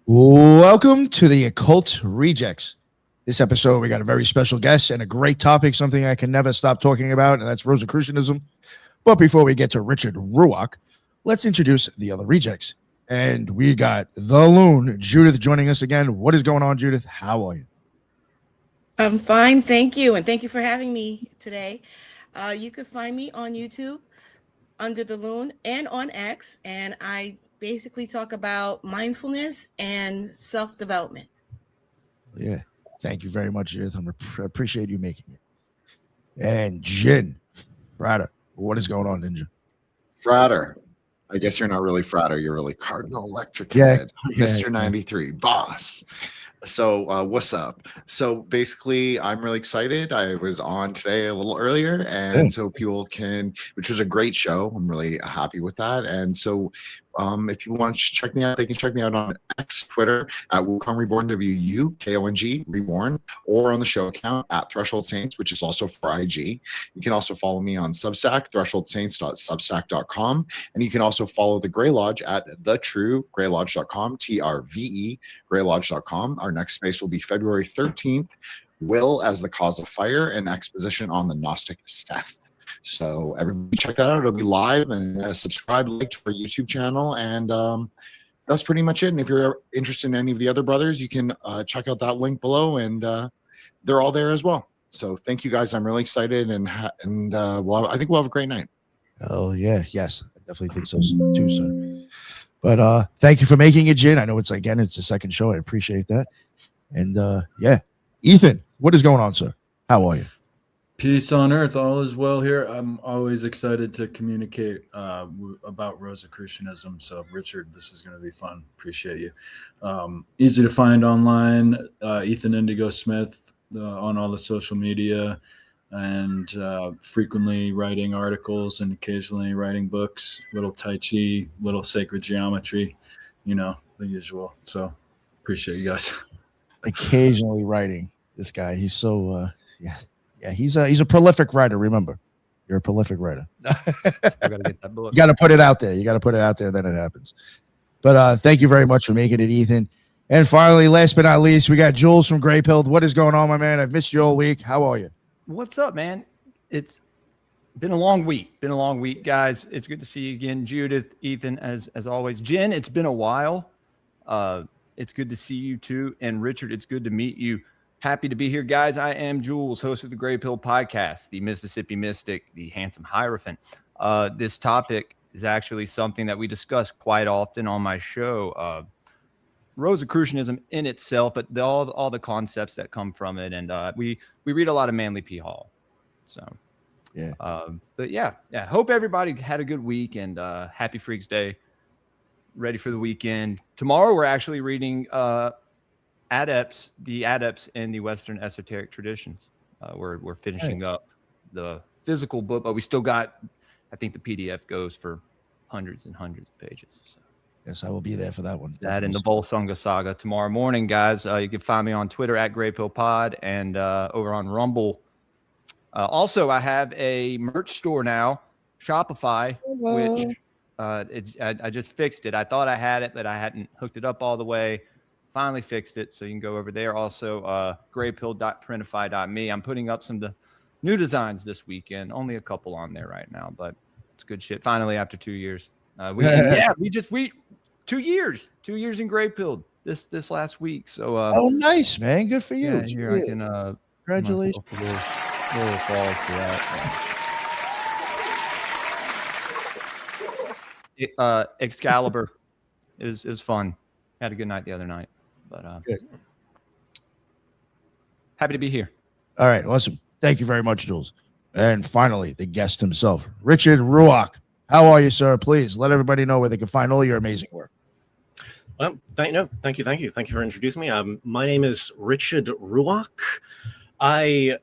Welcome to the Occult Rejects. This episode, we got a very special guest and a great topic, something I can never stop talking about, and that's Rosicrucianism. But before we get to Richard Ruach, let's introduce the other rejects. And we got the Loon, Judith, joining us again. What is going on, Judith? How are you? I'm fine, thank you, and thank you for having me today. You can find me on YouTube under the Loon and on X, and I basically talk about mindfulness and self-development. Yeah, thank you very much, Judith. I appreciate you making it. And Jin, Frada, what is going on, Ninja? Frater. I guess you're not really Frater. You're really Cardinal Electric Yeah, Head, Mr. 93, boss. So what's up? So basically, I'm really excited. I was on today a little earlier, and so people can, which was a great show. I'm really happy with that. And so if you want to check me out, they can check me out on X, Twitter, at Wukong Reborn, WUKONG Reborn, or on the show account at Threshold Saints, which is also for IG. You can also follow me on Substack, thresholdsaints.substack.com. And you can also follow the Grey Lodge at thetruegraylodge.com, TRVE, graylodge.com. Our next space will be February 13th, Will as the Cause of Fire, an exposition on the Gnostic Seth. So everybody check that out. It'll be live, and subscribe, like to our YouTube channel, and that's pretty much it. And if you're interested in any of the other brothers, you can check out that link below, and they're all there as well. So thank you guys. I'm really excited, and I think we'll have a great night. Oh yeah, yes, I definitely think so too, sir. But thank you for making it, Jin. I know it's the second show. I appreciate that. And yeah, Ethan, what is going on, sir? How are you? Peace on earth, all is well here. I'm always excited to communicate about Rosicrucianism. So, Richard, this is going to be fun. Appreciate you. Easy to find online, Ethan Indigo Smith on all the social media, and frequently writing articles and occasionally writing books, little Tai Chi, little sacred geometry, the usual. So, appreciate you guys. Occasionally writing. This guy, he's so, yeah. Yeah, he's a prolific writer. Remember, you're a prolific writer. I gotta get that book. You got to put it out there. Then it happens. But thank you very much for making it, Ethan. And finally, last but not least, we got Jules from Grey Pilled. What is going on, my man? I've missed you all week. How are you? What's up, man? It's been a long week. Guys. It's good to see you again, Judith, Ethan, as always. Jen, it's been a while. It's good to see you too, and Richard, it's good to meet you. Happy to be here, guys. I am Jules, host of the Grey Pill Podcast, the Mississippi Mystic, the handsome Hierophant. This topic is actually something that we discuss quite often on my show. Rosicrucianism in itself, but all the concepts that come from it. And we read a lot of Manly P. Hall. So, yeah. But yeah. Hope everybody had a good week, and happy Freaks Day. Ready for the weekend. Tomorrow we're actually reading the adepts in the Western esoteric traditions. We're finishing up the physical book, but we still got, I think the PDF goes for hundreds and hundreds of pages. So. Yes, I will be there for that one. That and the Volsunga Saga tomorrow morning, guys. You can find me on Twitter at GreyPillPod and over on Rumble. Also, I have a merch store now, Shopify, which I just fixed it. I thought I had it, but I hadn't hooked it up all the way. Finally fixed it, so you can go over there. Also, graypill.printify.me. I'm putting up some new designs this weekend. Only a couple on there right now, but it's good shit. Finally, after 2 years, we 2 years, 2 years in Grey Pill this last week. So, oh, nice, man, good for you. Yeah, here I can congratulations. A little applause for that. Excalibur is fun. Had a good night the other night. But good. Happy to be here. All right, awesome. Thank you very much, Jules. And finally, the guest himself, Richard Ruach. How are you, sir? Please let everybody know where they can find all your amazing work. Well, thank you for introducing me. My name is Richard Ruach. I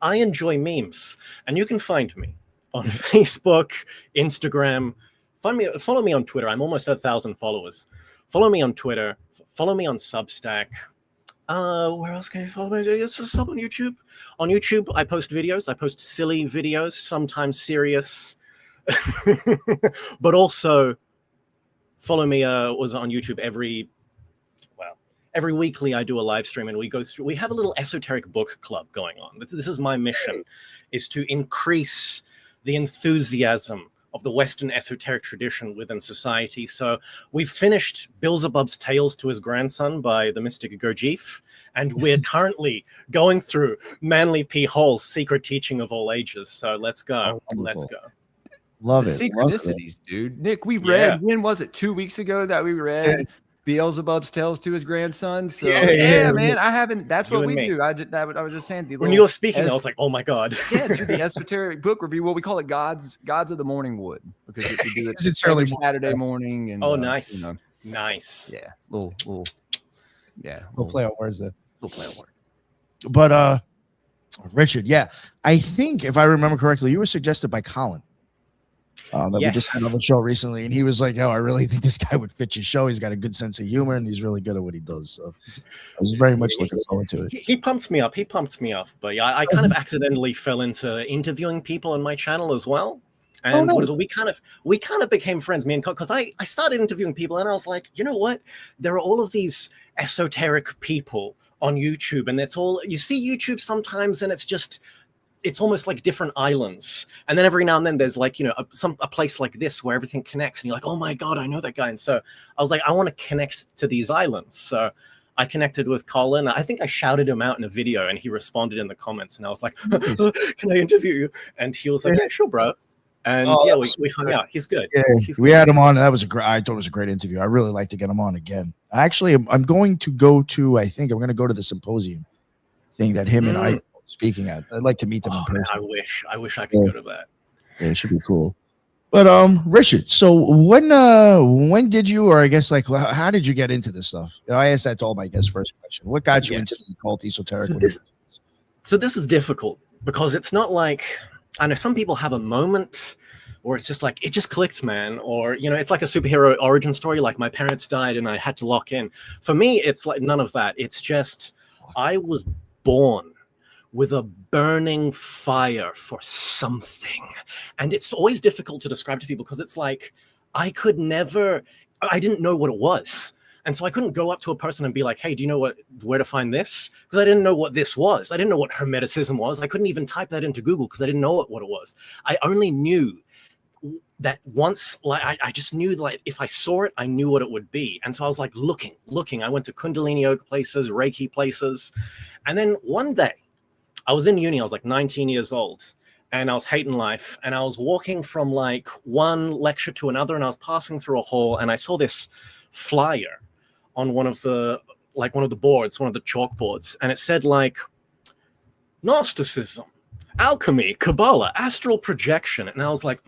enjoy memes, and you can find me on Facebook, Instagram. Follow me on Twitter. I'm almost at 1,000 followers. Follow me on Twitter. Follow me on Substack. Where else can you follow me? It's just up on YouTube. On YouTube, I post videos. I post silly videos, sometimes serious. But also, follow me was on YouTube every weekly I do a live stream, and we have a little esoteric book club going on. This is my mission, is to increase the enthusiasm of the Western esoteric tradition within society. So we've finished Beelzebub's Tales to His Grandson by the mystic Gurdjieff, and we're currently going through Manly P. Hall's Secret Teaching of All Ages. So let's go. Let's go. Love The it. synchronicities, dude. Nick, we read, when was it, 2 weeks ago that we read Beelzebub's Tales to His Grandson? So, man, I haven't, that's what we do. I was just saying. When you were speaking, I was like, oh my God. Do the esoteric book review. Well, we call it Gods of the Morning Wood, because we do it it's early Saturday morning. And, nice. Nice. Yeah. Little play on words there. Little play on words. But, Richard, I think if I remember correctly, you were suggested by Colin. That we just had on the show recently, and he was like, I really think this guy would fit your show. He's got a good sense of humor, and he's really good at what he does. So I was very much looking forward to it. He pumped me up. But yeah, I kind of accidentally fell into interviewing people on my channel as well. And we kind of became friends, me and because I started interviewing people, and I was like, you know what? There are all of these esoteric people on YouTube, and that's all you see YouTube sometimes, and it's almost like different islands. And then every now and then there's like, a place like this where everything connects, and you're like, oh my God, I know that guy. And so I was like, I want to connect to these islands. So I connected with Colin. I think I shouted him out in a video, and he responded in the comments, and I was like, can I interview you? And he was like, yeah, sure, bro. And we hung out. He's good. Yeah, we had him on. That was I thought it was a great interview. I really like to get him on again. Actually, I'm going to go to, I think I'm going to go to the symposium thing that him and I speaking at. I'd like to meet them in person. I wish I could go to that. Yeah, it should be cool. But Richard, so when did you, or I guess like how did you get into this stuff? I asked that to all my guests. First question: what got you into the cult esoteric? So this is difficult because it's not like, I know some people have a moment or it's just like it just clicked, man, or it's like a superhero origin story, like my parents died and I had to lock in. For me, it's like none of that. It's just I was born with a burning fire for something. And it's always difficult to describe to people because it's like, I didn't know what it was. And so I couldn't go up to a person and be like, hey, do you know where to find this? Because I didn't know what this was. I didn't know what Hermeticism was. I couldn't even type that into Google because I didn't know what it was. I only knew that once, like I just knew, like if I saw it, I knew what it would be. And so I was like looking. I went to Kundalini yoga places, Reiki places. And then one day, I was in uni, I was like 19 years old, and I was hating life, and I was walking from like one lecture to another, and I was passing through a hall, and I saw this flyer on one of the boards, one of the chalkboards, and it said like Gnosticism, alchemy, Kabbalah, astral projection. And I was like,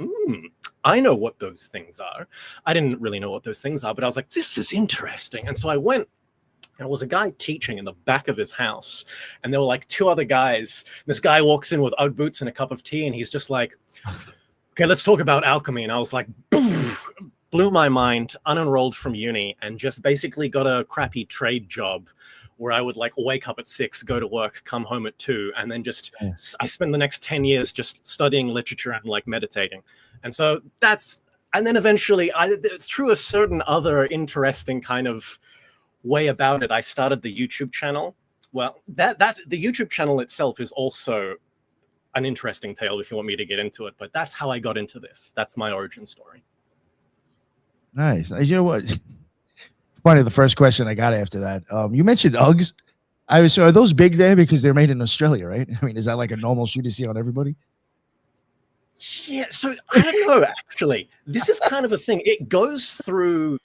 I know what those things are. I didn't really know what those things are, but I was like, this is interesting. And so I went. There was a guy teaching in the back of his house, and there were like two other guys. This guy walks in with Ugg boots and a cup of tea, and he's just like, okay, let's talk about alchemy. And I was like, blew my mind, unenrolled from uni, and just basically got a crappy trade job where I would like wake up at 6, go to work, come home at 2, and then I spent the next 10 years just studying literature and like meditating. And so and then eventually through a certain other interesting kind of way about it, I started the YouTube channel. Well, that the YouTube channel itself is also an interesting tale if you want me to get into it, but that's how I got into this. That's my origin story. Nice. You know what? Funny, the first question I got after that, you mentioned Uggs. Are those big there because they're made in Australia, right? I mean, is that like a normal shoe to see on everybody? Yeah, so I don't know, actually. This is kind of a thing. It goes through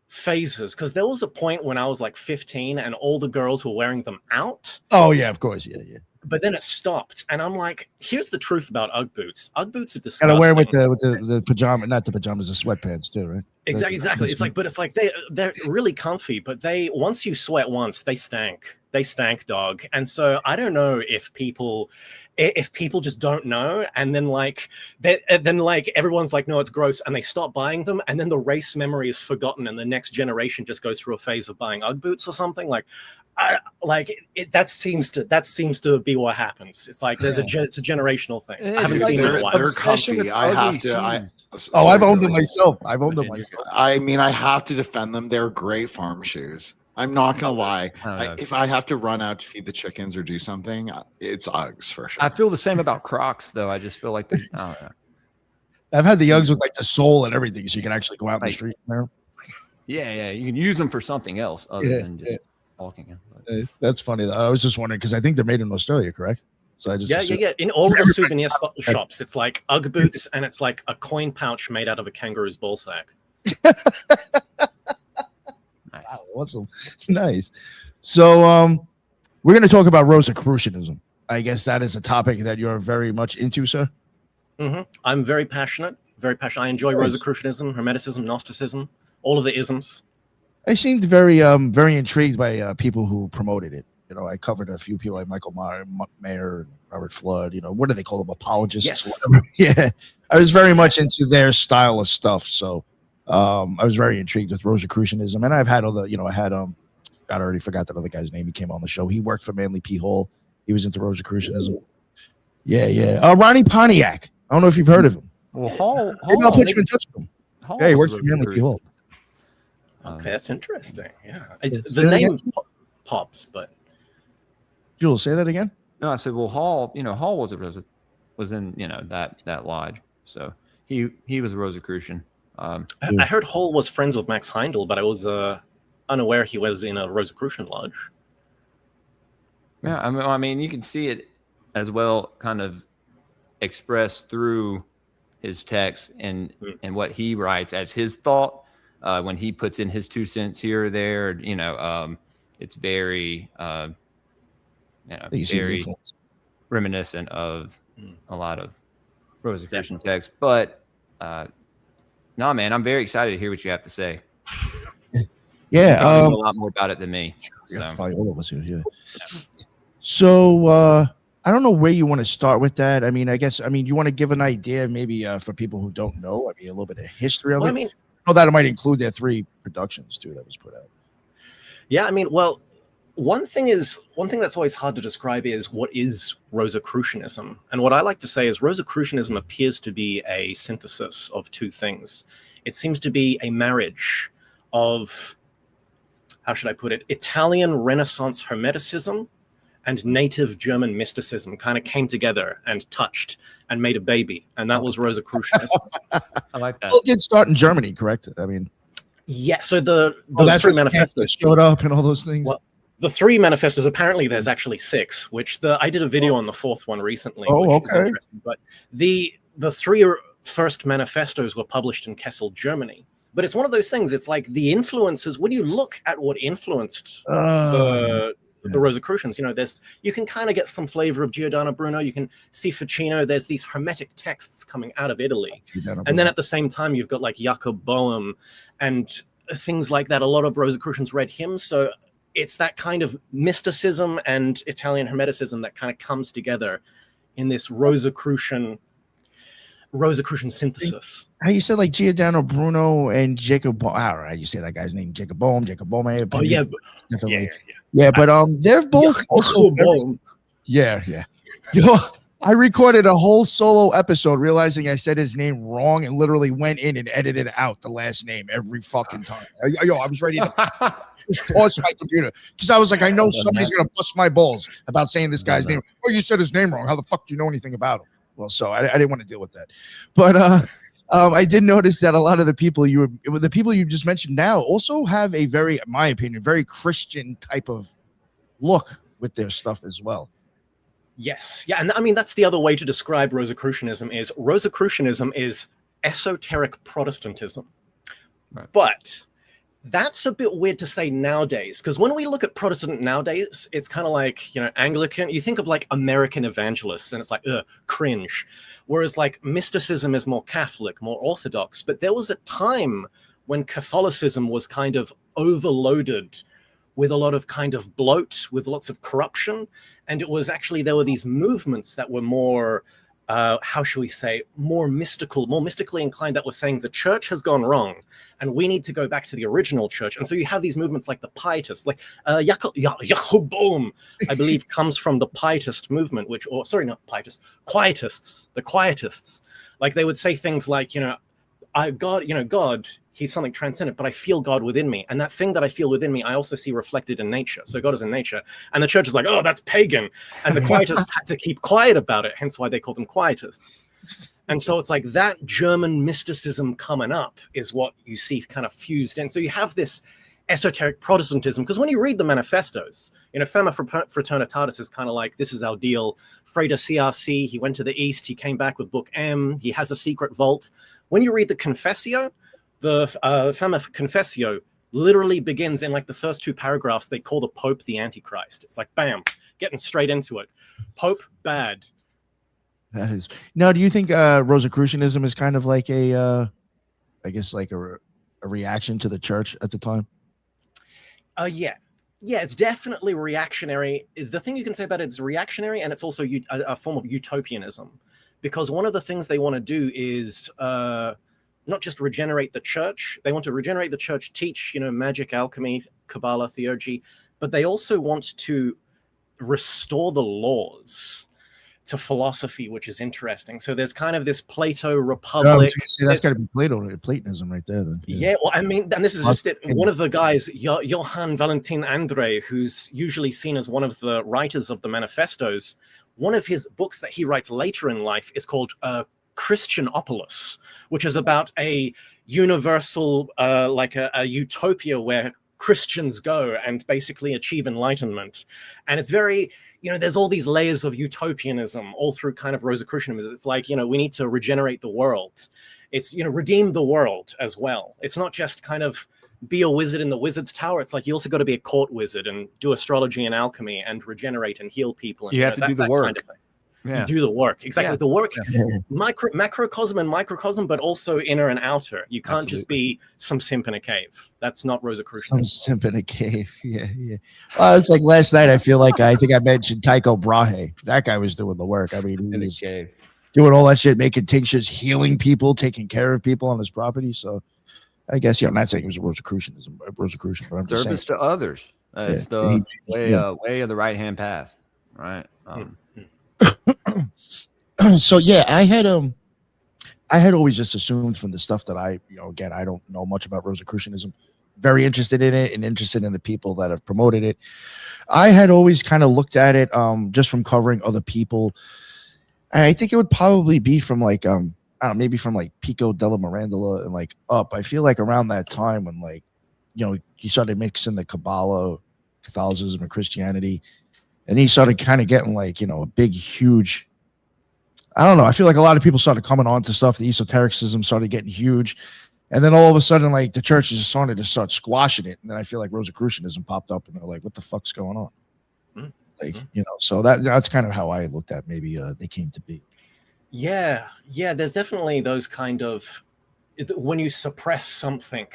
phases, because there was a point when I was like 15 and all the girls were wearing them out. Oh yeah, of course, yeah. But then it stopped, and I'm like, here's the truth about Ugg boots. Ugg boots are disgusting. Gotta wear with the pajama, not the pajamas, the sweatpants too, right? Exactly. It's like they're really comfy, but once you sweat once, they stank. They stank, dog. And so I don't know if people just don't know, and then everyone's like, no, it's gross, and they stop buying them, and then the race memory is forgotten, and the next generation just goes through a phase of buying Ugg boots or something. That seems to be what happens. It's like it's a generational thing. I haven't seen this one. They're comfy. I've owned them myself. I mean, I have to defend them. They're great farm shoes. I'm not gonna lie. I don't know. If I have to run out to feed the chickens or do something, it's Uggs for sure. I feel the same about Crocs, though. I just feel like I don't know. I've had the Uggs with like the sole and everything, so you can actually go out in the Like- street there. Yeah, you can use them for something else other than just walking. But That's funny though. I was just wondering because I think they're made in Australia, correct? So I just assumed- Yeah. In all of the souvenir shops, it's like Ugg boots, and it's like a coin pouch made out of a kangaroo's ball sack. nice. Wow, awesome. Nice. So we're going to talk about Rosicrucianism. I guess that is a topic that you're very much into, sir. I'm very passionate. Very passionate. I enjoy Nice. Rosicrucianism, Hermeticism, Gnosticism, all of the isms. I seemed very very intrigued by people who promoted it. You know, I covered a few people like Michael Mayer and Robert Flood. You know, what do they call them? Apologists? Yes. Whatever. Yeah. I was very much into their style of stuff. So I was very intrigued with Rosicrucianism. And I've had other, you know, I had God, I already forgot that other guy's name. He came on the show. He worked for Manly P. Hall. He was into Rosicrucianism. Yeah. Ronnie Pontiac. I don't know if you've heard of him. Well, Hall Maybe I'll put you in touch with him. Hall Yeah, he was works a for Manly P. Hall. Okay, that's interesting. Yeah, Say the that name again? pops, but Jules, say that again. No, I said, well, Hall was in that lodge, so he was a Rosicrucian. I heard Hall was friends with Max Heindel, but I was unaware he was in a Rosicrucian lodge. Yeah, I mean, you can see it as well, kind of expressed through his text and what he writes as his thought when he puts in his 2 cents here or there. It's very, You see the very influence. reminiscent of a lot of Rosicrucian texts. But no, man, I'm very excited to hear what you have to say. Yeah. You probably know a lot more about it than me. Yeah, So. probably all of us here. Yeah. So I don't know where you want to start with that. I mean, you want to give an idea, maybe for people who don't know. I mean, a little bit of history of Well, it. I mean, I know that it might include their 3 productions too that was put out. yeah, I mean, well, one thing that's always hard to describe is what is Rosicrucianism. And what I like to say is Rosicrucianism appears to be a synthesis of 2 things. It seems to be a marriage of, how should I put it, Italian Renaissance Hermeticism and native German mysticism kind of came together and touched and made a baby. And that was Rosicrucianism. I like that. Well, it did start in Germany, correct? I mean, Yeah, so the that's 3 where the manifestos showed up and all those things. Well, the 3 manifestos, apparently there's actually 6, which I did a video on the 4th one recently. Oh, which is okay. interesting. But the 3 first manifestos were published in Kessel, Germany. But it's one of those things, it's like the influences, when you look at what influenced the Rosicrucians, you can kind of get some flavor of Giordano Bruno, you can see Ficino, there's these hermetic texts coming out of Italy. And then at the same time, you've got like Jakob Boehm and things like that. A lot of Rosicrucians read him. So it's that kind of mysticism and Italian Hermeticism that kind of comes together in this Rosicrucian synthesis. How you said like Giordano Bruno and Jacob? I don't know how you say that guy's name. Jacob Boehm. Oh yeah, definitely. Yeah, but they're both also very, yeah. I recorded a whole solo episode realizing I said his name wrong and literally went in and edited out the last name every fucking time. I was ready to just pause my computer because I was like, I know somebody's gonna bust my balls about saying this guy's name. Oh, you said his name wrong. How the fuck do you know anything about him? Well, so I didn't want to deal with that, but I did notice that a lot of the people you just mentioned now also have a very, in my opinion, very Christian type of look with their stuff as well. Yes, yeah, and I mean that's the other way to describe Rosicrucianism is esoteric Protestantism, Right. But that's a bit weird to say nowadays, because when we look at Protestant nowadays, it's kind of like, Anglican. You think of like American evangelists, and it's like, cringe. Whereas like mysticism is more Catholic, more Orthodox. But there was a time when Catholicism was kind of overloaded with a lot of kind of bloat, with lots of corruption. And it was actually, there were these movements that were more, how shall we say, more mystically inclined, that were saying the church has gone wrong and we need to go back to the original church. And so you have these movements like the Pietists, like Jakob Boehm, I believe, comes from the Pietist movement, Quietists, the Quietists. Like they would say things like, God, he's something transcendent, but I feel God within me. And that thing that I feel within me, I also see reflected in nature. So God is in nature. And the church is like, oh, that's pagan. And the quietists had to keep quiet about it, hence why they call them quietists. And so it's like that German mysticism coming up is what you see kind of fused in. So you have this esoteric Protestantism, because when you read the manifestos, Fema Fraternitatis is kind of like, this is our deal. Freda CRC, he went to the East, he came back with Book M, he has a secret vault. When you read the Confessio, the Fema Confessio literally begins in like the first 2 paragraphs, they call the Pope the Antichrist. It's like, bam, getting straight into it. Pope, bad. That is. Now, do you think Rosicrucianism is kind of like a reaction to the church at the time? Yeah, it's definitely reactionary. The thing you can say about it is reactionary, and it's also a form of utopianism, because one of the things they want to do is not just regenerate the church. They want to regenerate the church, teach, magic, alchemy, Kabbalah, theurgy, but they also want to restore the laws to philosophy, which is interesting. So there's kind of this Plato Republic. That's got to be Platonism right there. Then. Yeah, well, I mean, and this is just it. One of the guys, Johann Valentin André, who's usually seen as one of the writers of the manifestos, one of his books that he writes later in life is called Christianopolis, which is about a universal, like a utopia where Christians go and basically achieve enlightenment. And it's very, there's all these layers of utopianism all through kind of Rosicrucianism. It's like, we need to regenerate the world. It's, redeem the world as well. It's not just kind of be a wizard in the wizard's tower. It's like you also got to be a court wizard and do astrology and alchemy and regenerate and heal people. And, you have to do the work. Kind of thing. Yeah. You do the work. Exactly. Yeah. The work, macrocosm and microcosm, but also inner and outer. You can't just be some simp in a cave. That's not Rosicrucianism. Some simp in a cave. Yeah. It's like last night, I think I mentioned Tycho Brahe. That guy was doing the work. I mean, he was doing all that shit, making tinctures, healing people, taking care of people on his property. So I guess, I'm not saying it was Rosicrucian, but I'm just service to others. It's the way of the right-hand path, right? So yeah, I had always just assumed from the stuff that I don't know much about Rosicrucianism, very interested in it and interested in the people that have promoted it. I had always kind of looked at it just from covering other people. And I think it would probably be from like I don't know, maybe from like Pico della Mirandola and like up. I feel like around that time when like you started mixing the Kabbalah, Catholicism, and Christianity. And he started kind of getting like, a big, huge, I don't know. I feel like a lot of people started coming on to stuff. The esotericism started getting huge. And then all of a sudden, like the churches just started to start squashing it. And then I feel like Rosicrucianism popped up and they're like, what the fuck's going on? Like, so that's kind of how I looked at maybe they came to be. Yeah. There's definitely those kind of, when you suppress something,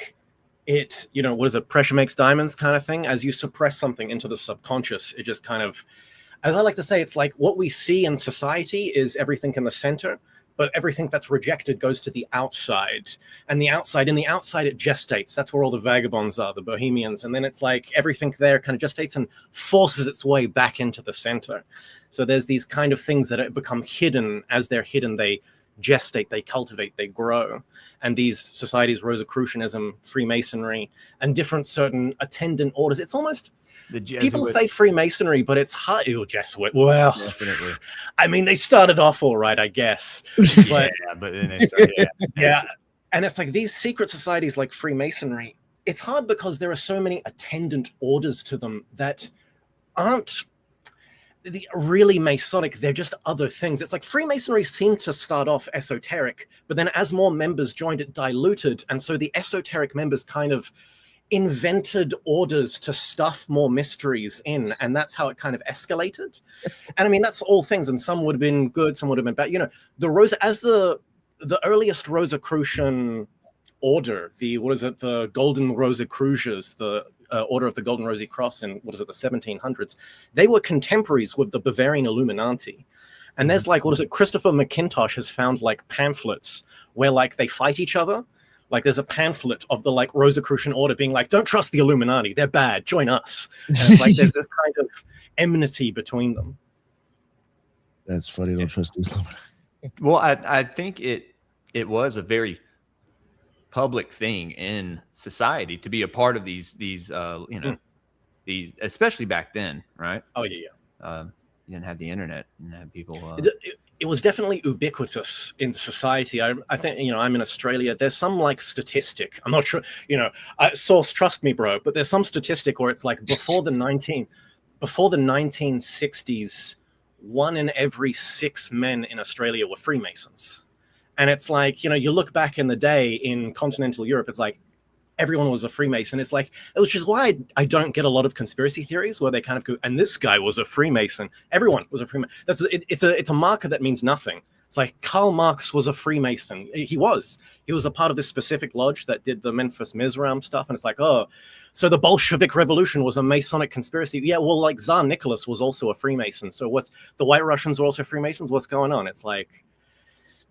it, what is it? Pressure makes diamonds kind of thing. As you suppress something into the subconscious, it just kind of, as I like to say, it's like what we see in society is everything in the center, but everything that's rejected goes to the outside. And in the outside, it gestates. That's where all the vagabonds are, the bohemians. And then it's like everything there kind of gestates and forces its way back into the center. So there's these kind of things that become hidden. As they're hidden, they gestate, they cultivate, they grow. And these societies, Rosicrucianism, Freemasonry, and different certain attendant orders, it's almost, people say Freemasonry, but it's hard. Jesuit. Well, definitely. I mean, they started off all right, I guess. But, but then they started, yeah. And it's like these secret societies like Freemasonry, it's hard because there are so many attendant orders to them that aren't the really Masonic. They're just other things. It's like Freemasonry seemed to start off esoteric, but then as more members joined, it diluted. And so the esoteric members kind of invented orders to stuff more mysteries in. And that's how it kind of escalated. And I mean, that's all things. And some would have been good, some would have been bad. The earliest Rosicrucian order, the Golden Rosicrucians, the Order of the Golden Rosy Cross in, the 1700s, they were contemporaries with the Bavarian Illuminati. And there's like, Christopher McIntosh has found like pamphlets where like they fight each other. Like there's a pamphlet of the like Rosicrucian order being like, don't trust the Illuminati, they're bad, join us. And it's like there's this kind of enmity between them. That's funny, don't trust the Illuminati. Well, I think it was a very public thing in society to be a part of these these, especially back then, right? Oh yeah. You didn't have the internet and have people. It was definitely ubiquitous in society. I think, I'm in Australia. There's some like statistic. I'm not sure, source, trust me, bro. But there's some statistic where it's like before the 1960s, 1 in every 6 men in Australia were Freemasons. And it's like, you look back in the day in continental Europe, it's like everyone was a Freemason. It's like, which is why I don't get a lot of conspiracy theories where they kind of go, and this guy was a Freemason. Everyone was a Freemason. It's a marker that means nothing. It's like Karl Marx was a Freemason. He was a part of this specific lodge that did the Memphis Mizraim stuff. And it's like, oh, so the Bolshevik Revolution was a Masonic conspiracy. Yeah, well, like Tsar Nicholas was also a Freemason. So the White Russians were also Freemasons? What's going on? It's like,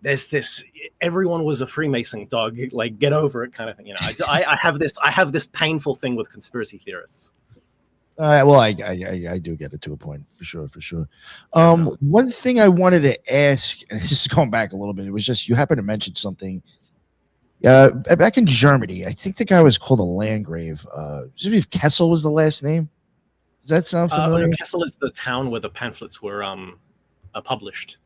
there's this, everyone was a Freemason, dog, like get over it kind of thing. I have this painful thing with conspiracy theorists. Well, I do get it to a point for sure. One thing I wanted to ask, and this is going back a little bit, it was just you happened to mention something. Back in Germany, I think the guy was called a Landgrave. If Kessel was the last name. Does that sound familiar? Kessel is the town where the pamphlets were published.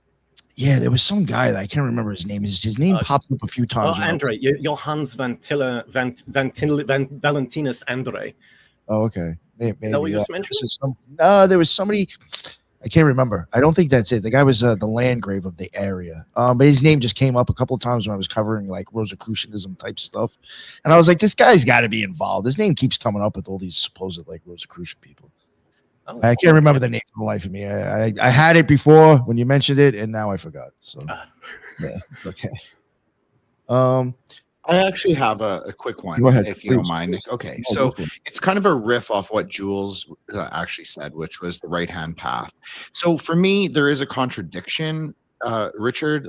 Yeah, there was some guy that I can't remember his name. His name popped up a few times. Oh, Andre, Johannes Valentinus Andre. Oh, okay. Maybe, is that what you just mentioned? No, there was somebody. I can't remember. I don't think that's it. The guy was the Landgrave of the area. But his name just came up a couple of times when I was covering like Rosicrucianism type stuff, and I was like, this guy's got to be involved. His name keeps coming up with all these supposed like Rosicrucian people. Oh, I can't remember the name for the life of me. I had it before when you mentioned it, and now I forgot. So yeah, it's okay. I actually have a quick one, if you don't mind. Okay, so it's kind of a riff off what Jules actually said, which was the right-hand path. So for me, there is a contradiction. Richard,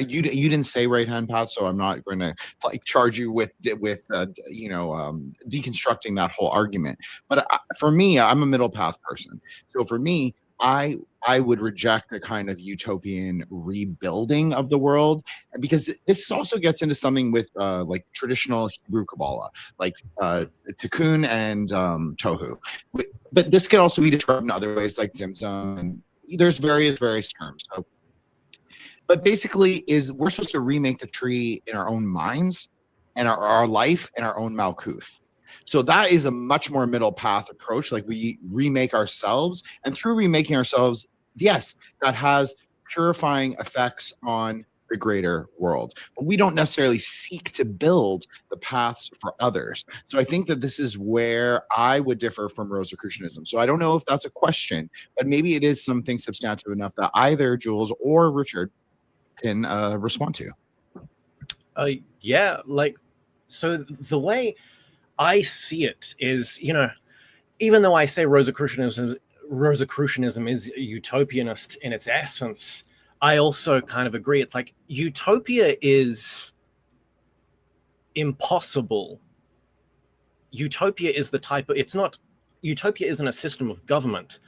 you didn't say right-hand path, so I'm not going to like charge you with deconstructing that whole argument. But for me, I'm a middle path person. So for me, I would reject a kind of utopian rebuilding of the world, because this also gets into something with like traditional Hebrew Kabbalah, like Tikkun and Tohu. But this can also be described in other ways, like Tzimtzum, and there's various terms. So, but basically, we're supposed to remake the tree in our own minds and our life in our own Malkuth. So that is a much more middle path approach. Like we remake ourselves, and through remaking ourselves, yes, that has purifying effects on the greater world. But we don't necessarily seek to build the paths for others. So I think that this is where I would differ from Rosicrucianism. So I don't know if that's a question, but maybe it is something substantive enough that either Jules or Richard can respond to. Yeah, like, so the way I see it is, even though I say Rosicrucianism is utopianist in its essence, I also kind of agree. It's like utopia is impossible. Utopia is utopia isn't a system of government.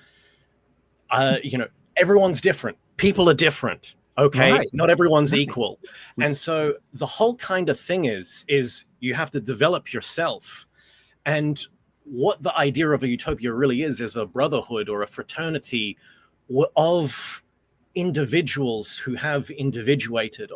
Everyone's different. People are different. Okay, right. Not everyone's equal. And so the whole kind of thing is you have to develop yourself. And what the idea of a utopia really is a brotherhood or a fraternity of individuals who have individuated,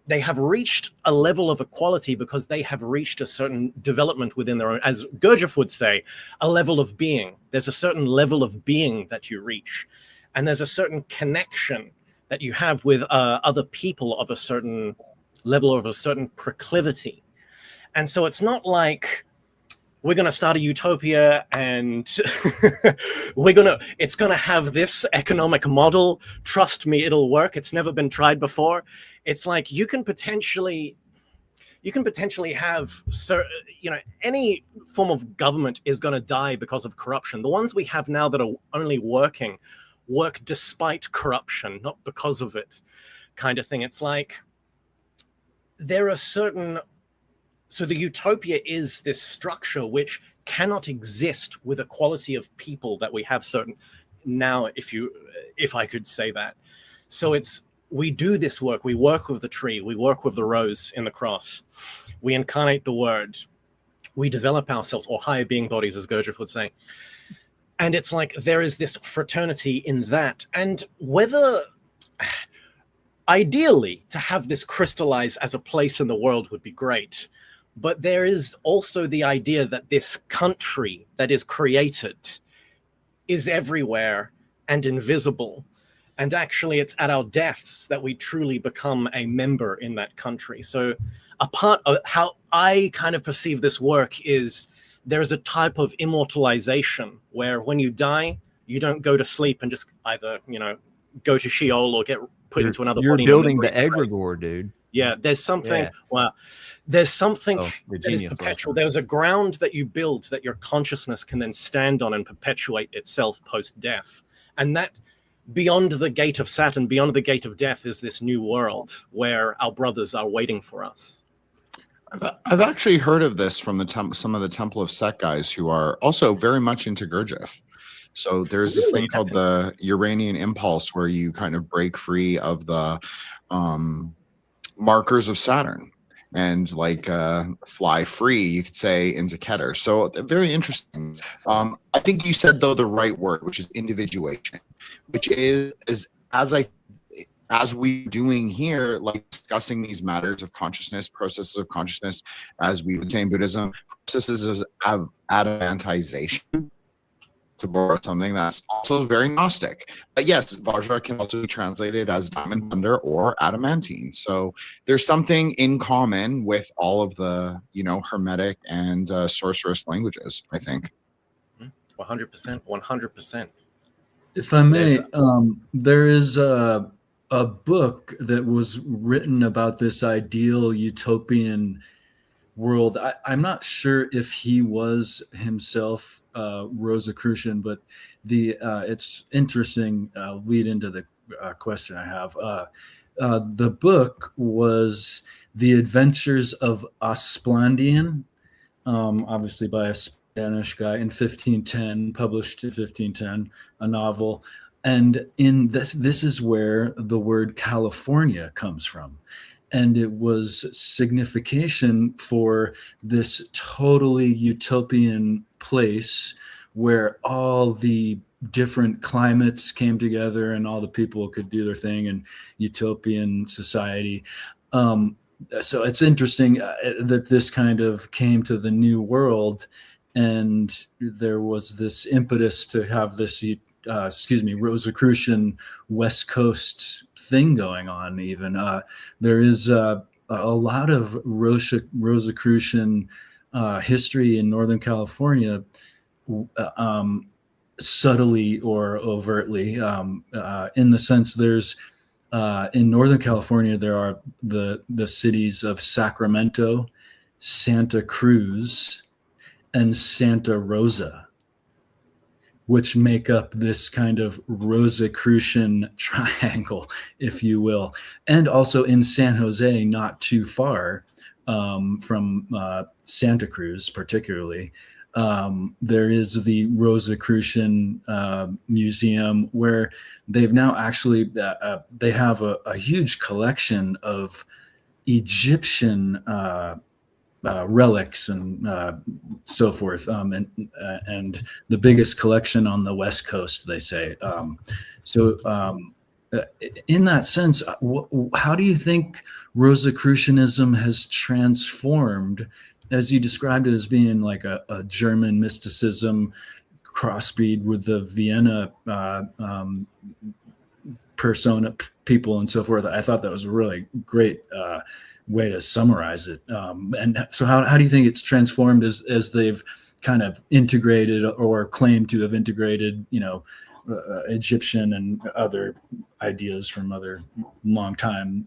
they have reached a level of equality because they have reached a certain development within their own, as Gurdjieff would say, a level of being. There's a certain level of being that you reach. And there's a certain connection that you have with other people of a certain level, of a certain proclivity. And so it's not like we're going to start a utopia and it's going to have this economic model. Trust me, it'll work. It's never been tried before. It's like you can potentially have, any form of government is going to die because of corruption. The ones we have now that are only work despite corruption, not because of it, kind of thing. It's like there are certain. So the utopia is this structure which cannot exist with a quality of people that we have certain now, if I could say that. So it's we do this work. We work with the tree. We work with the rose in the cross. We incarnate the word. We develop ourselves, or higher being bodies, as Gurdjieff would say. And it's like there is this fraternity in that. And whether, ideally, to have this crystallize as a place in the world would be great. But there is also the idea that this country that is created is everywhere and invisible. And actually, it's at our deaths that we truly become a member in that country. So a part of how I kind of perceive this work is there's a type of immortalization where when you die, you don't go to sleep and just either, go to Sheol or get put into another body. You're building the egregore, dude. Yeah, there's something, there's something that is perpetual. Also. There's a ground that you build that your consciousness can then stand on and perpetuate itself post-death. And that beyond the gate of Saturn, beyond the gate of death is this new world where our brothers are waiting for us. I've actually heard of this from some of the Temple of Set guys who are also very much into Gurdjieff. So there's this thing called the Uranian impulse where you kind of break free of the markers of Saturn and fly free, you could say, into Keter. So very interesting. I think you said, though, the right word, which is individuation, which is as we're doing here, like discussing these matters of consciousness, processes of consciousness, as we would say in Buddhism, processes of adamantization, to borrow something that's also very Gnostic. But yes, Vajra can also be translated as diamond thunder or adamantine. So there's something in common with all of the, Hermetic and sorceress languages, I think. 100%, 100%. If I may, there is a book that was written about this ideal utopian world. I'm not sure if he was himself Rosicrucian, but it's interesting. Lead into the question I have. The book was The Adventures of Asplandian, obviously by a Spanish guy in 1510, published in 1510, a novel. And in this is where the word California comes from. And it was signification for this totally utopian place where all the different climates came together and all the people could do their thing in utopian society. So it's interesting that this kind of came to the New World, and there was this impetus to have this Rosicrucian West Coast thing going on. Even there is a lot of Rosicrucian history in Northern California, subtly or overtly, in the sense there's in Northern California there are the cities of Sacramento, Santa Cruz, and Santa Rosa, which make up this kind of Rosicrucian triangle, if you will. And also in San Jose, not too far from Santa Cruz particularly, there is the Rosicrucian Museum, where they've now actually, they have a huge collection of Egyptian relics and so forth, and the biggest collection on the West Coast, they say. In that sense, how do you think Rosicrucianism has transformed, as you described it as being like a German mysticism crossbreed with the Vienna persona people and so forth? I thought that was a really great way to summarize it. And so how do you think it's transformed as they've kind of integrated or claimed to have integrated, Egyptian and other ideas from other long time,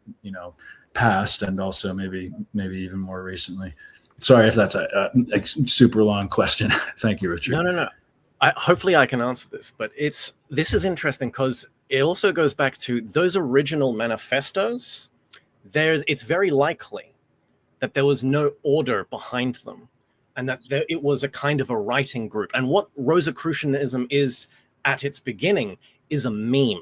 past, and also maybe even more recently? Sorry if that's a super long question. Thank you, Richard. No. Hopefully I can answer this, but this is interesting because it also goes back to those original manifestos. It's very likely that there was no order behind them, and that it was a kind of a writing group. And what Rosicrucianism is at its beginning is a meme.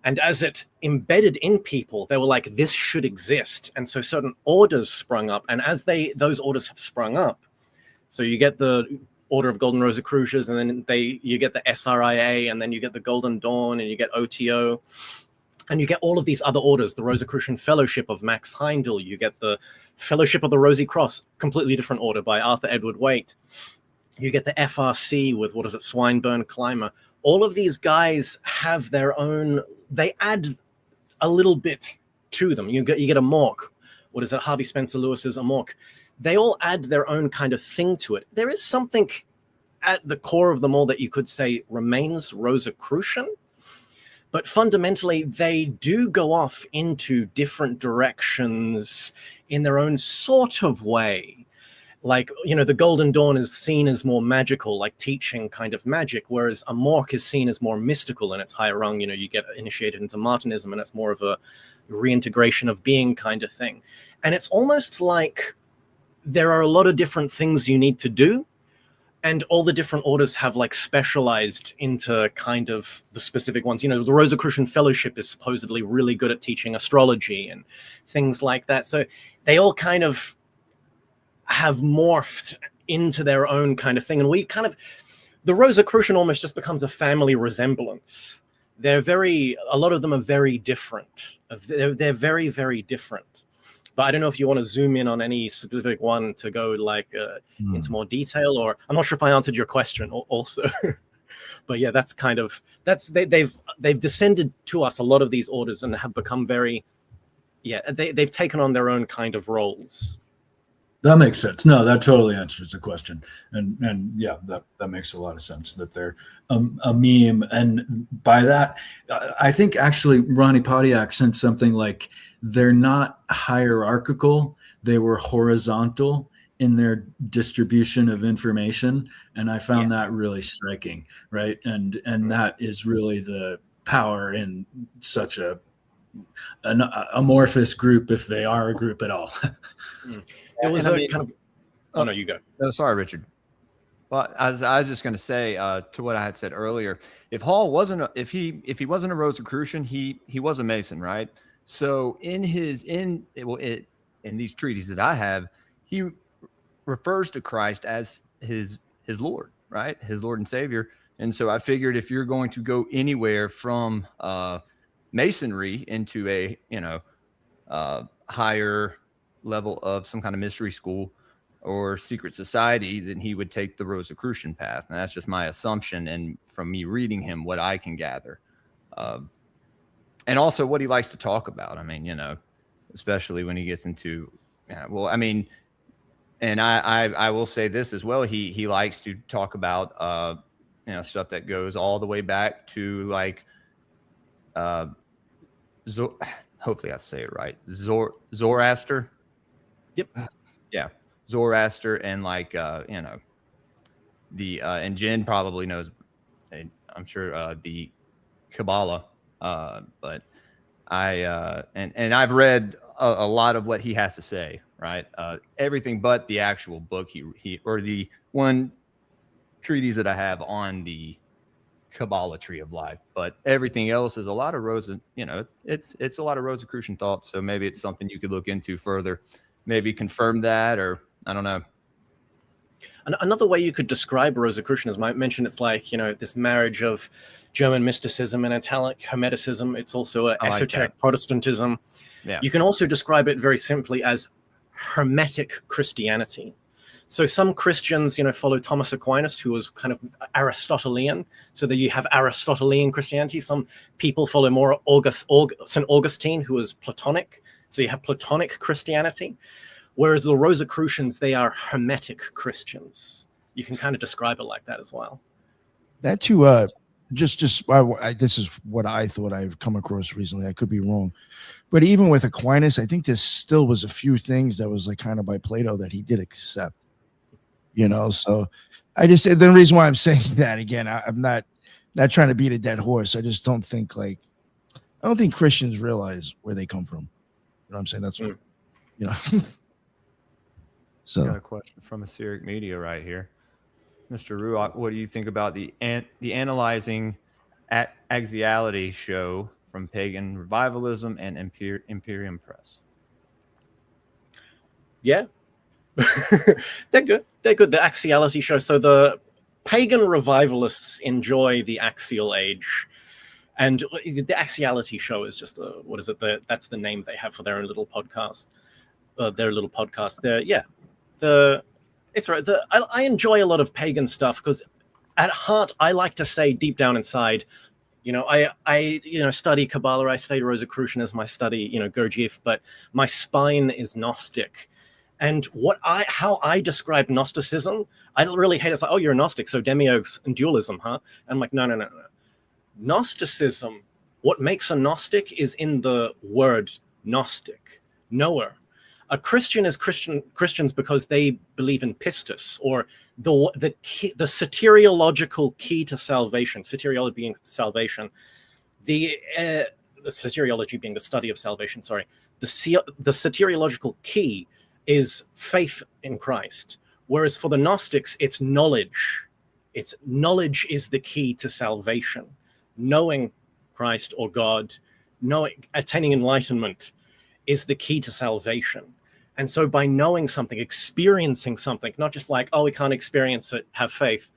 And as it embedded in people, they were like, this should exist. And so certain orders sprung up. And as those orders have sprung up, so you get the Order of Golden Rosicrucians, and then you get the SRIA, and then you get the Golden Dawn, and you get OTO, and you get all of these other orders, the Rosicrucian Fellowship of Max Heindel, you get the Fellowship of the Rosy Cross, completely different order by Arthur Edward Waite. You get the FRC with, Swinburne Clymer. All of these guys have their own, they add a little bit to them. You get a Mork. Harvey Spencer Lewis's Amorc. They all add their own kind of thing to it. There is something at the core of them all that you could say remains Rosicrucian, but fundamentally they do go off into different directions in their own sort of way. Like, the Golden Dawn is seen as more magical, like teaching kind of magic, whereas Amorc is seen as more mystical in its higher rung. You get initiated into Martinism, and it's more of a reintegration of being kind of thing. And it's almost like there are a lot of different things you need to do, and all the different orders have like specialized into kind of the specific ones. The Rosicrucian Fellowship is supposedly really good at teaching astrology and things like that. So they all kind of have morphed into their own kind of thing. And the Rosicrucian almost just becomes a family resemblance. A lot of them are very different. They're very, very different. But I don't know if you want to zoom in on any specific one to go into more detail, or I'm not sure if I answered your question also. But yeah, they've descended to us, a lot of these orders, and have become they've taken on their own kind of roles. That makes sense. No, that totally answers the question. And yeah, that makes a lot of sense that they're a meme. And by that, I think actually Ronnie Podiak sent something like, they're not hierarchical, they were horizontal in their distribution of information. And I found that really striking, right? And that is really the power in such an amorphous group, if they are a group at all. It was kind of. Oh no, you go. No, sorry, Richard. Well, I was just going to say to what I had said earlier. If Hall wasn't, if he wasn't a Rosicrucian, he was a Mason, right? So in these treaties that I have, he refers to Christ as his Lord, right? His Lord and Savior. And so I figured if you're going to go anywhere from Masonry into a higher level of some kind of mystery school or secret society, then he would take the Rosicrucian path. And that's just my assumption, and from me reading him, what I can gather. And also what he likes to talk about. I mean, especially when he gets into, and I will say this as well. He likes to talk about, stuff that goes all the way back to like, hopefully I say it right. Zoroaster. Yep. Yeah. Zoroaster, and like, and Jen probably knows, I'm sure, the Kabbalah. But I've read a lot of what he has to say, right? Everything but the actual book he or the one treatise that I have on the Kabbalah tree of life, but everything else is a lot of it's a lot of Rosicrucian thoughts. So maybe it's something you could look into further, maybe confirm that, or I don't know. Another way you could describe Rosicrucianism, I mentioned it's like, this marriage of German mysticism and Italic Hermeticism. It's also esoteric Protestantism. Yeah. You can also describe it very simply as Hermetic Christianity. So some Christians, follow Thomas Aquinas, who was kind of Aristotelian. So that you have Aristotelian Christianity. Some people follow more St. Augustine, who was Platonic. So you have Platonic Christianity. Whereas the Rosicrucians, they are Hermetic Christians. You can kind of describe it like that as well. That too, this is what I thought I've come across recently. I could be wrong. But even with Aquinas, I think there still was a few things that was like kind of by Plato that he did accept. So I just, the reason why I'm saying that again, I'm not trying to beat a dead horse. I just don't think Christians realize where they come from. You know what I'm saying? That's what, So got a question from Assyric Media right here. Mr. Ruach, what do you think about the analyzing axiality show from Pagan Revivalism and Imperium Press. Yeah. They're good. They're good. The axiality show. So the pagan revivalists enjoy the axial age. And the axiality show is just that's the name they have for their own little podcast. It's right. I enjoy a lot of pagan stuff because at heart, I like to say deep down inside, I study Kabbalah, I study Rosicrucianism, I study, Gurdjieff, but my spine is Gnostic. And how I describe Gnosticism, I really hate it. It's like, oh, you're a Gnostic, so demiurgs and dualism, huh? And I'm like, no. Gnosticism, what makes a Gnostic is in the word Gnostic, knower. A Christian is Christians because they believe in pistis, or the soteriological key to salvation. Soteriology being salvation, the soteriology being the study of salvation. Sorry, the soteriological key is faith in Christ, whereas for the Gnostics, it's knowledge. It's knowledge is the key to salvation. Knowing Christ or God, attaining enlightenment is the key to salvation. And so by knowing something, experiencing something, not just like, oh, we can't experience it, have faith,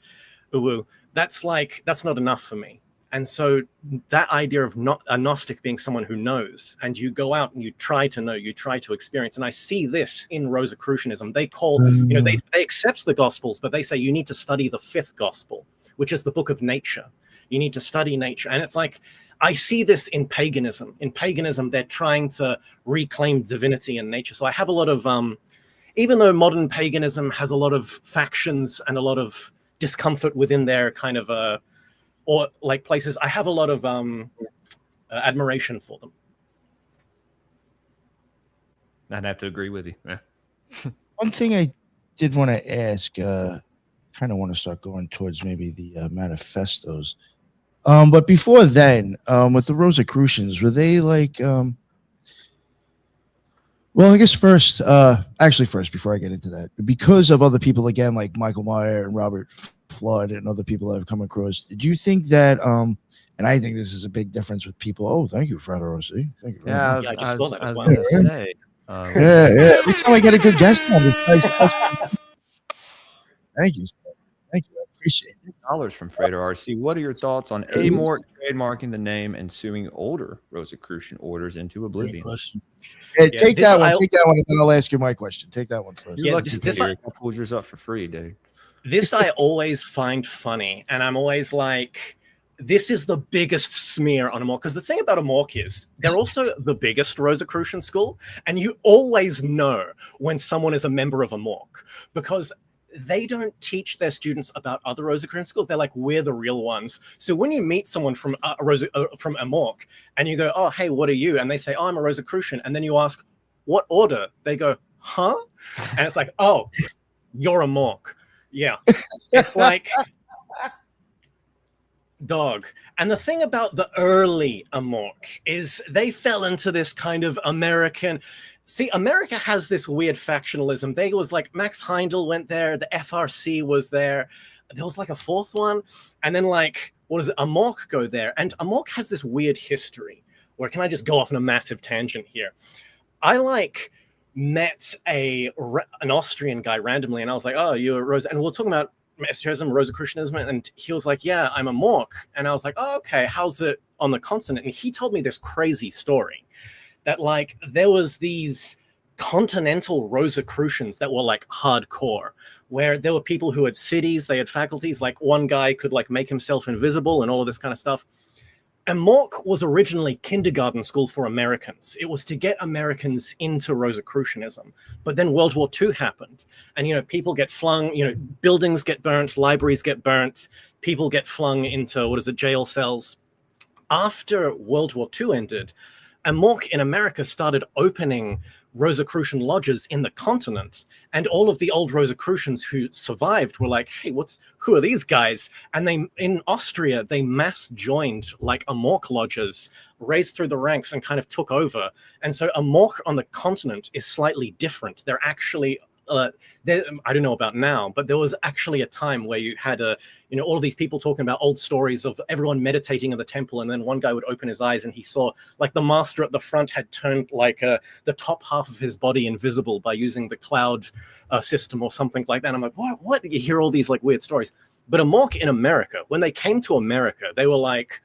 that's not enough for me. And so that idea of not a Gnostic being someone who knows, and you go out and you try to know, you try to experience. And I see this in Rosicrucianism. They call, they accept the Gospels, but they say you need to study the fifth Gospel, which is the book of nature. You need to study nature. And it's like, I see this in paganism. In paganism, they're trying to reclaim divinity in nature. So I have a lot of, even though modern paganism has a lot of factions and a lot of discomfort within their kind of, or like places, I have a lot of admiration for them. I'd have to agree with you. Yeah. One thing I did want to ask, kind of want to start going towards maybe the manifestos. But before then, with the Rosicrucians, were they like, well, I guess first, before I get into that, because of other people, again, like Michael Meyer and Robert Flood and other people that have come across, did you think that, and I think this is a big difference with people. Oh, thank you, Fred Rossi. Thank you. Yeah, I just saw that as well. Say, yeah. Every time I get a good guest on this, thank you. Thank you. I appreciate it. $1 from Frater RC. What are your thoughts on Amorc trademarking the name and suing older Rosicrucian orders into oblivion? Question. Hey, take that one, and then I'll ask you my question. Take that one first. You're lucky to pull yours up for free, dude. This I always find funny, and I'm always like, this is the biggest smear on Amorc. Because the thing about Amorc is they're also the biggest Rosicrucian school, and you always know when someone is a member of Amorc because they don't teach their students about other Rosicrucian schools. They're like, we're the real ones. So when you meet someone from Amorc and you go, oh, hey, what are you? And they say, oh, I'm a Rosicrucian. And then you ask, what order? They go, huh? And it's like, oh, you're Amorc. Yeah. It's like, dog. And the thing about the early Amorc is they fell into this kind of American... See, America has this weird factionalism. They was like Max Heindel went there. The FRC was there. There was like a fourth one. And then like, what is it? Amorc go there. And Amorc has this weird history where, can I just go off on a massive tangent here? I met an Austrian guy randomly. And I was like, oh, you're Rose. And we're talking about Esotericism, Rosicrucianism. And he was like, yeah, I'm Amorc. And I was like, oh, okay, how's it on the continent? And he told me this crazy story. That like there was these continental Rosicrucians that were like hardcore, where there were people who had cities, they had faculties, like one guy could like make himself invisible and all of this kind of stuff. Amorc was originally kindergarten school for Americans. It was to get Americans into Rosicrucianism. But then World War II happened and, people get flung, buildings get burnt, libraries get burnt, people get flung into, jail cells. After World War II ended, Amorc in America started opening Rosicrucian lodges in the continent, and all of the old Rosicrucians who survived were like, hey, who are these guys? And in Austria, they mass joined like Amorc lodges, raised through the ranks and kind of took over. And so Amorc on the continent is slightly different. They're actually I don't know about now, but there was actually a time where you had all of these people talking about old stories of everyone meditating in the temple, and then one guy would open his eyes and he saw like the master at the front had turned like the top half of his body invisible by using the cloud system or something like that. And I'm like, what? You hear all these like weird stories. But Amok in America, when they came to America, they were like,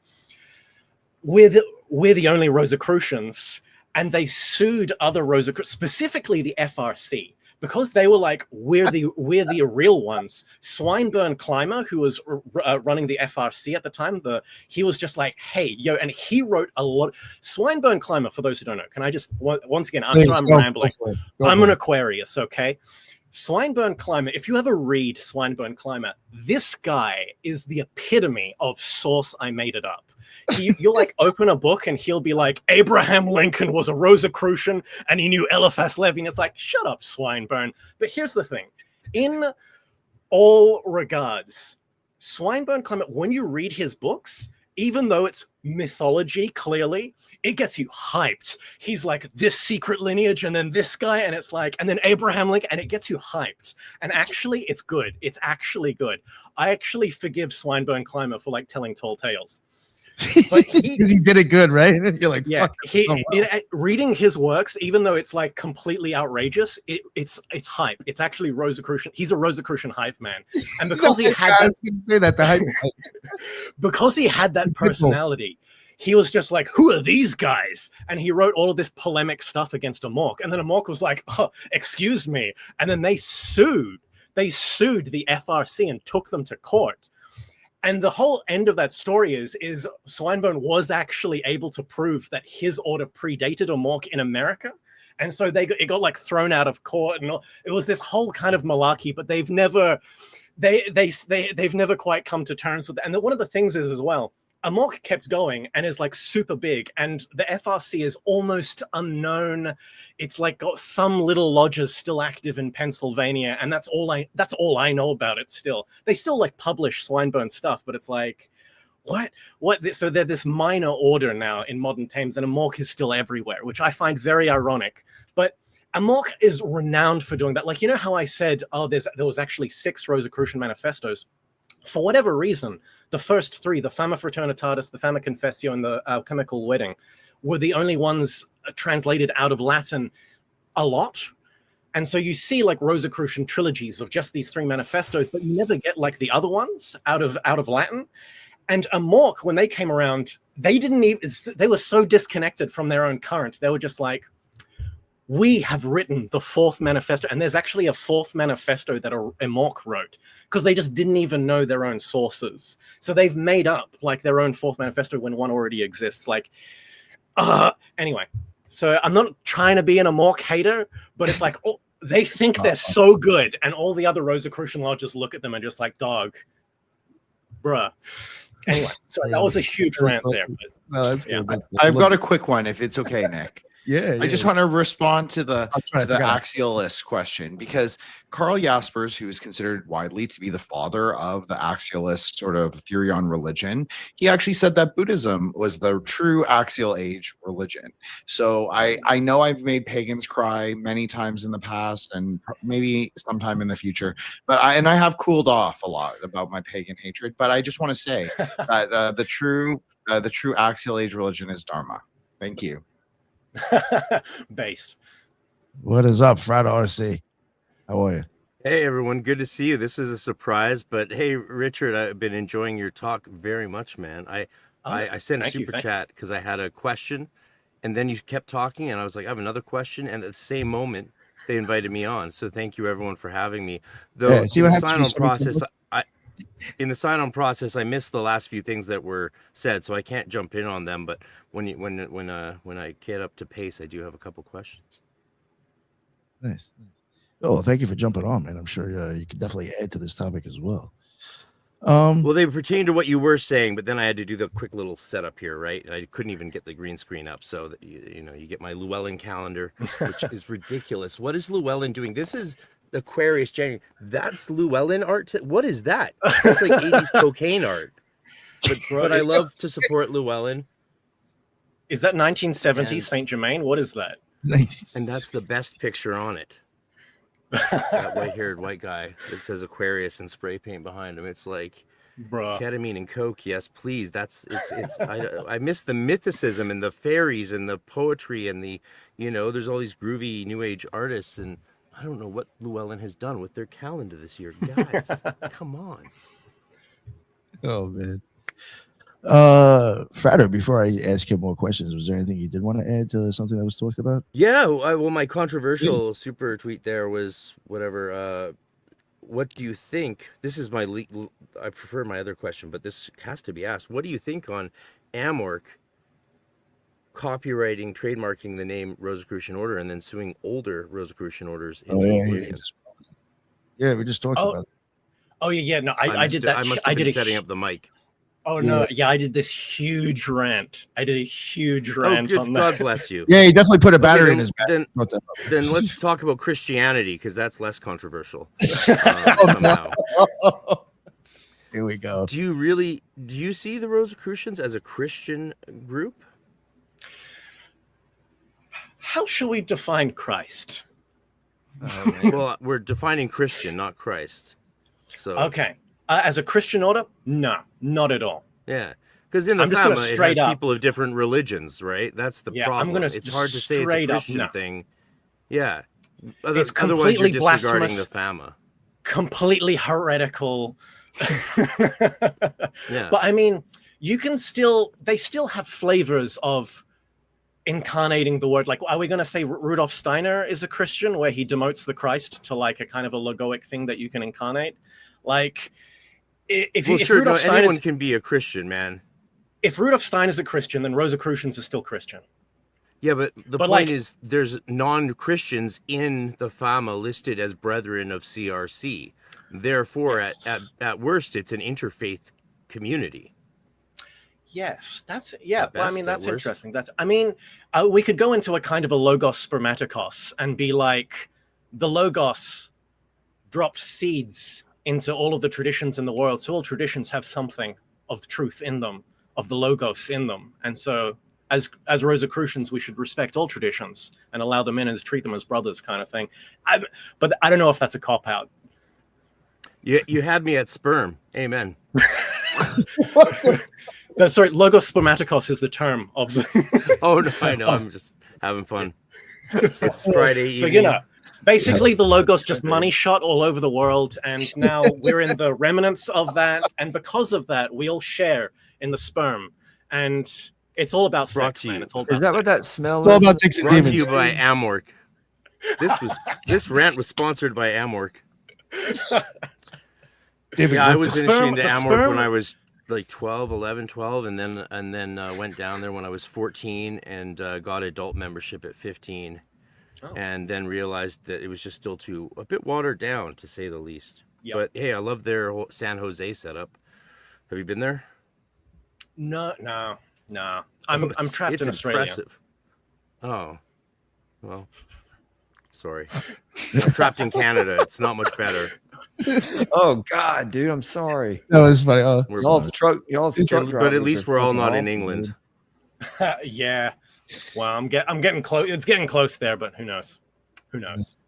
we're the only Rosicrucians, and they sued other Rosicrucians, specifically the FRC, because they were like, we're the real ones. Swinburne Clymer, who was running the FRC at the time, he was just like, hey, yo, and he wrote a lot. Swinburne Clymer, for those who don't know, can I just once again? I'm sorry, I'm rambling. I'm an Aquarius, okay? Swinburne Clymer, if you ever read Swinburne Clymer, this guy is the epitome of source I made it up. You'll like open a book and he'll be like, Abraham Lincoln was a Rosicrucian and he knew Eliphas Levi. And it's like, shut up, Swinburne. But here's the thing. In all regards, Swinburne Clymer, when you read his books, even though it's mythology, clearly, it gets you hyped. He's like this secret lineage and then this guy, and it's like, and then Abraham Lincoln, and it gets you hyped. And actually, it's good. It's actually good. I actually forgive Swinburne Clymer for like telling tall tales. But because he did it good, right? You're like, yeah, fuck. Reading his works, even though it's like completely outrageous, it's hype. It's actually Rosicrucian. He's a Rosicrucian hype man, and because he had because he had that personality, he was just like, who are these guys? And he wrote all of this polemic stuff against Amok, and then Amok was like, oh, excuse me, and then they sued the FRC and took them to court. And the whole end of that story is Swinburne was actually able to prove that his order predated Amok in America. And so it got like thrown out of court, and it was this whole kind of malarkey, but they've never quite come to terms with it. And one of the things is as well, Amok kept going and is like super big, and the FRC is almost unknown. It's like got some little lodges still active in Pennsylvania, and that's all I know about it still. They still like publish Swinburne stuff, but it's like, what? So they're this minor order now in modern times, and Amok is still everywhere, which I find very ironic. But Amok is renowned for doing that. Like, you know how I said, there was actually 6 Rosicrucian manifestos? For whatever reason, the first 3, the Fama Fraternitatis, the Fama Confessio, and the Alchemical Wedding, were the only ones translated out of Latin a lot. And so you see like Rosicrucian trilogies of just these 3 manifestos, but you never get like the other ones out of Latin. And Amok, when they came around, they were so disconnected from their own current. They were just like, we have written the 4th manifesto, and there's actually a 4th manifesto that Amok wrote, because they just didn't even know their own sources. So they've made up like their own 4th manifesto when one already exists. Like, anyway, so I'm not trying to be an Amok hater, but it's like, they think they're so good, and all the other Rosicrucian lodges look at them and just like, dog, bruh. Anyway, so that was a huge rant there. But, no, that's good. That's good. I've got a quick one, if it's okay, Nick. Yeah, I just want to respond to the axialist question, because Karl Jaspers, who is considered widely to be the father of the axialist sort of theory on religion, he actually said that Buddhism was the true axial age religion. So I know I've made pagans cry many times in the past and maybe sometime in the future, but I have cooled off a lot about my pagan hatred. But I just want to say that the true axial age religion is Dharma. Thank you. Based. What is up, Frat RC? How are you? Hey everyone, good to see you. This is a surprise, but hey Richard, I've been enjoying your talk very much, man. I sent a super chat because I had a question, and then you kept talking, and I was like, I have another question, and at the same moment they invited me on. So thank you everyone for having me. Though in the sign-on process, I missed the last few things that were said, so I can't jump in on them. But when I get up to pace, I do have a couple questions. Nice. Oh, thank you for jumping on, man. I'm sure you could definitely add to this topic as well. Well, they pertain to what you were saying, but then I had to do the quick little setup here, right? And I couldn't even get the green screen up, so that you get my Llewellyn calendar, which is ridiculous. What is Llewellyn doing? This is Aquarius January. That's Llewellyn art. What is that? That's like 80s cocaine art. But I love to support Llewellyn. Is that 1970s Saint Germain? What is that? And that's the best picture on it. that white-haired white guy that says Aquarius and spray paint behind him. It's like Bruh. ketamine and coke. Yes, please. It's. I miss the mythicism and the fairies and the poetry and the, there's all these groovy new age artists, and I don't know what Llewellyn has done with their calendar this year, guys. Come on. Oh man. Frater, before I ask him more questions, was there anything you did want to add to something that was talked about? Yeah, well, my controversial super tweet there was whatever. What do you think? This is my I prefer my other question, but this has to be asked. What do you think on Amorc copywriting, trademarking the name Rosicrucian Order and then suing older Rosicrucian orders into oblivion? Yeah, we just talked about it. Oh yeah. No, I did that. I must have been setting up the mic. Oh no, yeah, I did this huge rant. I did a huge rant on that. God bless you. Yeah, he definitely put a battery in his back. Then let's talk about Christianity, because that's less controversial. Somehow. Here we go. Do you see the Rosicrucians as a Christian group? How shall we define Christ? Well, we're defining Christian, not Christ. So okay. As a Christian order, no, not at all. Yeah, because in the family, it has people of different religions, right? That's the problem. It's hard to say it's a Christian thing. Yeah, it's otherwise you're completely disregarding blasphemous, the fama. Completely heretical. Yeah, but I mean, they still have flavors of incarnating the word. Like, are we going to say Rudolf Steiner is a Christian, where he demotes the Christ to like a kind of a logoic thing that you can incarnate? Like, if Rudolf Steiner anyone can be a Christian, man. If Rudolf Steiner is a Christian, then Rosicrucians are still Christian. Yeah, but the point is, there's non-Christians in the fama listed as brethren of CRC. Therefore, yes. at worst, it's an interfaith community. Yes, that's well, I mean, that's interesting. We could go into a kind of a logos spermaticos and be like, the logos dropped seeds into all of the traditions in the world. So all traditions have something of truth in them, of the logos in them. And so as Rosicrucians, we should respect all traditions and allow them in and treat them as brothers, kind of thing. But I don't know if that's a cop-out. You had me at sperm. Amen. No, sorry, logos spermaticos is the term of the... Oh, no, I know. I'm just having fun. It's Friday evening. So, basically, the logos just money shot all over the world, and now we're in the remnants of that, and because of that, we all share in the sperm, and it's all about sex, man. It's all about is that sex. what that smell it's all is? about dicks and Brought to demons. you by Amorc. This rant was sponsored by Amorc. David, I was initiated into the Amorc sperm? when I was like 11, 12, and then went down there when I was 14 and got adult membership at 15. And then realized that it was just still a bit watered down, to say the least. Yep. But hey, I love their whole San Jose setup. Have you been there? No. I'm trapped in Australia. Impressive. Oh, well, sorry. I'm trapped in Canada. It's not much better. Oh God, dude, I'm sorry. That was funny. Y'all's truck but at least we're all not in England. Yeah. Well, I'm getting close. It's getting close there, but who knows?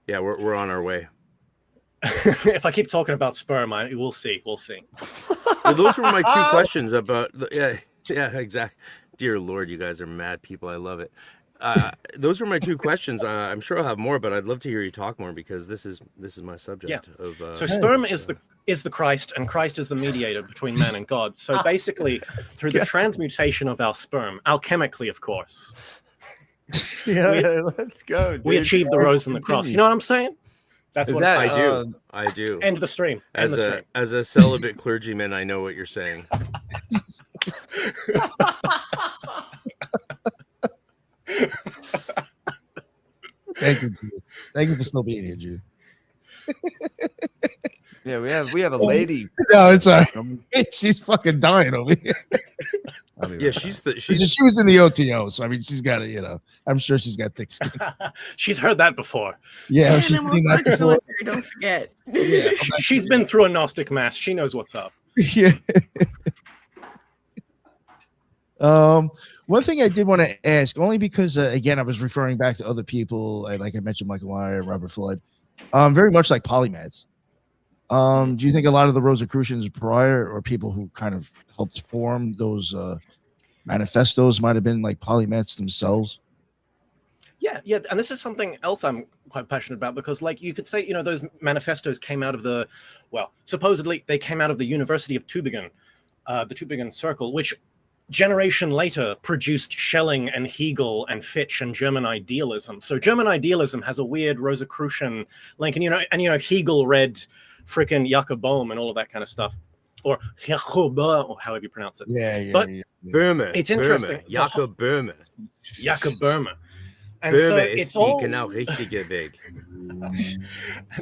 Yeah, we're on our way. If I keep talking about sperm, we'll see. We'll see. Well, those were my two questions about. Yeah, exactly. Dear Lord, you guys are mad people. I love it. Those were my two questions. I'm sure I'll have more, but I'd love to hear you talk more, because this is my subject. Yeah. So sperm is the Christ, and Christ is the mediator between man and God. So basically, through the transmutation of our sperm, alchemically, of course. Let's go. Dude. We achieve the rose and the cross. You know what I'm saying? That's what I do. I do. End the stream. As a celibate clergyman, I know what you're saying. Thank you, Jude. Thank you for still being here, Jude. Yeah, we have a lady. No, it's all right. She's fucking dying over here. Yeah, she was in the OTO, so I mean, she's got a, I'm sure she's got thick skin. She's heard that before. Yeah, she's seen that before. Don't forget. Yeah, she's been through a Gnostic mass. She knows what's up. Yeah. One thing I did want to ask, only because again, I was referring back to other people, like I mentioned, Michael Meyer, Robert Flood. very much like polymaths. Do you think a lot of the Rosicrucians prior, or people who kind of helped form those manifestos, might have been like polymaths themselves? Yeah, and this is something else I'm quite passionate about, because, like, you could say, those manifestos came out of supposedly they came out of the University of Tübingen, the Tübingen Circle, which generation later produced Schelling and Hegel and Fichte and German idealism. So German idealism has a weird Rosicrucian link, and Hegel read frickin' Jakob Bohm and all of that kind of stuff, or Jakob, or however you pronounce it. But Böhme. It's interesting. Jakob Böhme. Jakob Böhme. And Böhme so ist it's die all genau richtige Weg.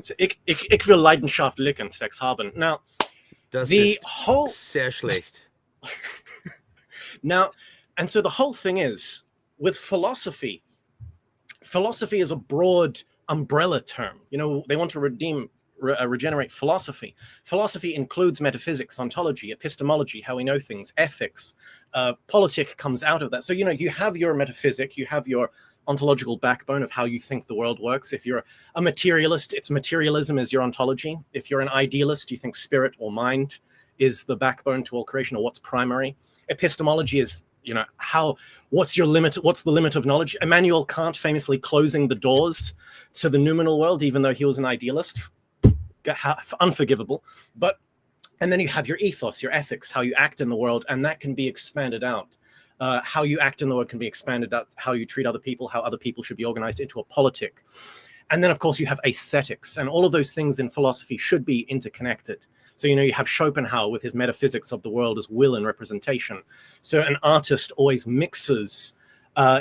Ich will leidenschaftlichen Sex haben. Now, Das the ist whole sehr schlecht. Now, and so the whole thing is, with philosophy is a broad umbrella term. They want to regenerate philosophy. Philosophy includes metaphysics, ontology, epistemology, how we know things, ethics. Politic comes out of that. So, you have your metaphysic, you have your ontological backbone of how you think the world works. If you're a materialist, it's materialism is your ontology. If you're an idealist, you think spirit or mind is the backbone to all creation, or what's primary. Epistemology is, what's your limit? What's the limit of knowledge? Immanuel Kant famously closing the doors to the noumenal world, even though he was an idealist. Unforgivable. And then you have your ethos, your ethics, how you act in the world, and that can be expanded out. How you act in the world can be expanded out, how you treat other people, how other people should be organized into a politic. And then, of course, you have aesthetics, and all of those things in philosophy should be interconnected. So, you have Schopenhauer with his metaphysics of the world as will and representation. So an artist always mixes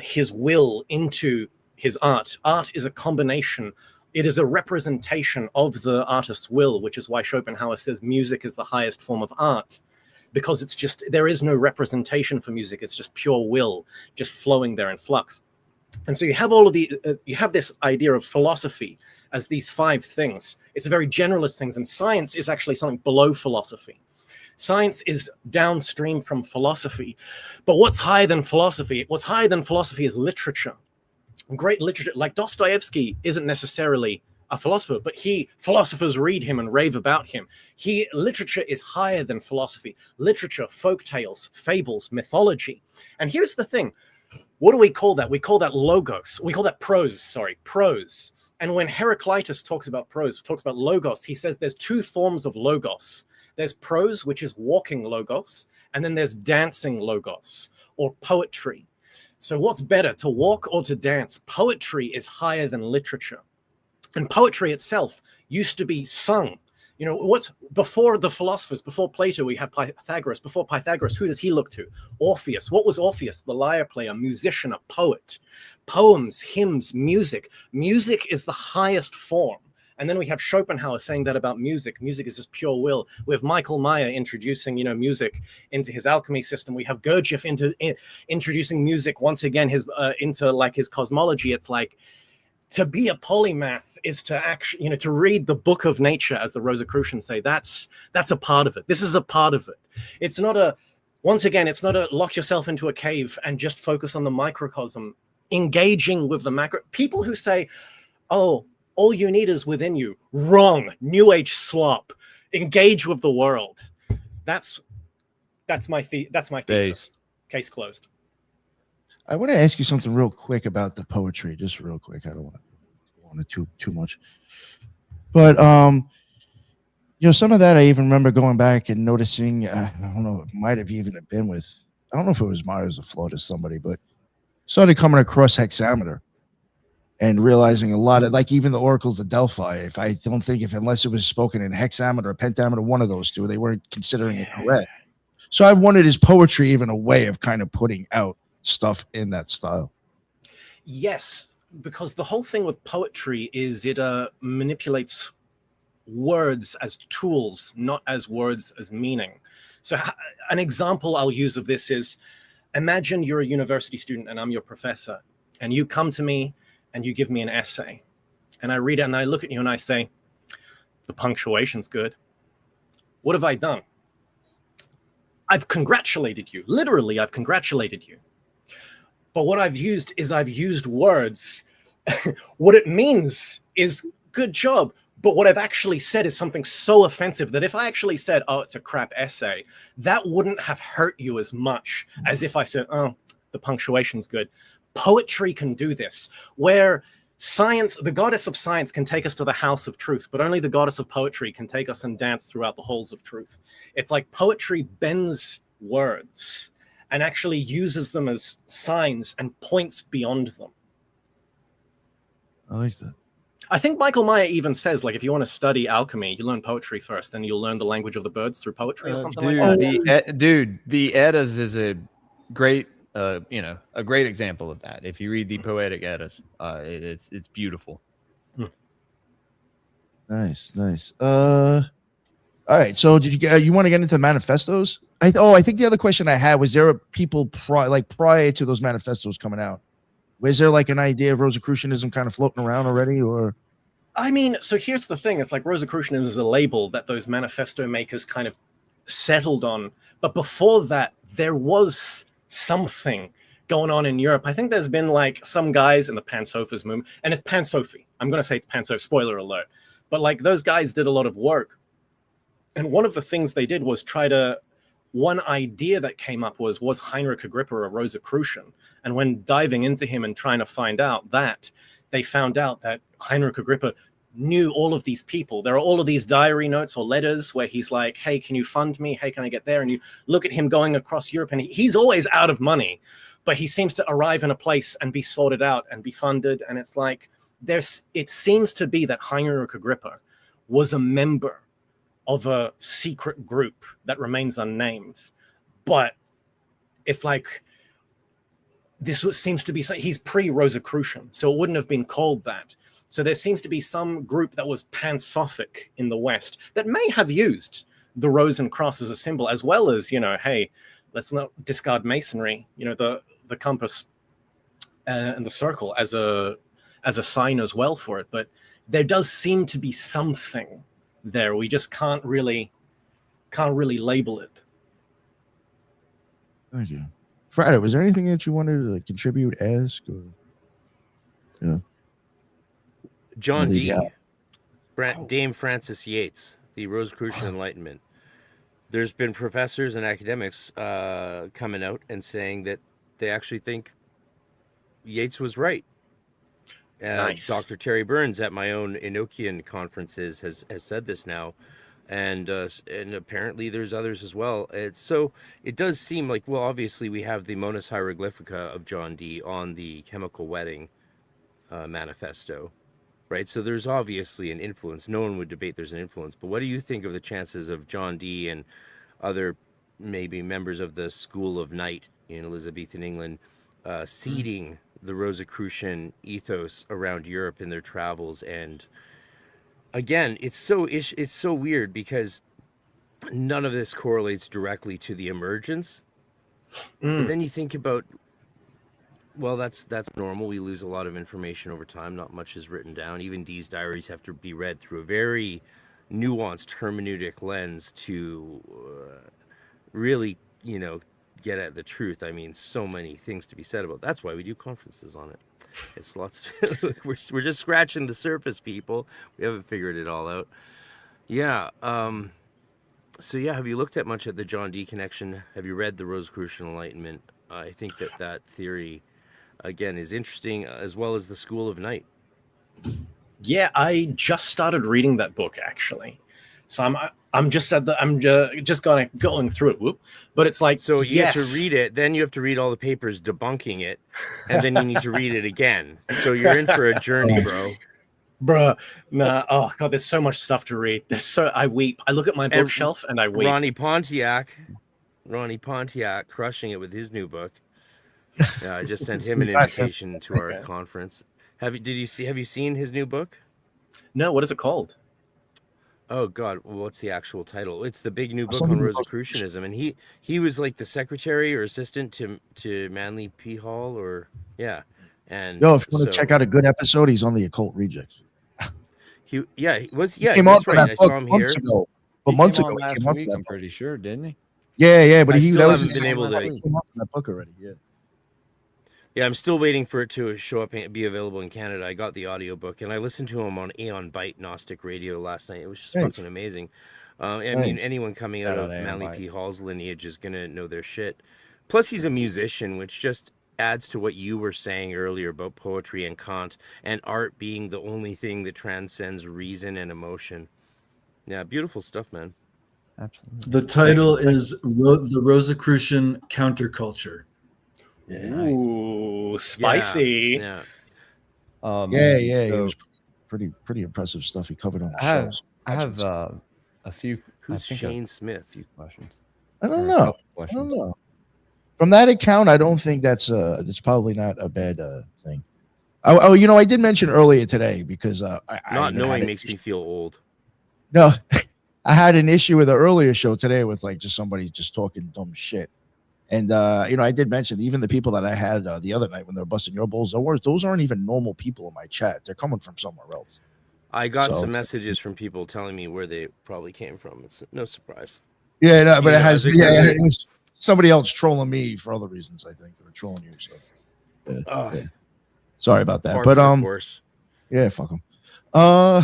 his will into his art. Art is a combination. It is a representation of the artist's will, which is why Schopenhauer says music is the highest form of art, because there is no representation for music. It's just pure will, just flowing there in flux. And so you have you have this idea of philosophy as these 5 things. It's a very generalist things, and science is actually something below philosophy. Science is downstream from philosophy. But what's higher than philosophy? What's higher than philosophy is literature. Great literature, like Dostoevsky, isn't necessarily a philosopher, but philosophers read him and rave about him. Literature is higher than philosophy. Literature, folk tales, fables, mythology. And here's the thing. What do we call that? We call that logos. We call that prose. And when Heraclitus talks about prose, talks about logos, he says there's 2 forms of logos. There's prose, which is walking logos, and then there's dancing logos, or poetry. So what's better, to walk or to dance? Poetry is higher than literature. And poetry itself used to be sung. What's before the philosophers, before Plato, we have Pythagoras. Before Pythagoras, who does he look to? Orpheus. What was Orpheus? The lyre player, musician, a poet. Poems, hymns, music. Music is the highest form. And then we have Schopenhauer saying that about music. Music is just pure will. We have Michael Meyer introducing, music into his alchemy system. We have Gurdjieff introducing music once again into his cosmology. It's like, to be a polymath is to actually, to read the book of nature, as the Rosicrucians say. That's a part of it. This is a part of it. It's not a lock yourself into a cave and just focus on the microcosm. Engaging with the macro. People who say, oh, all you need is within you. Wrong. New Age slop. Engage with the world. That's my thesis. Case closed. I want to ask you something real quick about the poetry, just real quick. I don't want to go on too much, but some of that I even remember going back and noticing. I don't know, it might have even been with, I don't know if it was Myers or Flood or somebody, but started coming across hexameter and realizing a lot of, like, even the oracles of Delphi. Unless it was spoken in hexameter or pentameter, one of those 2, they weren't considering it correct. So I wanted his poetry even a way of kind of putting out stuff in that style. Yes, because the whole thing with poetry is it manipulates words as tools, not as words as meaning. So an example I'll use of this is, imagine you're a university student and I'm your professor, and you come to me and you give me an essay, and I read it and I look at you and I say, the punctuation's good. What have I done? I've congratulated you. Literally, I've congratulated you. But what I've used words. What it means is good job. But what I've actually said is something so offensive that if I actually said, oh, it's a crap essay, that wouldn't have hurt you as much as if I said, oh, the punctuation's good. Poetry can do this, where science, the goddess of science, can take us to the house of truth, but only the goddess of poetry can take us and dance throughout the halls of truth. It's like poetry bends words and actually uses them as signs and points beyond them. I like that. I think Michael Meyer even says, like, if you want to study alchemy, you learn poetry first, then you'll learn the language of the birds through poetry or something like that. The Eddas is a great, a great example of that. If you read the Poetic Eddas, it's beautiful. Nice. All right. So did you want to get into manifestos? I think the other question I had was, there people prior to those manifestos coming out, was there like an idea of Rosicrucianism kind of floating around already, or? I mean, so here's the thing. It's like Rosicrucianism is a label that those manifesto makers kind of settled on. But before that, there was something going on in Europe. I think there's been like some guys in the Pan-Sophism movement, and it's Pan-Sophy. I'm going to say it's Pan-Soph, spoiler alert. But like those guys did a lot of work. And one of the things they did was one idea that came up was Heinrich Agrippa a Rosicrucian? And when diving into him and trying to find out that, they found out that Heinrich Agrippa knew all of these people. There are all of these diary notes or letters where he's like, hey, can you fund me? Hey, can I get there? And you look at him going across Europe, and he's always out of money, but he seems to arrive in a place and be sorted out and be funded. And it's like, it seems to be that Heinrich Agrippa was a member of a secret group that remains unnamed, but it's like seems to be, he's pre-Rosicrucian, so it wouldn't have been called that. So there seems to be some group that was Pan-Sophic in the West that may have used the rose and cross as a symbol, as well as, hey, let's not discard masonry, the compass and the circle as a sign as well for it. But there does seem to be something there. We just can't really label it. Thank you. Friday, was there anything that you wanted to contribute, ask, or John D. Dame Francis Yates, the Rosicrucian Enlightenment. There's been professors and academics coming out and saying that they actually think Yates was right. Nice. Dr. Terry Burns at my own Enochian conferences has said this now, and apparently there's others as well. It does seem like, well, obviously we have the Monas Hieroglyphica of John Dee on the Chemical Wedding manifesto, right? So there's obviously an influence. No one would debate there's an influence. But what do you think of the chances of John Dee and other maybe members of the School of Night in Elizabethan England seeding the Rosicrucian ethos around Europe in their travels? And again, it's so weird because none of this correlates directly to the emergence. But then you think about, well, that's normal. We lose a lot of information over time. Not much is written down. Even Dee's diaries have to be read through a very nuanced hermeneutic lens to really, get at the truth. I mean, so many things to be said about it. That's why we do conferences on it. It's lots. We're just scratching the surface, people. We haven't figured it all out. Yeah. So yeah, have you looked at much at the John Dee connection? Have you read the Rosicrucian Enlightenment? I think that theory, again, is interesting, as well as the School of Night. Yeah, I just started reading that book actually. So I'm just going through it. Whoop. But it's like, so you have to read it, then you have to read all the papers debunking it, and then you need to read it again. So you're in for a journey, bro. Bruh, nah. Oh god, there's so much stuff to read. I weep. I look at my bookshelf and I weep. Ronnie Pontiac crushing it with his new book. I just sent him an invitation to our conference. Have you seen his new book? No, what is it called? Oh God, well, what's the actual title? It's the big new book on Rosicrucianism, and he was like the secretary or assistant to Manly P. Hall, or yeah. And if you want to check out a good episode, he's on the Occult Rejects. He was he came on right. that I book saw him months here. ago. But months ago, last he came on week, to that I'm pretty sure, didn't he? Yeah, but I he still was haven't been able to. He came on to that book already. Yeah. Yeah, I'm still waiting for it to show up and be available in Canada. I got the audiobook and I listened to him on Aeon Byte Gnostic Radio last night. It was just Nice. fucking amazing. I mean, Nice. anyone coming out Shout of out Aeon Manly Byte. P. Hall's lineage is going to know their shit. Plus, he's a musician, which just adds to what you were saying earlier about poetry and Kant and art being the only thing that transcends reason and emotion. Yeah, beautiful stuff, man. Absolutely. The title is The Rosicrucian Counterculture. Yeah. Ooh, spicy. Yeah. Yeah. It so was pretty impressive stuff he covered on the I have show. I have a few. Who's I think Shane a Smith? few questions. I don't or a know. couple I don't questions. know. From that account, I don't think that's probably not a bad thing. Oh, I did mention earlier today because I Not even knowing had makes me feel old. no, I had an issue with the earlier show today with like just somebody just talking dumb shit. And I did mention even the people that I had the other night when they were busting your balls, those aren't even normal people in my chat. They're coming from somewhere else. I got So- some messages from people telling me where they probably came from. It's no surprise. Yeah, no, but You it know, has as a good- it's somebody else trolling me for other reasons. I think or trolling you. So yeah. Sorry about that. Par But for the course. yeah, fuck them. All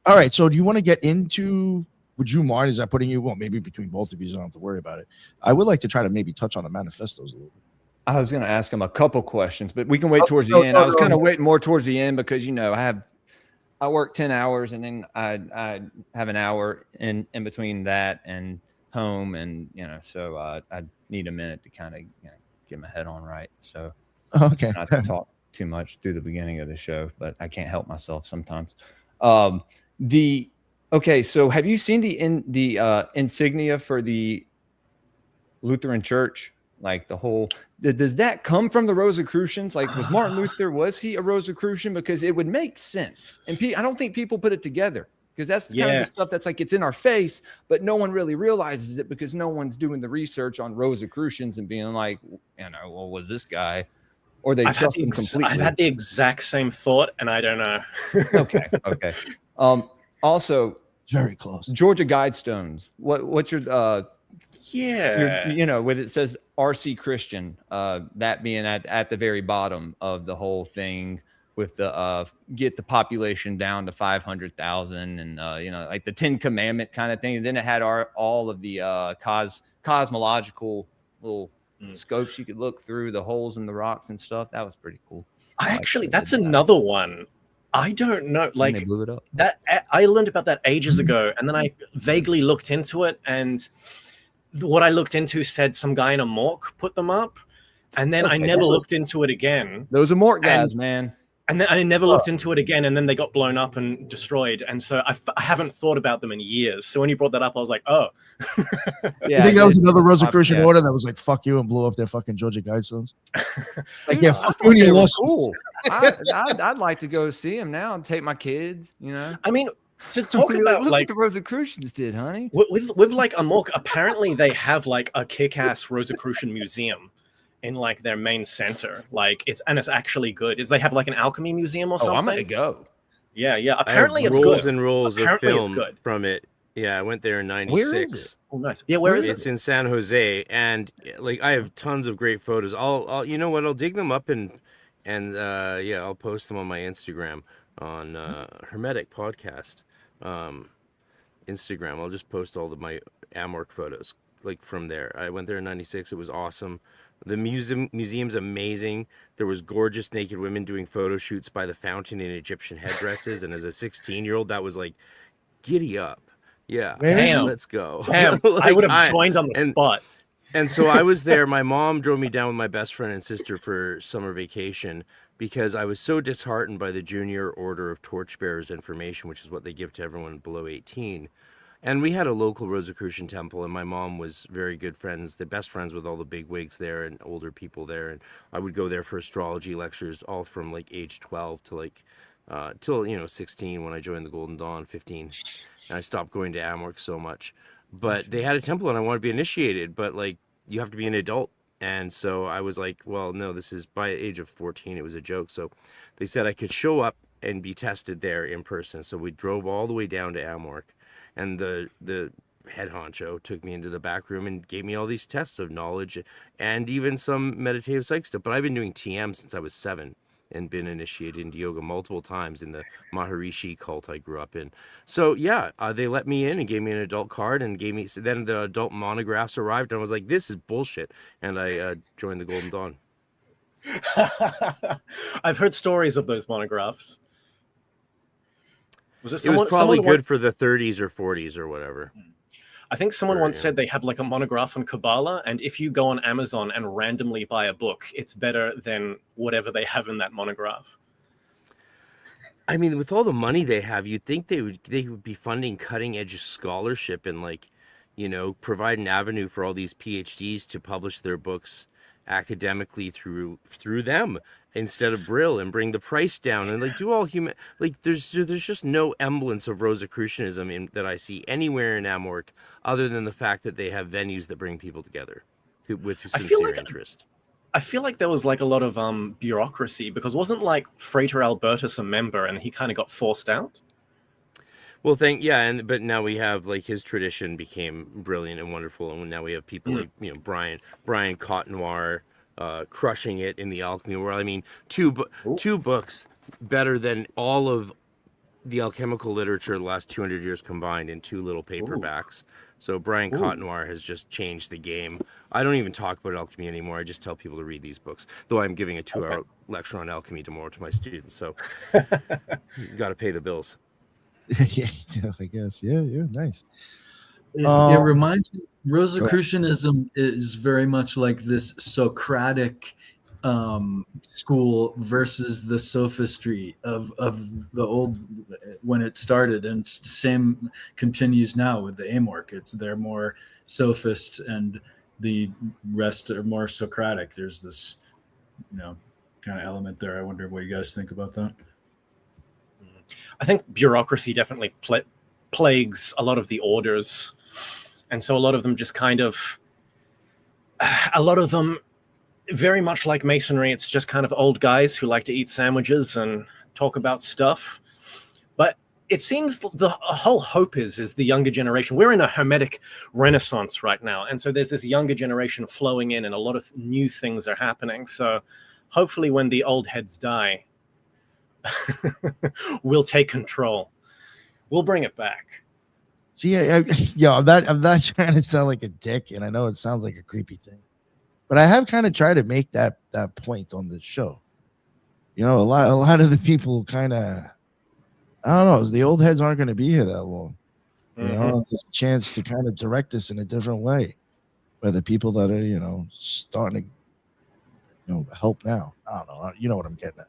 right. So do you want to get into? Would you mind? Is that putting you? Well, maybe between both of you, so I don't have to worry about it. I would like to try to maybe touch on the manifestos a little bit. I was going to ask him a couple questions, but we can wait towards the no, end. no, I was no, kind of no. waiting more towards the end because I work 10 hours and then I have an hour in between that and home, and so I need a minute to kind of get my head on right. So Okay. not to talk too much through the beginning of the show, but I can't help myself sometimes. Okay, so have you seen the insignia for the Lutheran Church? Like the whole, does that come from the Rosicrucians? Like, was Martin Luther, was he a Rosicrucian? Because it would make sense. And I don't think people put it together because that's kind of the stuff that's like, it's in our face, but no one really realizes it because no one's doing the research on Rosicrucians and being like, well, was this guy? Or they trust him completely. I've had the exact same thought, and I don't know. Okay. Also, Very close. Georgia Guidestones. What's your Yeah. when it says RC Christian, that being at the very bottom of the whole thing with the get the population down to 500,000 and like the 10 Commandment kind of thing. And then it had all of the cosmological little scopes you could look through the holes in the rocks and stuff. That was pretty cool. That's another one. I don't know. And Like they blew it up. that, I learned about that ages ago, and then I vaguely looked into it, and what I looked into said some guy in a morgue put them up, and then I never looked into it again. Those are Mort guys, man. And then I never looked into it again, and then they got blown up and destroyed. And so I haven't thought about them in years. So when you brought that up, I was like, oh. You think that was another Rosicrucian order that was like, fuck you, and blew up their fucking Georgia Guidestones? Like, yeah, fuck you and your lawsuits. Cool. I'd like to go see him now and take my kids, I mean, to talk about look like what the Rosicrucians did, honey. with like a morgue, apparently they have like a kick-ass Rosicrucian museum in like their main center. Like it's actually good. They have like an alchemy museum or something. I'm gonna go. Yeah. I Apparently have it's rolls good. and rolls Apparently of it's film good. from it. Yeah, I went there in '96. Where is it? Oh, nice. Yeah, where is It's it? in San Jose, and like I have tons of great photos. I'll you know what? I'll dig them up and I'll post them on my Instagram on Hermetic Podcast Instagram. I'll just post all of my Amorc photos like from there. I went there in '96. It was awesome. The museum's amazing. There was gorgeous naked women doing photo shoots by the fountain in Egyptian headdresses, and as a 16-year-old, that was like, giddy up. Yeah, Damn. let's go. Damn, I would have joined on the spot. And so I was there. My mom drove me down with my best friend and sister for summer vacation because I was so disheartened by the Junior Order of Torchbearers information, which is what they give to everyone below 18. And we had a local Rosicrucian temple, and my mom was very good friends, the best friends with all the big wigs there and older people there. And I would go there for astrology lectures, all from like age 12 to like till 16 when I joined the Golden Dawn, 15, and I stopped going to Amorc so much. But they had a temple, and I wanted to be initiated, but like you have to be an adult. And so I was like, well, no, this is by age of 14. It was a joke. So they said I could show up and be tested there in person. So we drove all the way down to Amorc. And the head honcho took me into the back room and gave me all these tests of knowledge and even some meditative psych stuff. But I've been doing TM since I was 7 and been initiated into yoga multiple times in the Maharishi cult I grew up in. So yeah, they let me in and gave me an adult card and gave me, so then the adult monographs arrived and I was like, this is bullshit. And I joined the Golden Dawn. I've heard stories of those monographs. Was It was probably good for the 30s or 40s or whatever. I think someone once said they have like a monograph on Kabbalah, and if you go on Amazon and randomly buy a book, it's better than whatever they have in that monograph. I mean, with all the money they have, you'd think they would be funding cutting edge scholarship and, like, you know, provide an avenue for all these PhDs to publish their books academically through them instead of Brill, and bring the price down and like do all human, like there's just no semblance of Rosicrucianism in that I see anywhere in Amorc, other than the fact that they have venues that bring people together with sincere interest. I feel like there was like a lot of bureaucracy, because wasn't like Frater Albertus a member and he kind of got forced out? Well, but now we have, like, his tradition became brilliant and wonderful, and now we have people like, you know, Brian Cotnoir, crushing it in the alchemy world. I mean, two books better than all of the alchemical literature the last 200 years combined in 2 little paperbacks. So Brian Cotnoir has just changed the game. I don't even talk about alchemy anymore. I just tell people to read these books, though I'm giving a 2-hour lecture on alchemy tomorrow to my students. So you got to pay the bills. Yeah, I guess. Yeah, nice. It reminds me, Rosicrucianism is very much like this Socratic school versus the sophistry of the old when it started, and it's the same continues now with the Amorc. They're more sophist and the rest are more Socratic. There's this, you know, kind of element there. I wonder what you guys think about that. I think bureaucracy definitely plagues a lot of the orders. And so a lot of them just kind of, very much like Masonry, it's just kind of old guys who like to eat sandwiches and talk about stuff. But it seems the whole hope is the younger generation. We're in a hermetic renaissance right now. And so there's this younger generation flowing in and a lot of new things are happening. So hopefully when the old heads die, we'll take control. We'll bring it back. See, I'm not trying to sound like a dick, and I know it sounds like a creepy thing, but I have kind of tried to make that point on the show. You know, a lot of the people kind of, I don't know, the old heads aren't going to be here that long. You know, there's a chance to kind of direct this in a different way by the people that are, you know, starting to, you know, help now. I don't know. You know what I'm getting at.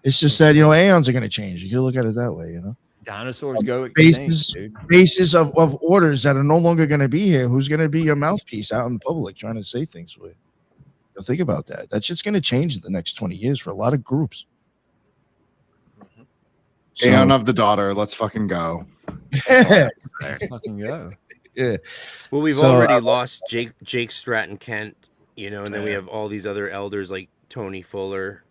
It's just that, you know, aeons are going to change. You can look at it that way, you know. Dinosaurs go extinct, dude. Basis of orders that are no longer going to be here. Who's going to be your mouthpiece out in public trying to say things with? So think about that. That shit's going to change in the next 20 years for a lot of groups. Aeon of the daughter. Let's fucking go. Fucking go. Yeah. Well, we've already lost Jake Stratton Kent, you know, and then we have all these other elders like Tony Fuller,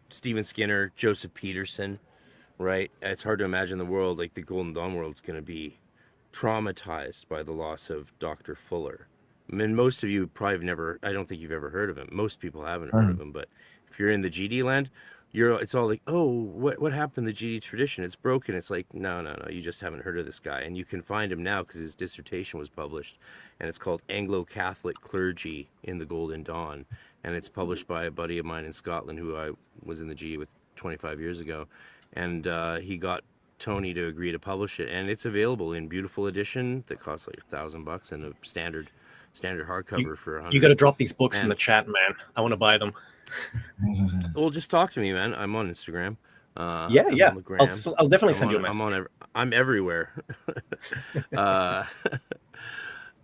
Stephen Skinner, Joseph Peterson, right? It's hard to imagine the world, like the Golden Dawn world, is going to be traumatized by the loss of Dr. Fuller. I mean, most of you probably have never, I don't think you've ever heard of him. Most people haven't heard of him, but if you're in the GD land, it's all like, oh, what happened to the GD tradition? It's broken. It's like, no, you just haven't heard of this guy. And you can find him now because his dissertation was published, and it's called Anglo-Catholic Clergy in the Golden Dawn. And it's published by a buddy of mine in Scotland who I was in the GD with 25 years ago. And he got Tony to agree to publish it. And it's available in beautiful edition that costs like $1,000 and a standard hardcover for $100. You got to drop these books in the chat, man. I want to buy them. Well, just talk to me, man. I'm on Instagram. Yeah. I'll definitely send you a message. I'm everywhere.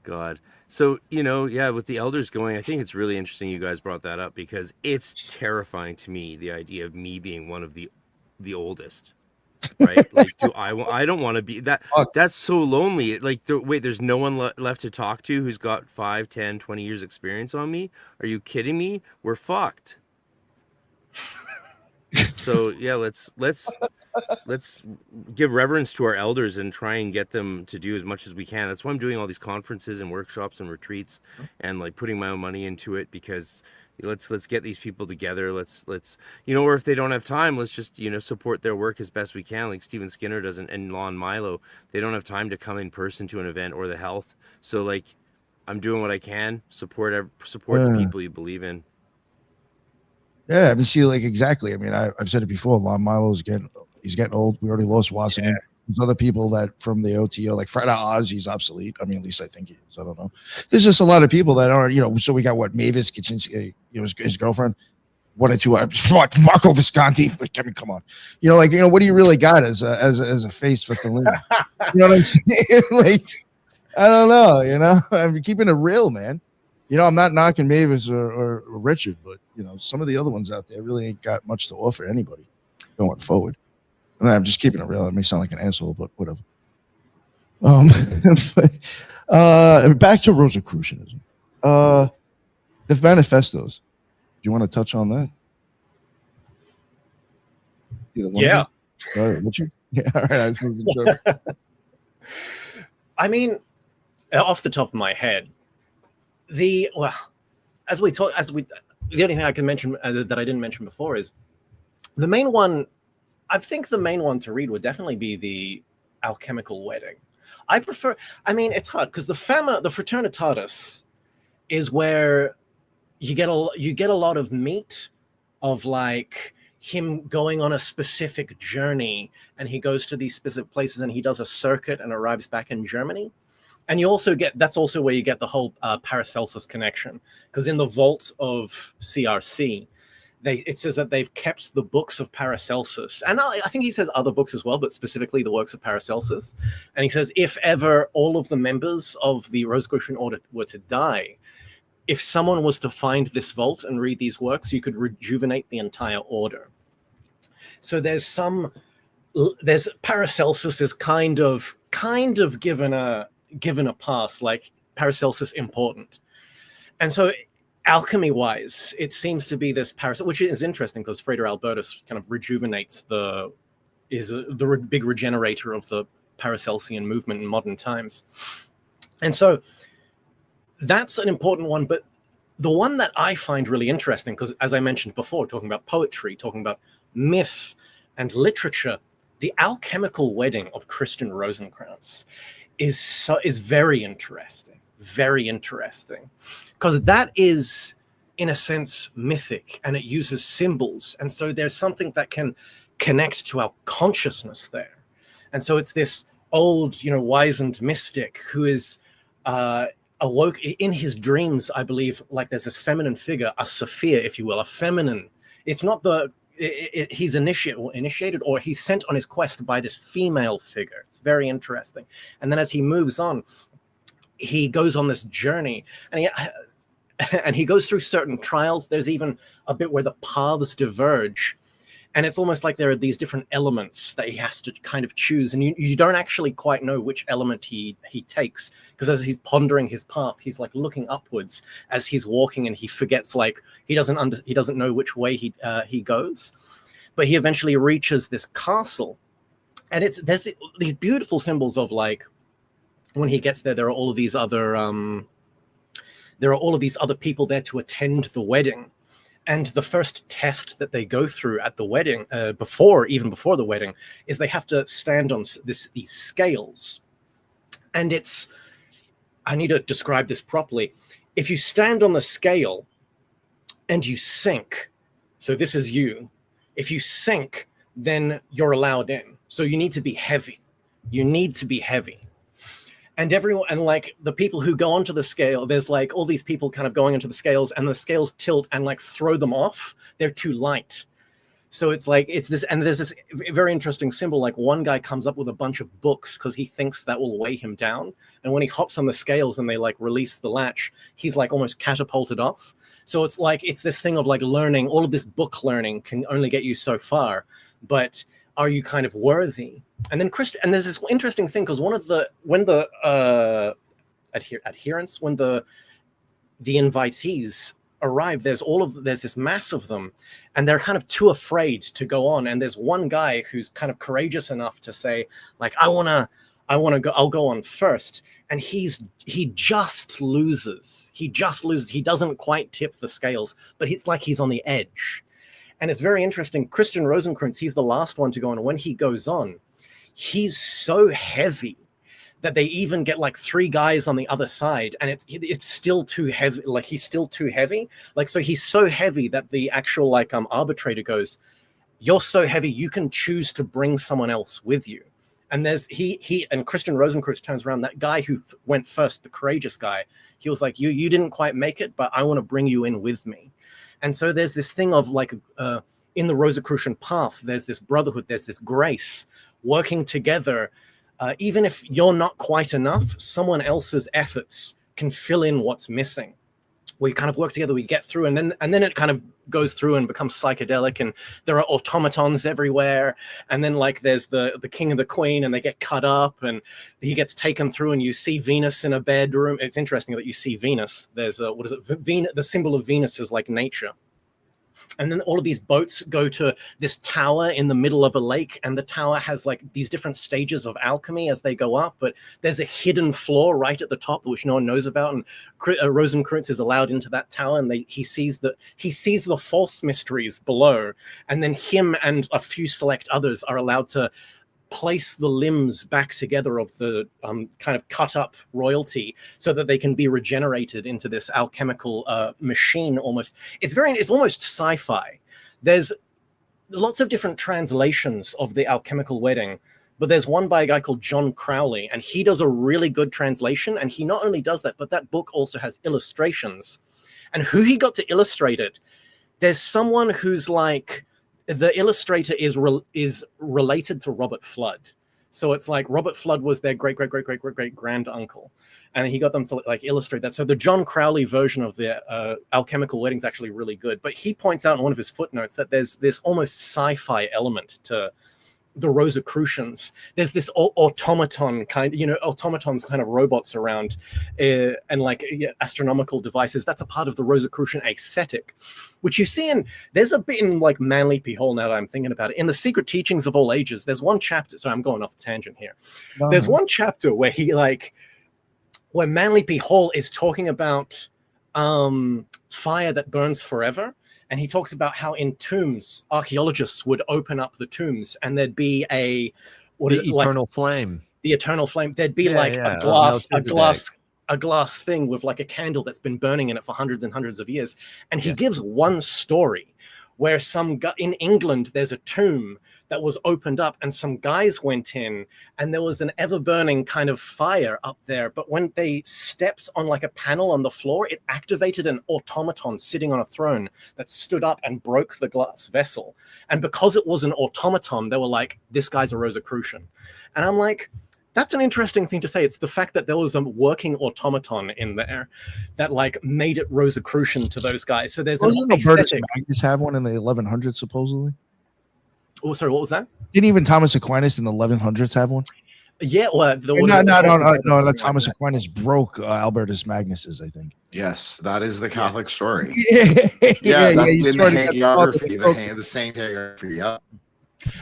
God. So, you know, yeah, with the elders going, I think it's really interesting you guys brought that up, because it's terrifying to me, the idea of me being one of the oldest, right? Like, I don't want to be that. That's so lonely. Like, there's no one left to talk to who's got 5, 10, 20 years experience on me. Are you kidding me? We're fucked. So yeah, let's give reverence to our elders and try and get them to do as much as we can. That's why I'm doing all these conferences and workshops and retreats and like putting my own money into it, because let's get these people together. Let's or if they don't have time, let's just support their work as best we can, like Stephen Skinner does and Lon Milo. They don't have time to come in person to an event or the health. So like I'm doing what I can, support the people you believe in. Yeah, I mean, see, like exactly. I mean, I've said it before. Lon Milo's getting old. We already lost Wasserman. There's other people that from the OTO, like Fred Oz, he's obsolete. I mean, at least I think he is. I don't know. There's just a lot of people that aren't, so we got Mavis Kaczynski, his girlfriend, one or two, Marco Visconti. Like, I mean, come on, what do you really got as a face for Thelema? You know what I'm saying? Like, I don't know. I'm keeping it real, man. I'm not knocking Mavis or Richard, but some of the other ones out there really ain't got much to offer anybody going forward. And I'm just keeping it real. It may sound like an asshole, but whatever. Back to Rosicrucianism. The manifestos. Do you want to touch on that? Yeah. All right, yeah. All right. I mean, off the top of my head, the only thing I can mention that I didn't mention before is the main one. I think the main one to read would definitely be the Alchemical Wedding. It's hard because the Fraternitatis is where you get a lot of meat of like him going on a specific journey, and he goes to these specific places and he does a circuit and arrives back in Germany. And you also that's also where you get the whole Paracelsus connection, because in the vault of CRC, it says that they've kept the books of Paracelsus. And I think he says other books as well, but specifically the works of Paracelsus. And he says, if ever all of the members of the Rosicrucian order were to die, if someone was to find this vault and read these works, you could rejuvenate the entire order. So there's Paracelsus is kind of given a pass, like Paracelsus important. And so alchemy wise, it seems to be this Paracelsus, which is interesting because Frater Albertus kind of rejuvenates the big regenerator of the Paracelsian movement in modern times. And so that's an important one. But the one that I find really interesting, because as I mentioned before, talking about poetry, talking about myth and literature, the Alchemical Wedding of Christian Rosenkranz is very interesting, because that is in a sense mythic and it uses symbols, and so there's something that can connect to our consciousness there. And so it's this old wizened mystic who is awoke in his dreams, I believe, like there's this feminine figure, a Sophia, if you will, a feminine. It's not he's initiated or he's sent on his quest by this female figure. It's very interesting. And then as he moves on, he goes on this journey, and he goes through certain trials. There's even a bit where the paths diverge, and it's almost like there are these different elements that he has to kind of choose, and you don't actually quite know which element he takes, because as he's pondering his path, he's like looking upwards as he's walking, and he forgets, like he doesn't know which way he goes. But he eventually reaches this castle, and there's these beautiful symbols of, like, when he gets there, there are all of these other people there to attend the wedding. And the first test that they go through at the wedding, even before the wedding, is they have to stand on these scales. And I need to describe this properly. If you stand on the scale and you sink, so this is you. If you sink, then you're allowed in. So you need to be heavy. And everyone, and like the people who go onto the scale, there's like all these people kind of going into the scales, and the scales tilt and like throw them off. They're too light. So it's like, it's this, and there's this very interesting symbol. Like one guy comes up with a bunch of books because he thinks that will weigh him down. And when he hops on the scales and they like release the latch, he's like almost catapulted off. So it's like, it's this thing of like learning, all of this book learning can only get you so far, but are you kind of worthy? And then and there's this interesting thing, because when the invitees arrive, there's this mass of them, and they're kind of too afraid to go on. And there's one guy who's kind of courageous enough to say, like, I wanna go, I'll go on first. And he just loses. He doesn't quite tip the scales, but it's like he's on the edge. And it's very interesting. Christian Rosicrucianism, he's the last one to go on. And when he goes on, he's so heavy that they even get like 3 guys on the other side, and it's still too heavy. Like, he's still too heavy. Like, so he's so heavy that the actual like arbitrator goes, "You're so heavy, you can choose to bring someone else with you." And there's he and Christian Rosenkreuz turns around. That guy who went first, the courageous guy, he was like, you didn't quite make it, but I want to bring you in with me. And so there's this thing of like in the Rosicrucian path, there's this brotherhood, there's this grace working together. Even if you're not quite enough, someone else's efforts can fill in what's missing. We kind of work together, we get through, and then it kind of goes through and becomes psychedelic, and there are automatons everywhere, and then like there's the king and the queen, and they get cut up, and he gets taken through, and you see Venus in a bedroom. It's interesting that you see Venus. There's what is it? The symbol of Venus is like nature. And then all of these boats go to this tower in the middle of a lake, and the tower has like these different stages of alchemy as they go up, but there's a hidden floor right at the top which no one knows about, and Rosenkreuz is allowed into that tower, and he sees the false mysteries below, and then him and a few select others are allowed to place the limbs back together of the kind of cut up royalty so that they can be regenerated into this alchemical machine almost. It's almost sci-fi. There's lots of different translations of the alchemical wedding, but there's one by a guy called John Crowley, and he does a really good translation. And he not only does that, but that book also has illustrations. And who he got to illustrate it, there's someone who's like, the illustrator is related to Robert Flood. So it's like Robert Flood was their great grand uncle, and he got them to like illustrate that. So the John Crowley version of the alchemical wedding is actually really good. But he points out in one of his footnotes that there's this almost sci-fi element to the Rosicrucians. There's this automatons kind of robots around, and like astronomical devices. That's a part of the Rosicrucian aesthetic, which you see there's a bit in like Manly P. Hall, now that I'm thinking about it. In the Secret Teachings of All Ages, there's one chapter, so I'm going off a tangent here. Uh-huh. There's one chapter where where Manly P. Hall is talking about fire that burns forever. And he talks about how in tombs, archaeologists would open up the tombs, and there'd be the eternal flame. The eternal flame. There'd be a glass thing with like a candle that's been burning in it for hundreds and hundreds of years. And he gives one story where in England, there's a tomb that was opened up, and some guys went in, and there was an ever-burning kind of fire up there. But when they stepped on like a panel on the floor, it activated an automaton sitting on a throne that stood up and broke the glass vessel. And because it was an automaton, they were like, this guy's a Rosicrucian. And I'm like, that's an interesting thing to say. It's the fact that there was a working automaton in there that like made it Rosicrucian to those guys. So there's an aesthetic. Magnus have one in the 1100s supposedly. Oh, sorry, what was that? Didn't even Thomas Aquinas in the 1100s have one? Yeah, well, no. Thomas Aquinas broke Albertus Magnus's, I think. Yes, that is the Catholic story. Yeah, that's in the hagiography, the Saint hagiography. Yeah.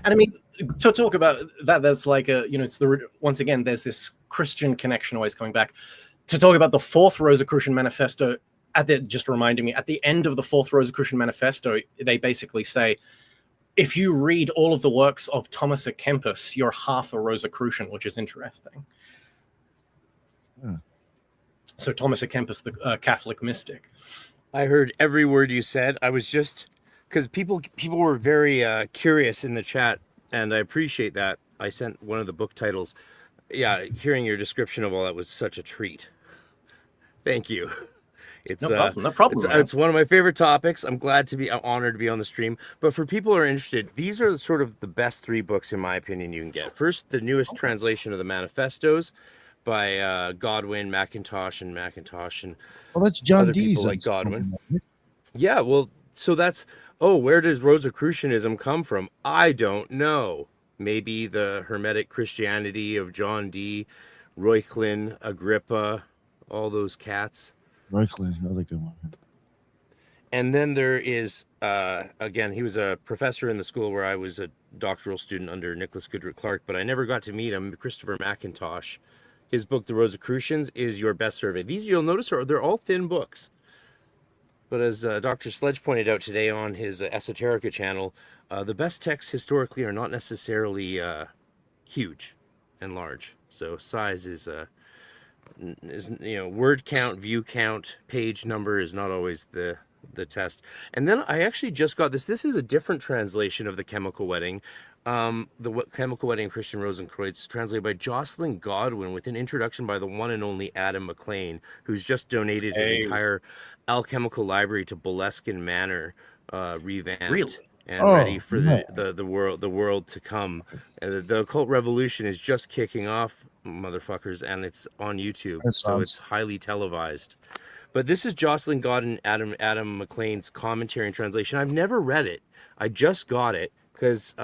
And I mean, to talk about that, there's like it's once again, there's this Christian connection always coming back. To talk about the Fourth Rosicrucian Manifesto, just reminding me, at the end of the Fourth Rosicrucian Manifesto, they basically say, if you read all of the works of Thomas à Kempis, you're half a Rosicrucian, which is interesting. So Thomas à Kempis, the Catholic mystic. I heard every word you said. I was just, because people were very curious in the chat, and I appreciate that. I sent one of the book titles. Yeah, hearing your description of all that was such a treat. Thank you. It's no problem. It's one of my favorite topics. I'm honored to be on the stream. But for people who are interested, these are sort of the best 3 books, in my opinion, you can get. First, the newest translation of the Manifestos by Godwin, Mackintosh, and well, that's John other Dee's people like Godwin. Yeah, well, so that's where does Rosicrucianism come from? I don't know. Maybe the Hermetic Christianity of John Dee, Reuchlin, Agrippa, all those cats. Reuchlin, another good one. And then there is, again, he was a professor in the school where I was a doctoral student under Nicholas Goodrick Clark, but I never got to meet him, Christopher McIntosh. His book, The Rosicrucians, is your best survey. These, you'll notice, they're all thin books. But as Dr. Sledge pointed out today on his Esoterica channel, the best texts historically are not necessarily huge and large. So size is word count, view count, page number is not always the test. And then I actually just got this. This is a different translation of The Chemical Wedding. The Chemical Wedding of Christian Rosenkreuz, translated by Jocelyn Godwin, with an introduction by the one and only Adam McLean, who's just donated his entire alchemical library to Boleskine Manor, revamped. Really? And ready for the world to come. And the occult revolution is just kicking off, motherfuckers, and it's on YouTube, so it's highly televised. But this is Jocelyn Godwin, Adam McLean's commentary and translation. I've never read it. I just got it because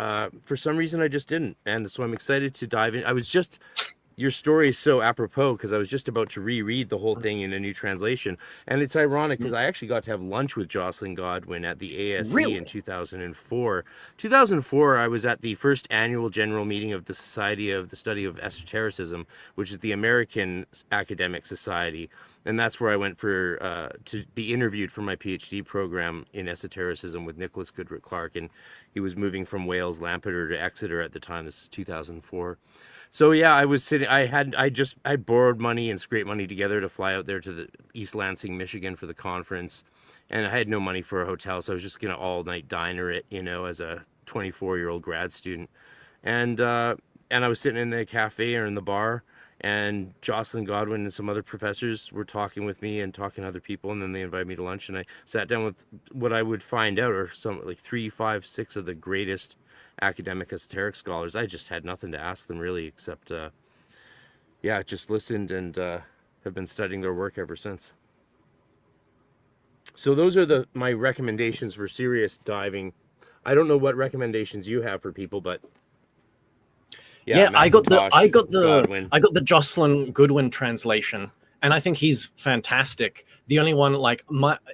for some reason I just didn't, and so I'm excited to dive in. Your story is so apropos because I was just about to reread the whole thing in a new translation. And it's ironic because I actually got to have lunch with Jocelyn Godwin at the ASC in 2004. 2004, I was at the first annual general meeting of the Society of the Study of Esotericism, which is the American Academic Society. And that's where I went for to be interviewed for my PhD program in esotericism with Nicholas Goodrick Clark. And he was moving from Wales, Lampeter to Exeter at the time. This is 2004. So yeah, I was sitting, I borrowed money and scraped money together to fly out there to the East Lansing, Michigan for the conference. And I had no money for a hotel. So I was just going to all night diner it, as a 24-year-old grad student. And I was sitting in the cafe or in the bar, and Jocelyn Godwin and some other professors were talking with me and talking to other people. And then they invited me to lunch, and I sat down with what I would find out are some like 3, 5, 6 of the greatest academic esoteric scholars. I just had nothing to ask them really, except just listened and have been studying their work ever since. So those are my recommendations for serious diving. I don't know what recommendations you have for people, but I got the Jocelyn Goodwin translation, and I think he's fantastic. The only one,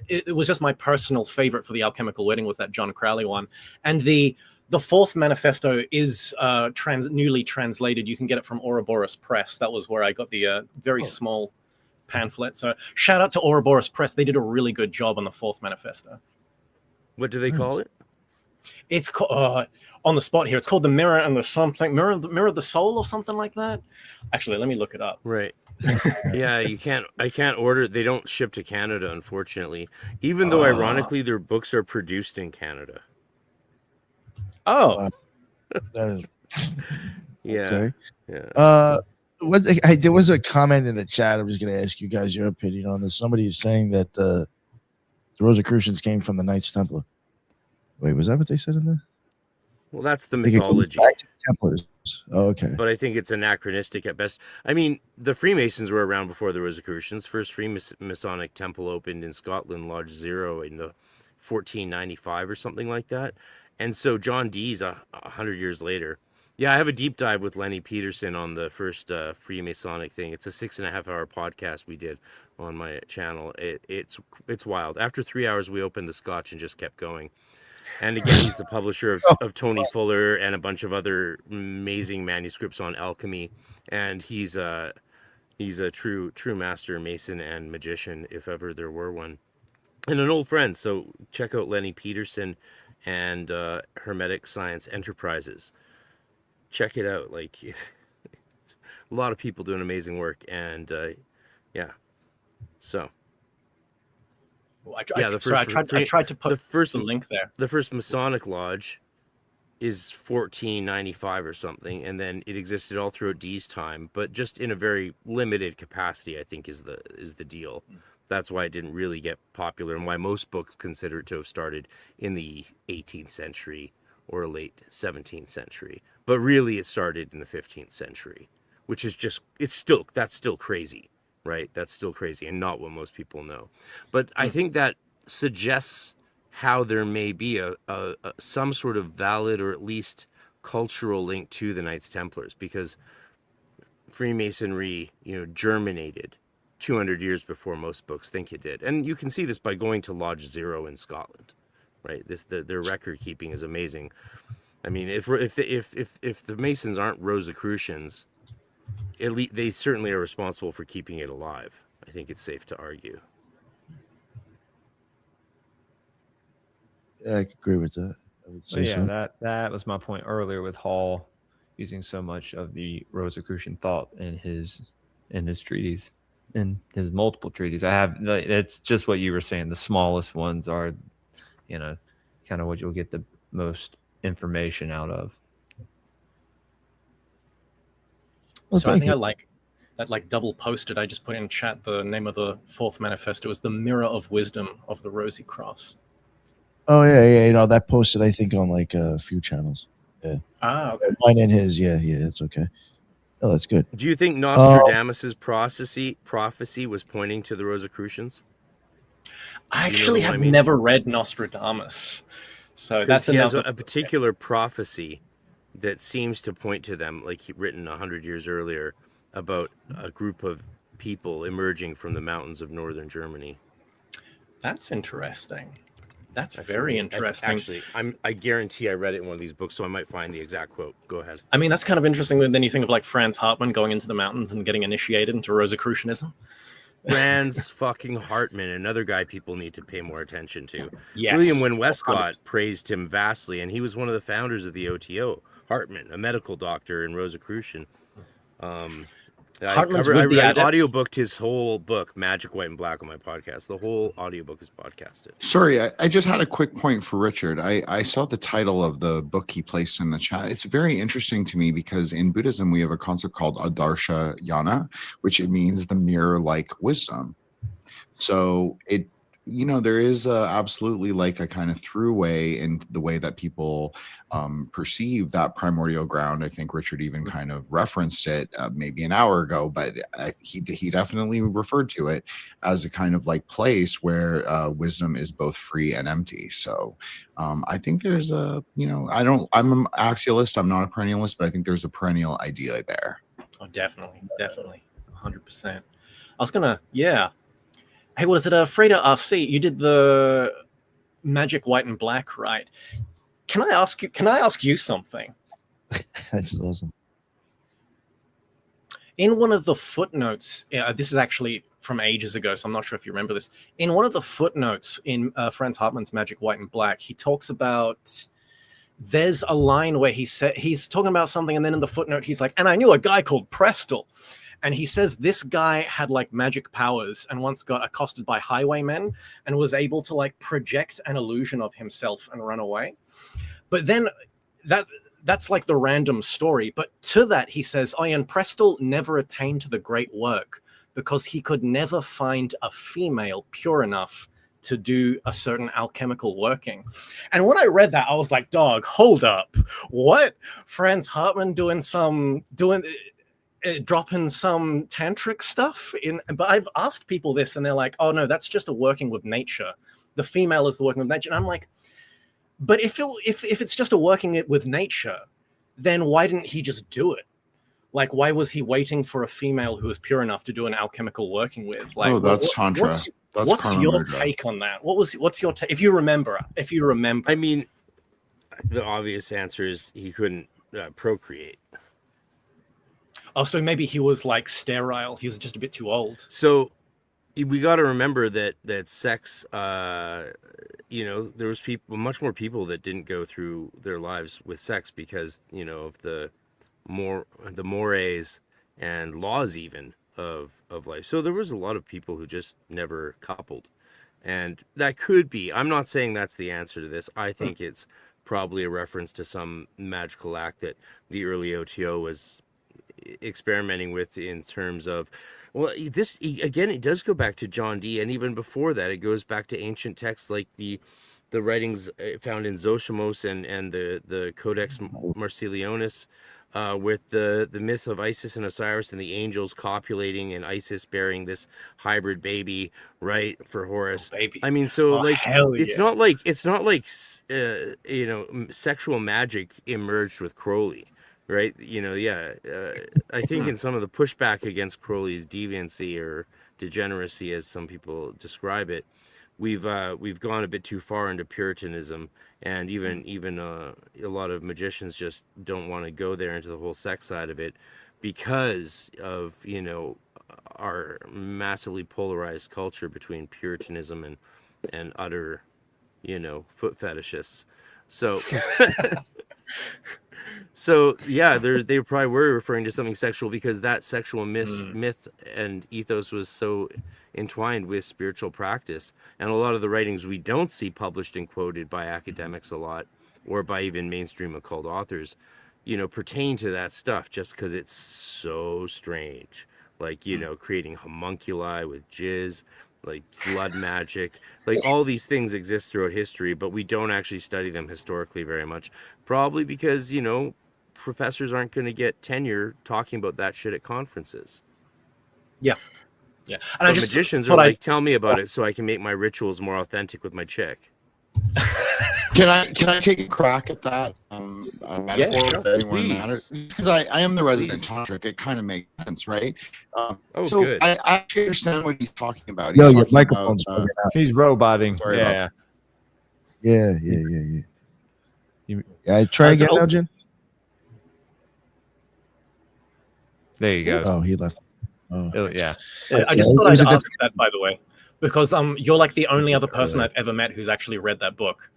it was just my personal favorite for the Alchemical Wedding was that John Crowley one, and the fourth manifesto is newly translated. You can get it from Ouroboros Press. That was where I got the very small pamphlet. So shout out to Ouroboros Press. They did a really good job on the fourth manifesto. What do they call it? It's called, on the spot here, it's called the Mirror and the something, Mirror of the Soul or something like that. Actually, let me look it up. Right. Yeah, I can't order. They don't ship to Canada, unfortunately, even though ironically their books are produced in Canada. Oh, that is yeah. okay. Yeah. There was a comment in the chat. I was going to ask you guys your opinion on this. Somebody is saying that the Rosicrucians came from the Knights Templar. Wait, was that what they said in there? Well, that's the mythology. Back to the Templars. Oh, okay. But I think it's anachronistic at best. I mean, the Freemasons were around before the Rosicrucians. First Freemasonic temple opened in Scotland, Lodge Zero, in the 1495 or something like that. And so John Dee's 100 years later. Yeah, I have a deep dive with Lenny Peterson on the first Freemasonic thing. It's a 6.5-hour podcast we did on my channel. It's wild. After 3 hours, we opened the scotch and just kept going. And again, he's the publisher of Tony Fuller and a bunch of other amazing manuscripts on alchemy. And he's a true master mason and magician, if ever there were one, and an old friend. So check out Lenny Peterson and Hermetic Science Enterprises. Check it out. Like, a lot of people doing amazing work, and so. Well, I tried to put the link there. The first Masonic lodge is 1495 or something, and then it existed all throughout Dee's time, but just in a very limited capacity, I think is the deal. That's why it didn't really get popular, and why most books consider it to have started in the 18th century or late 17th century. But really it started in the 15th century, which is that's still crazy. Right, that's still crazy and not what most people know. But I think that suggests how there may be a some sort of valid or at least cultural link to the Knights Templars, because Freemasonry, germinated 200 years before most books think it did. And you can see this by going to Lodge Zero in Scotland, right? Their record keeping is amazing. I mean, if the Masons aren't Rosicrucians, at least they certainly are responsible for keeping it alive. I think it's safe to argue. Yeah, I could agree with that. I would say Yeah, so. that was my point earlier with Hall using so much of the Rosicrucian thought in his treatise, in his multiple treaties. It's just what you were saying. The smallest ones are, kind of what you'll get the most information out of. Well, So I thank think I you. like that, like double posted. I just put in chat the name of the fourth manifesto is the Mirror of Wisdom of the Rosy Cross. Oh yeah. That posted, I think, on like a few channels. Yeah. Ah, okay. Mine and his. Yeah, it's okay. Oh, that's good. Do you think Nostradamus's prophecy was pointing to the Rosicrucians? I actually have never read Nostradamus, so that's he has another. a particular prophecy that seems to point to them, like written 100 years earlier, about a group of people emerging from the mountains of northern Germany. That's interesting. That's very interesting. Actually, I guarantee I read it in one of these books, so I might find the exact quote. Go ahead. I mean, that's kind of interesting. Then you think of like Franz Hartmann going into the mountains and getting initiated into Rosicrucianism. Franz fucking Hartmann, another guy people need to pay more attention to. Yes. William Wynne Westcott praised him vastly, and he was one of the founders of the OTO. Hartmann, a medical doctor and Rosicrucian. I audiobooked his whole book, Magic, White, and Black, on my podcast. The whole audiobook is podcasted. Sorry, I just had a quick point for Richard. I saw the title of the book he placed in the chat. It's very interesting to me because in Buddhism, we have a concept called Adarsha Yana, which it means the mirror-like wisdom. So there is absolutely like a kind of throughway in the way that people perceive that primordial ground. I think Richard even kind of referenced it maybe an hour ago, but he definitely referred to it as a kind of like place where wisdom is both free and empty. So I think there's I'm an axialist, I'm not a perennialist, but I think there's a perennial idea there. Oh, definitely, 100%. I was gonna, yeah. Hey, was it Freda RC? You did the Magic, White, and Black, right? Can I ask you something? That's awesome. In one of the footnotes, this is actually from ages ago, so I'm not sure if you remember this. In one of the footnotes in Franz Hartmann's Magic, White, and Black, he talks about. There's a line where he's talking about something, and then in the footnote he's like, "And I knew a guy called Prestel." And he says this guy had like magic powers and once got accosted by highwaymen and was able to like project an illusion of himself and run away. But then that's like the random story. But to that, he says, and Prestel never attained to the great work because he could never find a female pure enough to do a certain alchemical working. And when I read that, I was like, dog, hold up. What? Franz Hartmann dropping some tantric stuff in, but I've asked people this and they're like, oh no, that's just a working with nature. The female is the working with nature. And I'm like, but if it's just a working with nature, then why didn't he just do it? Like, why was he waiting for a female who was pure enough to do an alchemical working with? Like, that's Tantra. What's your take on that? What's your take? If you remember. I mean, the obvious answer is he couldn't procreate. Oh, so maybe he was like sterile. He was just a bit too old. So we got to remember that sex, there was much more people that didn't go through their lives with sex because, of the mores and laws even of life. So there was a lot of people who just never coupled. And that could be, I'm not saying that's the answer to this. I think it's probably a reference to some magical act that the early OTO was experimenting with in terms of, well, this again, it does go back to John Dee, and even before that, it goes back to ancient texts like the writings found in Zosimos and the Codex Marcellionus, with the myth of Isis and Osiris and the angels copulating and Isis bearing this hybrid baby, right, for Horus. Oh, baby. I mean, so it's yeah. not like sexual magic emerged with Crowley. Right, I think in some of the pushback against Crowley's deviancy or degeneracy, as some people describe it, we've gone a bit too far into Puritanism, and even a lot of magicians just don't want to go there into the whole sex side of it because of our massively polarized culture between Puritanism and utter foot fetishists. So so yeah, they probably were referring to something sexual because that sexual myth and ethos was so entwined with spiritual practice. And a lot of the writings we don't see published and quoted by academics a lot, or by even mainstream occult authors, pertain to that stuff just because it's so strange. Like, creating homunculi with jizz, like blood magic, like all these things exist throughout history, but we don't actually study them historically very much. Probably because, professors aren't going to get tenure talking about that shit at conferences. Yeah. And but magicians are like, tell me about it so I can make my rituals more authentic with my chick. Can I take a crack at that metaphor if anyone matters? Because I am the resident tantric. It kind of makes sense, right? So good. I actually understand what he's talking about. Yo, He's your talking microphone's about, He's roboting. Sorry Yeah. Yeah, try again now, Jen. There you go. Oh, he left. Oh, yeah. I just thought I'd ask that, by the way, because you're like the only other person I've ever met who's actually read that book.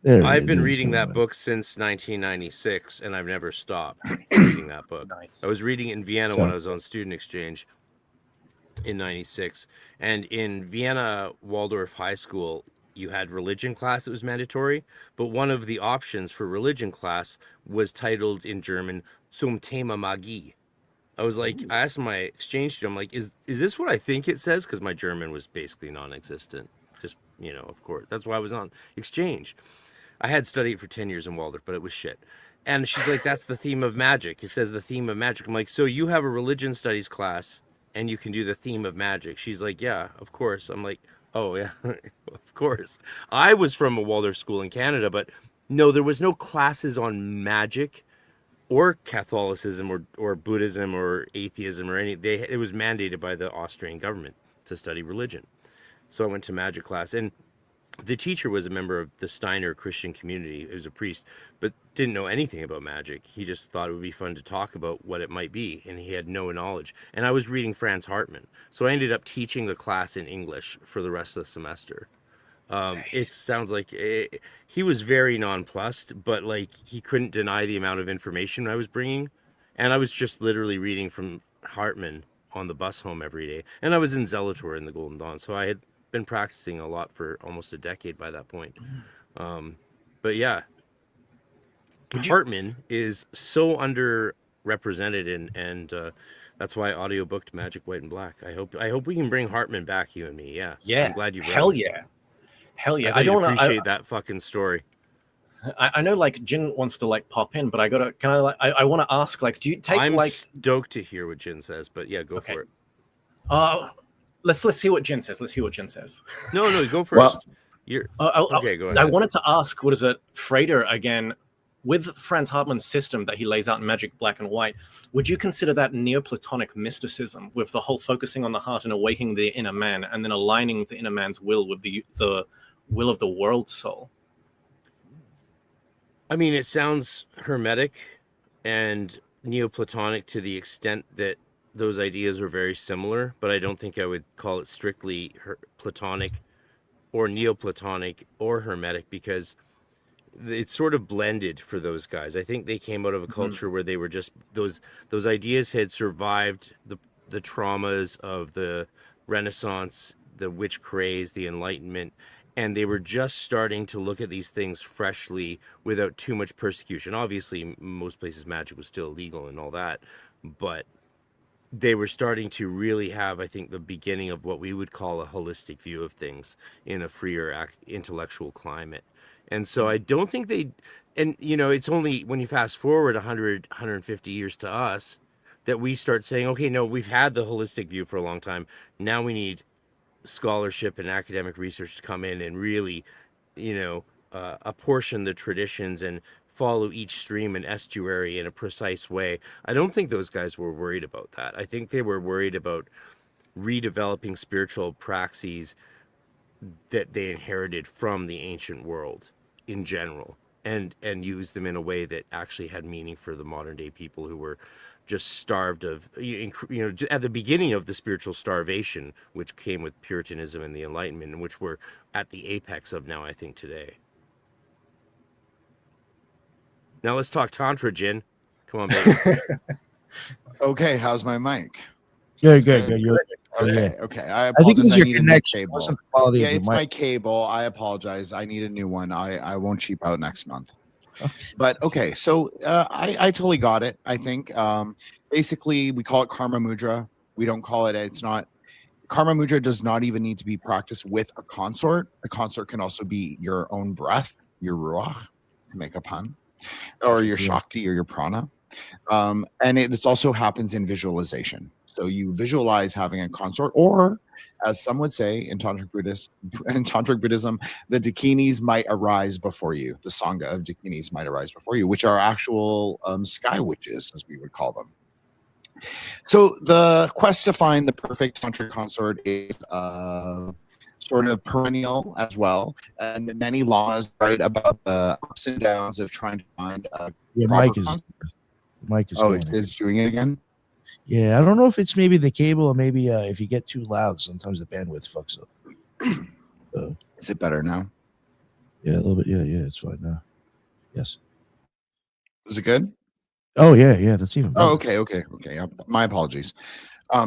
I've been reading that book since 1996, and I've never stopped reading that book. Nice. I was reading it in Vienna when I was on student exchange in 96. And in Vienna Waldorf High School, you had religion class that was mandatory, but one of the options for religion class was titled in German Zum Thema Magie. I was like, I asked my exchange student, I'm like, is this what I think it says? Because my German was basically non-existent. Just, of course. That's why I was on exchange. I had studied for 10 years in Waldorf, but it was shit. And she's like, that's the theme of magic. It says the theme of magic. I'm like, so you have a religion studies class and you can do the theme of magic? She's like, yeah, of course. I'm like, oh, yeah, of course. I was from a Waldorf school in Canada, but no, there was no classes on magic or Catholicism or Buddhism or atheism or any. It was mandated by the Austrian government to study religion. So I went to magic class, and the teacher was a member of the Steiner Christian community. He was a priest, but didn't know anything about magic. He just thought it would be fun to talk about what it might be, and he had no knowledge. And I was reading Franz Hartmann, so I ended up teaching the class in English for the rest of the semester. Nice. It sounds like he was very nonplussed, but like he couldn't deny the amount of information I was bringing. And I was just literally reading from Hartmann on the bus home every day. And I was in Zelator in the Golden Dawn, so I had been practicing a lot for almost a decade by that point. But yeah, Hartmann is so underrepresented, and that's why I audiobooked Magic White and Black. I hope we can bring Hartmann back, you and me. Yeah. I'm glad you read it. Hell yeah. I don't appreciate that fucking story. I know like Jin wants to like pop in, but I want to ask, like, do you take I'm like stoked to hear what Jin says, but yeah, go for it. Let's see what Jin says. No, go first. Okay, go ahead. I wanted to ask, what is it, Frater again, with Franz Hartmann's system that he lays out in Magic Black and White, would you consider that Neoplatonic mysticism with the whole focusing on the heart and awakening the inner man and then aligning the inner man's will with the will of the world soul? I mean, it sounds hermetic and Neoplatonic to the extent that those ideas are very similar, but I don't think I would call it strictly Platonic or Neoplatonic or hermetic, because it's sort of blended for those guys. I think they came out of a culture where they were just those ideas had survived the traumas of the Renaissance, the witch craze, the Enlightenment, and they were just starting to look at these things freshly without too much persecution. Obviously, most places magic was still illegal and all that, but they were starting to really have, I think, the beginning of what we would call a holistic view of things in a freer intellectual climate. And so I don't think it's only when you fast forward 100, 150 years to us that we start saying, okay, no, we've had the holistic view for a long time. Now we need scholarship and academic research to come in and really, apportion the traditions and follow each stream and estuary in a precise way. I don't think those guys were worried about that. I think they were worried about redeveloping spiritual praxis that they inherited from the ancient world in general, and use them in a way that actually had meaning for the modern day people who were just starved of, at the beginning of the spiritual starvation, which came with Puritanism and the Enlightenment, and which we're at the apex of now, I think, today. Now let's talk Tantra, Jin. Come on, baby. Okay, how's my mic? Good. You're Okay, yeah. okay. I I think it apologize. was I your need a new connection. cable. Wasn't the quality Yeah, of your it's mic. my cable. I apologize. I need a new one. I won't cheap out next month. Okay. But okay, so I totally got it. I think basically we call it karma mudra. We don't call it. It's not. Karma mudra does not even need to be practiced with a consort. A consort can also be your own breath, your ruach, to make a pun, or your shakti or your prana. And it also happens in visualization. So you visualize having a consort, or as some would say in Tantric Buddhism, the dakinis might arise before you. The Sangha of dakinis might arise before you, which are actual sky witches, as we would call them. So the quest to find the perfect tantric consort is sort of perennial as well, and many laws write about the ups and downs of trying to find a Your proper mic is. consort. Mic is. Oh, going. it's doing it again. Yeah, I don't know if it's maybe the cable or maybe if you get too loud, sometimes the bandwidth fucks up. Is it better now? Yeah, a little bit. Yeah, it's fine now. Yes. Is it good? Oh yeah, that's even better. Oh, okay. My apologies.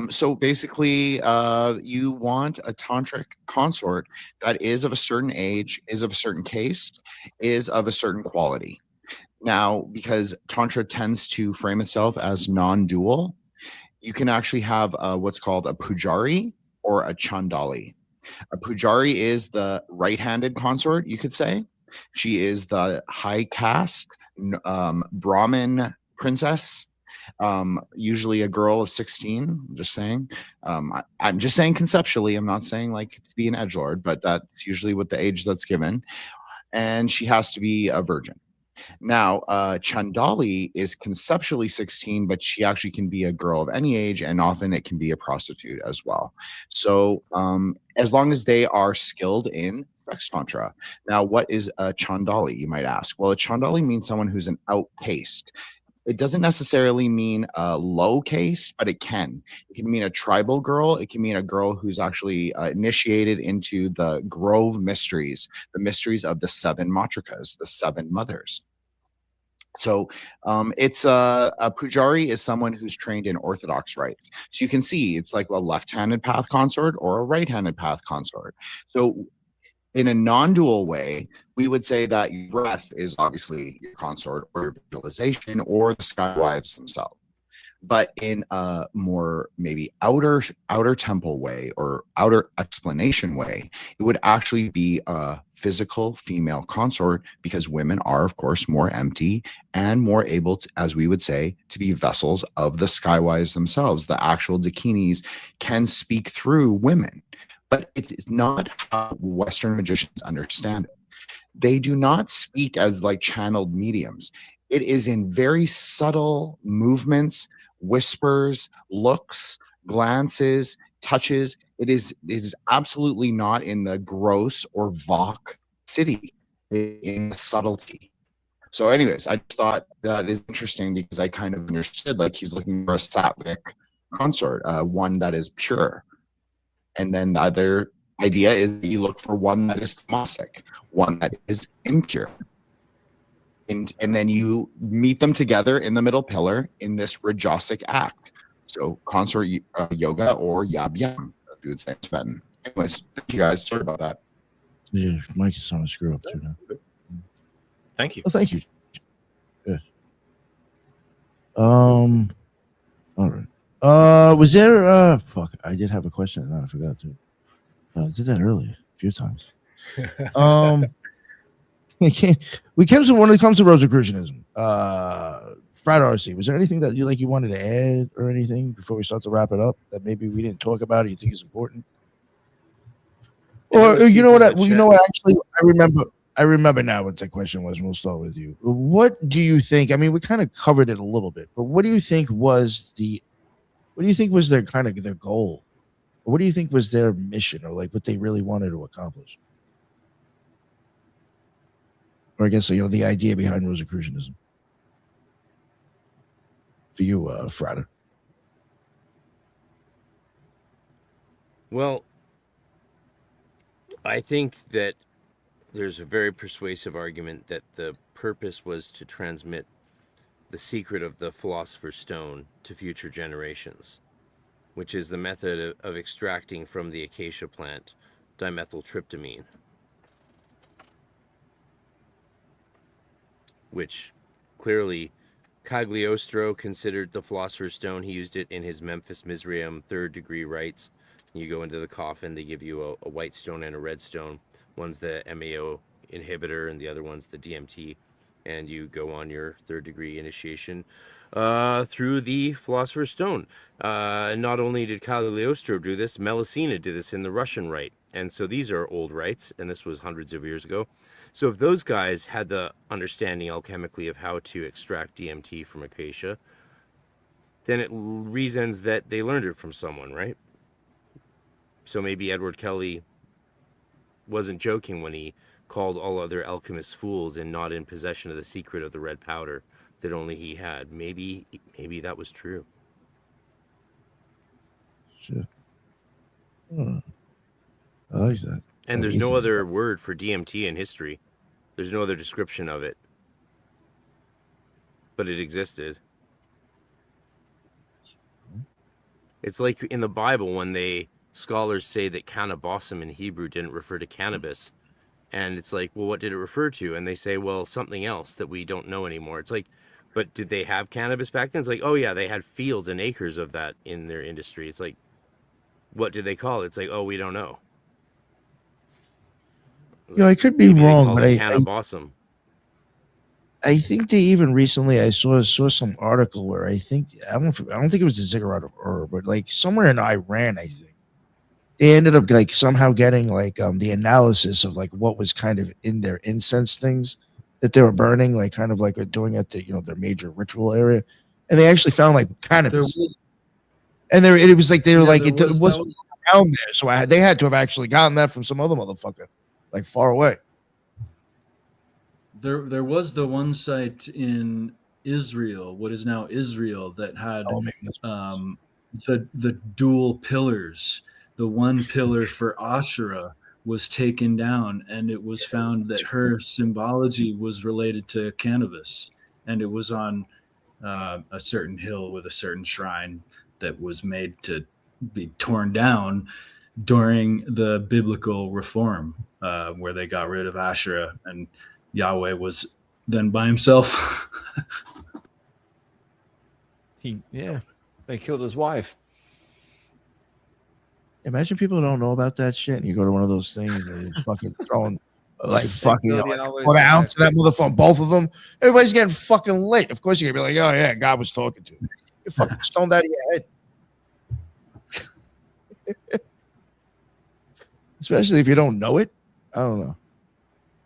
So basically, you want a tantric consort that is of a certain age, is of a certain caste, is of a certain quality. Now, because Tantra tends to frame itself as non-dual, you can actually have what's called a pujari or a chandali. A pujari is the right-handed consort, you could say. She is the high caste Brahmin princess, usually a girl of 16. I'm just saying. I'm just saying conceptually. I'm not saying like to be an edgelord, but that's usually what the age that's given. And she has to be a virgin. Now, Chandali is conceptually 16, but she actually can be a girl of any age, and often it can be a prostitute as well. So, as long as they are skilled in sex tantra. Now, what is a Chandali, you might ask? Well, a Chandali means someone who's an outcaste. It doesn't necessarily mean a low caste, but it can. It can mean a tribal girl. It can mean a girl who's actually initiated into the Grove mysteries, the mysteries of the 7 matrikas, the 7 mothers. So it's a pujari is someone who's trained in orthodox rites. So you can see it's like a left-handed path consort or a right-handed path consort. So in a non-dual way, we would say that your breath is obviously your consort or your visualization or the sky wives themselves. But in a more maybe outer temple way or outer explanation way, it would actually be a physical female consort, because women are, of course, more empty and more able to, as we would say, to be vessels of the skywives themselves. The actual dakinis can speak through women, but it is not how Western magicians understand it. They do not speak as like channeled mediums. It is in very subtle movements, whispers, looks, glances, touches. It is absolutely not in the gross or Vok city, in subtlety. So anyways, I just thought that is interesting because I kind of understood like he's looking for a sattvic consort, one that is pure. And then the other idea is that you look for one that is tamasic, one that is impure. And then you meet them together in the middle pillar in this rajasic act. So consort yoga or yab yam, as we would say in Tibetan. Anyways, thank you guys. Sorry about that. Yeah, Mike is on a screw up too now. Thank you. Oh, thank you. Good. All right. Was there fuck, I did have a question and I forgot to. I did that earlier a few times. When it comes to Rosicrucianism, Frat RC, was there anything that you wanted to add or anything before we start to wrap it up that maybe we didn't talk about or you think is important? Or you know what? Actually, I remember. I remember now what the question was. We'll start with you. What do you think? I mean, we kind of covered it a little bit, but what do you think was their kind of their goal? What do you think was their mission, or like what they really wanted to accomplish? Or I guess the idea behind Rosicrucianism for you, Frada. Well, I think that there's a very persuasive argument that the purpose was to transmit the secret of the Philosopher's Stone to future generations, which is the method of extracting from the acacia plant dimethyltryptamine, which clearly Cagliostro considered the Philosopher's Stone. He used it in his Memphis Mizraim third-degree rites. You go into the coffin, they give you a white stone and a red stone. One's the MAO inhibitor and the other one's the DMT. And you go on your third-degree initiation through the Philosopher's Stone. Not only did Cagliostro do this, Melusina did this in the Russian rite. And so these are old rites, and this was hundreds of years ago. So if those guys had the understanding alchemically of how to extract DMT from acacia, then it reasons that they learned it from someone, right? So maybe Edward Kelly wasn't joking when he called all other alchemists fools and not in possession of the secret of the red powder that only he had. Maybe that was true. Sure. I like that. And there's no other word for DMT in history. There's no other description of it. But it existed. It's like in the Bible when scholars say that cannabosum in Hebrew didn't refer to cannabis. And it's like, well, what did it refer to? And they say, well, something else that we don't know anymore. It's like, but did they have cannabis back then? It's like, oh yeah, they had fields and acres of that in their industry. It's like, what did they call it? It's like, oh, we don't know. I could be wrong, but cannabosum. I think they even recently I saw some article where I don't think it was the ziggurat of Ur, but like somewhere in Iran, I think they ended up like somehow getting like the analysis of like what was kind of in their incense things that they were burning, like kind of like doing at the their major ritual area, and they actually found like cannabis. It was like they were like it wasn't around there, so they had to have actually gotten that from some other motherfucker like far away. There was the one site in Israel, what is now Israel, that had the dual pillars. The one pillar for Asherah was taken down, and it was found that her symbology was related to cannabis, and it was on a certain hill with a certain shrine that was made to be torn down during the biblical reform, where they got rid of Asherah and Yahweh was then by himself. They killed his wife. Imagine people don't know about that shit, and you go to one of those things and you're fucking throwing like fucking what an ounce of that motherfucker, both of them. Everybody's getting fucking lit. Of course you're gonna be like, oh yeah, God was talking to you. You're fucking stoned out of your head. Especially if you don't know it. I don't know.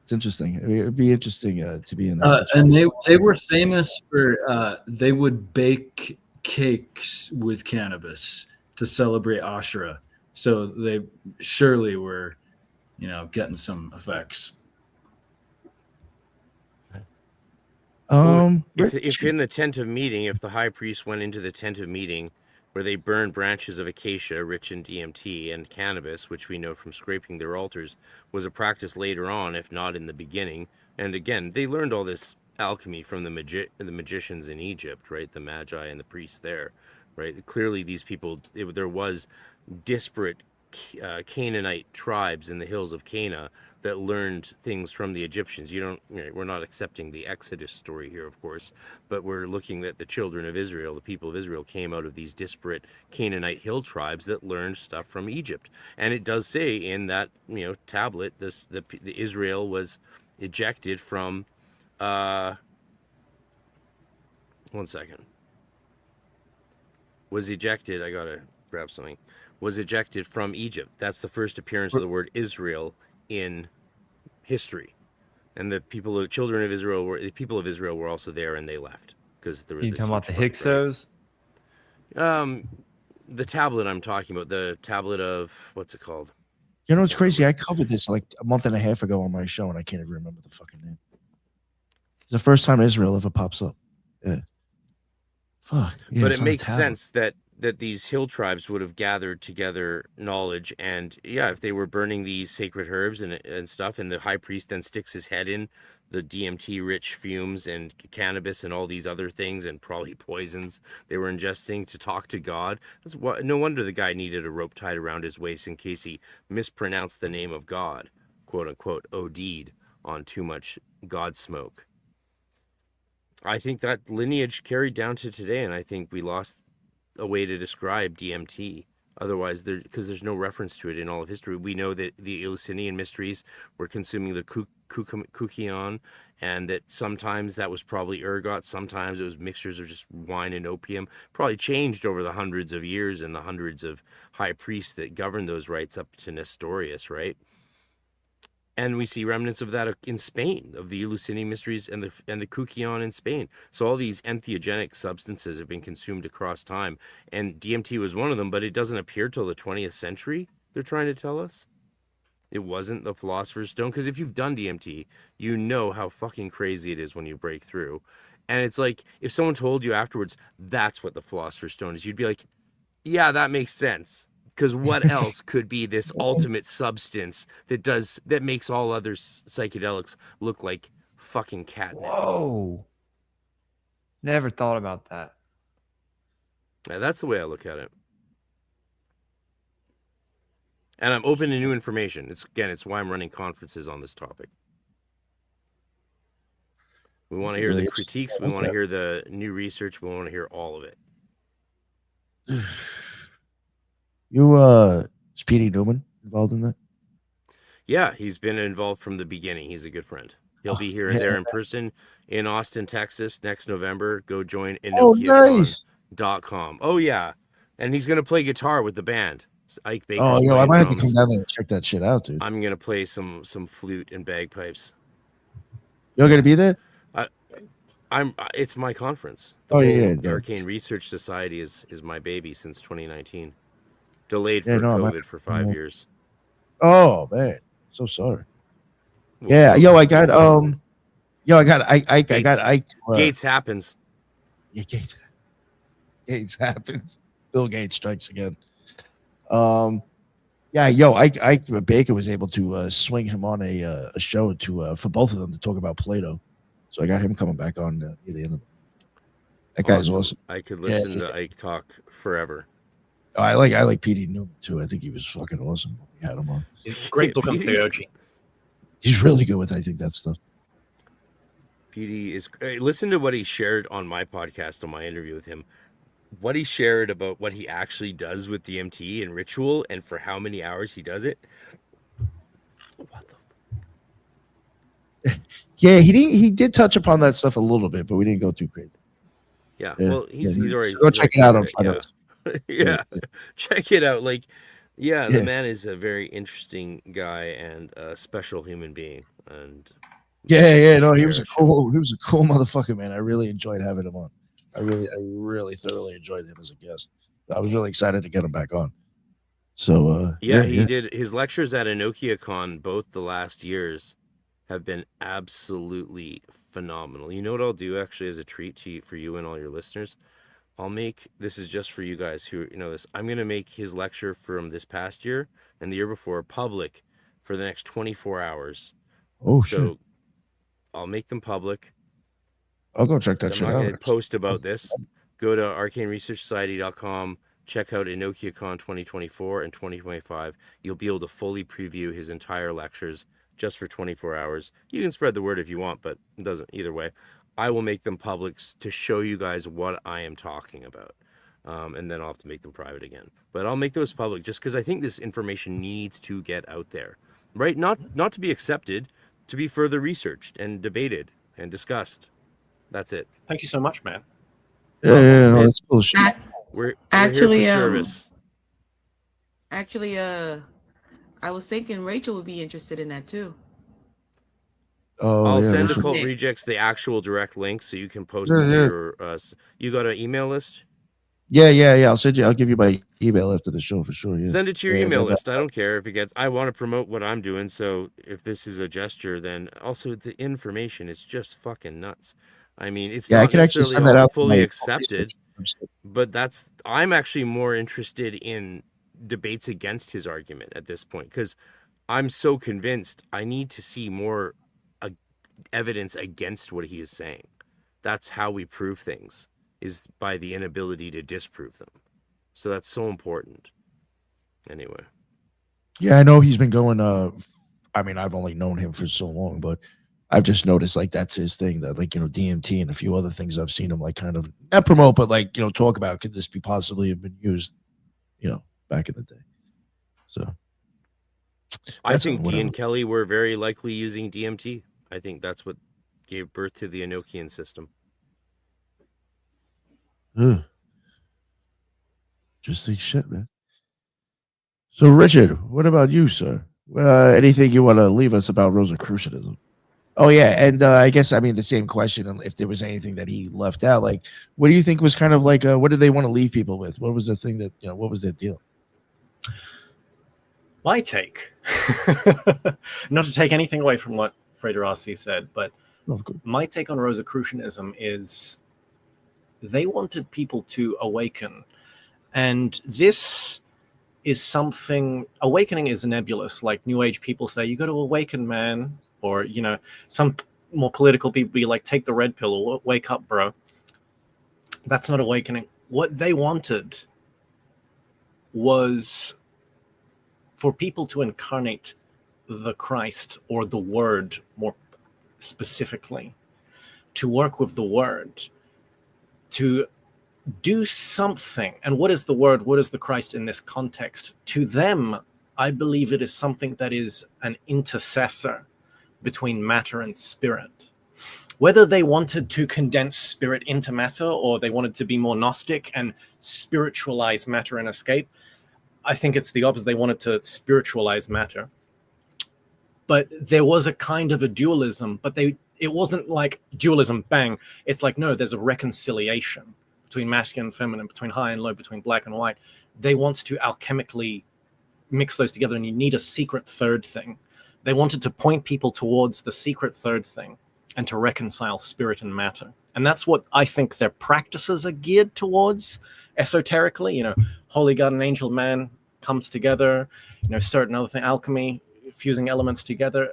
It's interesting. It'd be interesting to be in that situation. And they were famous for they would bake cakes with cannabis to celebrate Asherah. So they surely were, getting some effects. If in the tent of meeting, if the high priest went into the tent of meeting where they burned branches of acacia rich in DMT and cannabis, which we know from scraping their altars, was a practice later on, if not in the beginning. And again, they learned all this alchemy from the magicians in Egypt, right? The magi and the priests there, right? Clearly these people, there was disparate Canaanite tribes in the hills of Cana that learned things from the Egyptians. We're not accepting the Exodus story here, of course, but we're looking at the children of Israel. The people of Israel came out of these disparate Canaanite hill tribes that learned stuff from Egypt. And it does say in that tablet, the Israel was ejected from. 1 second. Was ejected. I gotta grab something. Was ejected from Egypt. That's the first appearance of the word Israel in history. And the children of Israel the people of Israel were also there, and they left because there was. You this talking about the huge fight, Hyksos? The tablet I'm talking about, the tablet of what's it called? You know, it's crazy. I covered this like a month and a half ago on my show, and I can't even remember the fucking name. It's the first time Israel ever pops up. Yeah. Fuck. Yeah, But it's it on a makes tablet. sense that these hill tribes would have gathered together knowledge, and yeah, if they were burning these sacred herbs and stuff, and the high priest then sticks his head in the DMT rich fumes and cannabis and all these other things and probably poisons they were ingesting to talk to God. No wonder the guy needed a rope tied around his waist in case he mispronounced the name of God, quote unquote, OD'd on too much God smoke. I think that lineage carried down to today, and I think we lost a way to describe DMT. Otherwise, because there's no reference to it in all of history. We know that the Eleusinian mysteries were consuming the kukion, and that sometimes that was probably ergot, sometimes it was mixtures of just wine and opium. Probably changed over the hundreds of years and the hundreds of high priests that governed those rites up to Nestorius, right? And we see remnants of that in Spain, of the Eleusinian mysteries and the kukion in Spain. So all these entheogenic substances have been consumed across time, and DMT was one of them. But it doesn't appear till the 20th century. They're trying to tell us it wasn't the Philosopher's Stone, because if you've done DMT, you know how fucking crazy it is when you break through. And it's like if someone told you afterwards that's what the Philosopher's Stone is, you'd be like, yeah, that makes sense. Because what else could be this ultimate substance that makes all other psychedelics look like fucking catnip? Whoa. Never thought about that. Yeah, that's the way I look at it. And I'm open to new information. It's why I'm running conferences on this topic. We want to hear the critiques. We want to hear the new research. We want to hear all of it. Is P.D. Newman involved in that? Yeah, he's been involved from the beginning. He's a good friend. He'll be here and there in person in Austin, Texas next November. Go join EnokiaCon.com. Oh, yeah. And he's going to play guitar with the band. Ike Baker's I might have to drums. come down there and check that shit out, dude. I'm going to play some flute and bagpipes. You're going to be there? It's my conference. The Arcane Research Society is my baby since 2019. Delayed for COVID for 5 years. Oh man, so sorry. Yeah, I got Ike. Gates happens. Yeah, Gates happens. Bill Gates strikes again. Ike Baker was able to swing him on a show for both of them to talk about Plato. So I got him coming back on near the end of it. That guy's awesome. I could listen to Ike talk forever. Oh, I like P.D. Newman too. I think he was fucking awesome. We had him on. He's a great book on theology. He's really good with that stuff. PD is. Listen to what he shared on my podcast, on my interview with him. What he shared about what he actually does with DMT and ritual, and for how many hours he does it. What the? Yeah, he did touch upon that stuff a little bit, but we didn't go too crazy. Yeah, well, he's already. Go check it out on Friday. Yeah, check it out. The man is a very interesting guy and a special human being. And he was a cool motherfucker, man. I really enjoyed having him on. I really thoroughly enjoyed him as a guest. I was really excited to get him back on. So he did his lectures at EnokiaCon both the last years have been absolutely phenomenal. You know what I'll do actually as a treat for you and all your listeners? This is just for you guys who know this. I'm going to make his lecture from this past year and the year before public for the next 24 hours. Oh, shit. I'll make them public. I'll go check that shit out. I'm not going to post about this. Go to arcaneresearchsociety.com. Check out EnokiaCon 2024 and 2025. You'll be able to fully preview his entire lectures just for 24 hours. You can spread the word if you want, but it doesn't either way. I will make them public to show you guys what I am talking about. And then I'll have to make them private again. But I'll make those public just because I think this information needs to get out there, right? Not to be accepted, to be further researched and debated and discussed. That's it. Thank you so much, man. That's bullshit. We're actually here for service. Actually, I was thinking Rachel would be interested in that too. Oh, I'll yeah, send Richard. Occult Rejects the actual direct link so you can post Yeah, it to yeah. your. You got an email list? Yeah. I'll give you my email after the show for sure. Yeah. Send it to your Yeah, email then, list. I don't care if it gets. I want to promote what I'm doing. So if this is a gesture, then also the information is just fucking nuts. I mean, it's yeah, I not can actually necessarily send that all out to fully my accepted, but I'm actually more interested in debates against his argument at this point because I'm so convinced I need to see more evidence against what he is saying. That's how we prove things, is by the inability to disprove them. So that's so important. Anyway. Yeah, I know he's been going. I mean, I've only known him for so long, but I've just noticed like that's his thing. That like DMT and a few other things I've seen him like kind of not promote, but like talk about. Could this be possibly have been used, back in the day? So I think whatever. Dee and Kelly were very likely using DMT. I think that's what gave birth to the Enochian system. Ugh. Just think shit, man. So, Richard, what about you, sir? Anything you want to leave us about Rosicrucianism? Oh, yeah, and I guess the same question. And if there was anything that he left out, like, what do you think was kind of like, what did they want to leave people with? What was the thing that what was their deal? My take, not to take anything away from what Frederossi said, but my take on Rosicrucianism is they wanted people to awaken. And this is something, awakening is nebulous. Like New Age people say, you got to awaken, man. Or, some more political people be like, take the red pill or wake up, bro. That's not awakening. What they wanted was for people to incarnate the Christ or the Word more specifically, to work with the Word, to do something. And what is the Word? What is the Christ in this context? To them, I believe it is something that is an intercessor between matter and spirit. Whether they wanted to condense spirit into matter or they wanted to be more Gnostic and spiritualize matter and escape, I think it's the opposite. They wanted to spiritualize matter. But there was a kind of a dualism, but it wasn't like dualism, bang. It's like, no, there's a reconciliation between masculine and feminine, between high and low, between black and white. They want to alchemically mix those together, and you need a secret third thing. They wanted to point people towards the secret third thing and to reconcile spirit and matter. And that's what I think their practices are geared towards esoterically. Holy God and angel man comes together, certain other thing, alchemy, fusing elements together.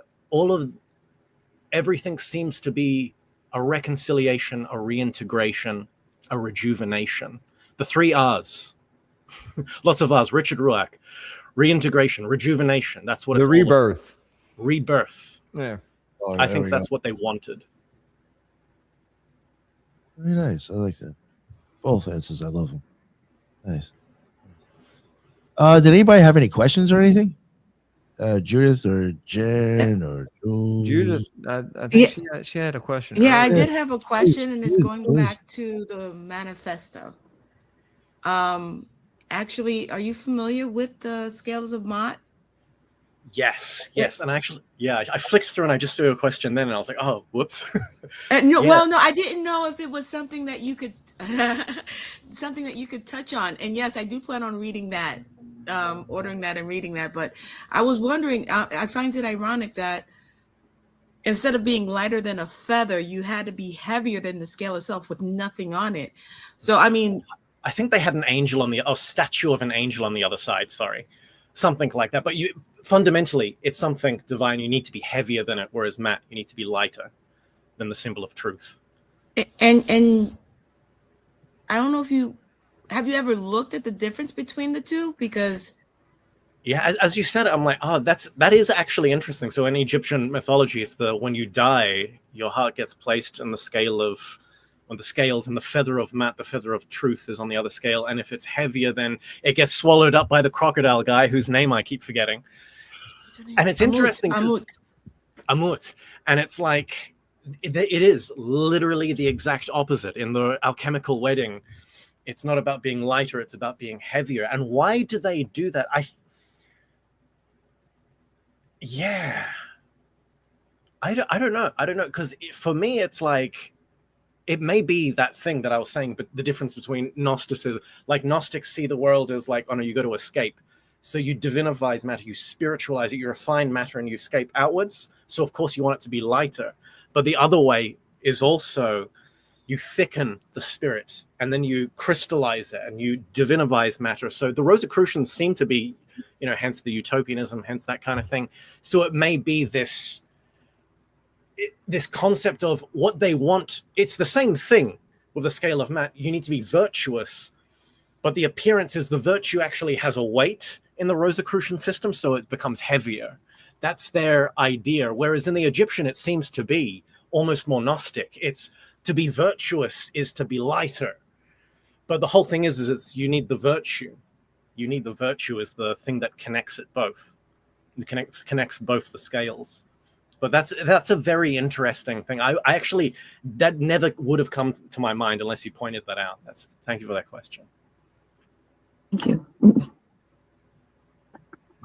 Everything seems to be a reconciliation, a reintegration, a rejuvenation. The 3 R's. Lots of R's. Richard Ruach. Reintegration, rejuvenation. That's what it's rebirth. Rebirth. Yeah. Oh, I think that's what they wanted. Very nice. I like that. Both answers. I love them. Nice. Did anybody have any questions or anything? Judith or Jen or Jules? Judith, I think she had a question. Yeah, I earlier. did have a question, and it's going back to the manifesto. Actually, are you familiar with the Scales of Mott? Yes. And actually, I flicked through and I just saw a question then, and I was like, oh, whoops. No, well, no, I didn't know if it was something that you could, touch on. And yes, I do plan on reading that, ordering that and reading that. But I was wondering, I find it ironic that instead of being lighter than a feather, you had to be heavier than the scale itself with nothing on it. So, I mean, I think they had an angel statue of an angel on the other side. Sorry, something like that. But fundamentally, it's something divine. You need to be heavier than it. Whereas Matt, you need to be lighter than the symbol of truth. And I don't know if you ever looked at the difference between the two? Because as you said, I'm like, oh, that is actually interesting. So in Egyptian mythology, it's when you die, your heart gets placed in the scales, and the feather of Matt, the feather of truth, is on the other scale. And if it's heavier, then it gets swallowed up by the crocodile guy whose name I keep forgetting. And it's interesting because Amut. And it's like, it is literally the exact opposite. In the alchemical wedding, it's not about being lighter, it's about being heavier. And why do they do that? I don't know. I don't know, because for me, it's like, it may be that thing that I was saying, but the difference between Gnosticism, like Gnostics see the world as like, oh no, you got to escape. So you divinize matter, you spiritualize it, you refine matter, and you escape outwards. So of course you want it to be lighter. But the other way is also, you thicken the spirit, and then you crystallize it, and you divinize matter. So the Rosicrucians seem to be, hence the utopianism, hence that kind of thing. So it may be this concept of what they want. It's the same thing with the scale of matter. You need to be virtuous, but the appearance is the virtue actually has a weight in the Rosicrucian system, so it becomes heavier. That's their idea. Whereas in the Egyptian, it seems to be almost more Gnostic. It's to be virtuous is to be lighter. But the whole thing is it's you need the virtue. You need the virtue as the thing that connects it both. It connects both the scales. But that's a very interesting thing. I actually, that never would have come to my mind unless you pointed that out. Thank you for that question. Thank you.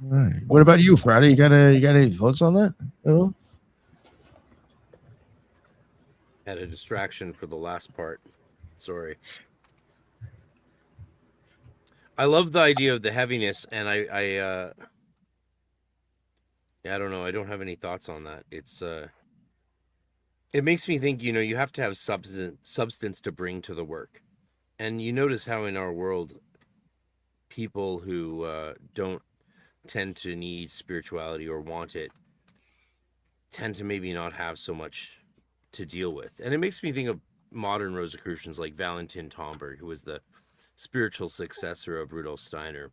All right. What about you, Friday? You got any thoughts on that at all? Had a distraction for the last part. Sorry. I love the idea of the heaviness, and I don't know. I don't have any thoughts on that. It makes me think, you have to have substance to bring to the work. And you notice how in our world, people who don't tend to need spirituality or want it tend to maybe not have so much to deal with. And it makes me think of modern Rosicrucians like Valentin Tomberg, who was the spiritual successor of Rudolf Steiner.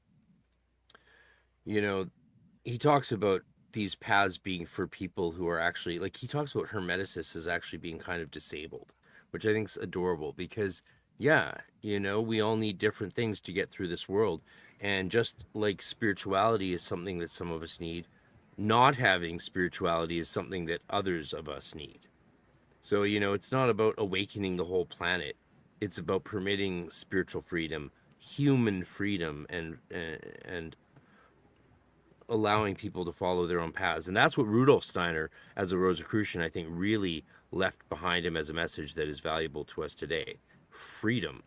He talks about these paths being for people who are actually, like, he talks about Hermeticists as actually being kind of disabled, which I think is adorable because, we all need different things to get through this world. And just like spirituality is something that some of us need, not having spirituality is something that others of us need. So, it's not about awakening the whole planet. It's about permitting spiritual freedom, human freedom, and allowing people to follow their own paths. And that's what Rudolf Steiner, as a Rosicrucian, I think really left behind him as a message that is valuable to us today. Freedom.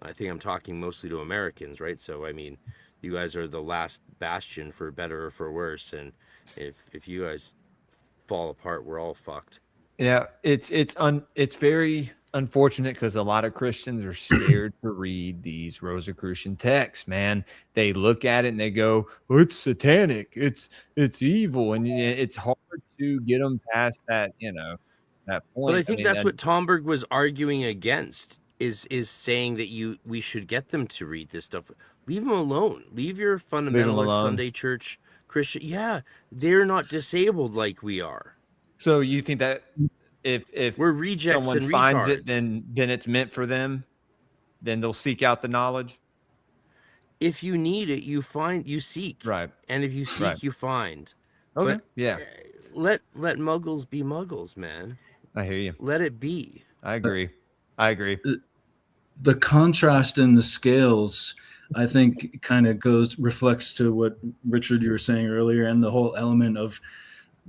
I think I'm talking mostly to Americans, right? So, I mean, you guys are the last bastion for better or for worse. And if you guys fall apart, we're all fucked. Yeah, it's very unfortunate because a lot of Christians are scared to read these Rosicrucian texts, man. They look at it and they go, oh, it's satanic, it's evil, and it's hard to get them past that, that point. But I think that's what Tomberg was arguing against, is saying that we should get them to read this stuff. Leave them alone. Leave your fundamentalist Sunday church Christian. Yeah, they're not disabled like we are. So you think that if we're rejects someone and finds retards, it, then it's meant for them, then they'll seek out the knowledge? If you need it, you seek. Right. And if you seek, you find. Okay. But yeah. Let muggles be muggles, man. I hear you. Let it be. I agree. The contrast in the scales, I think, kind of reflects to what Richard, you were saying earlier, and the whole element of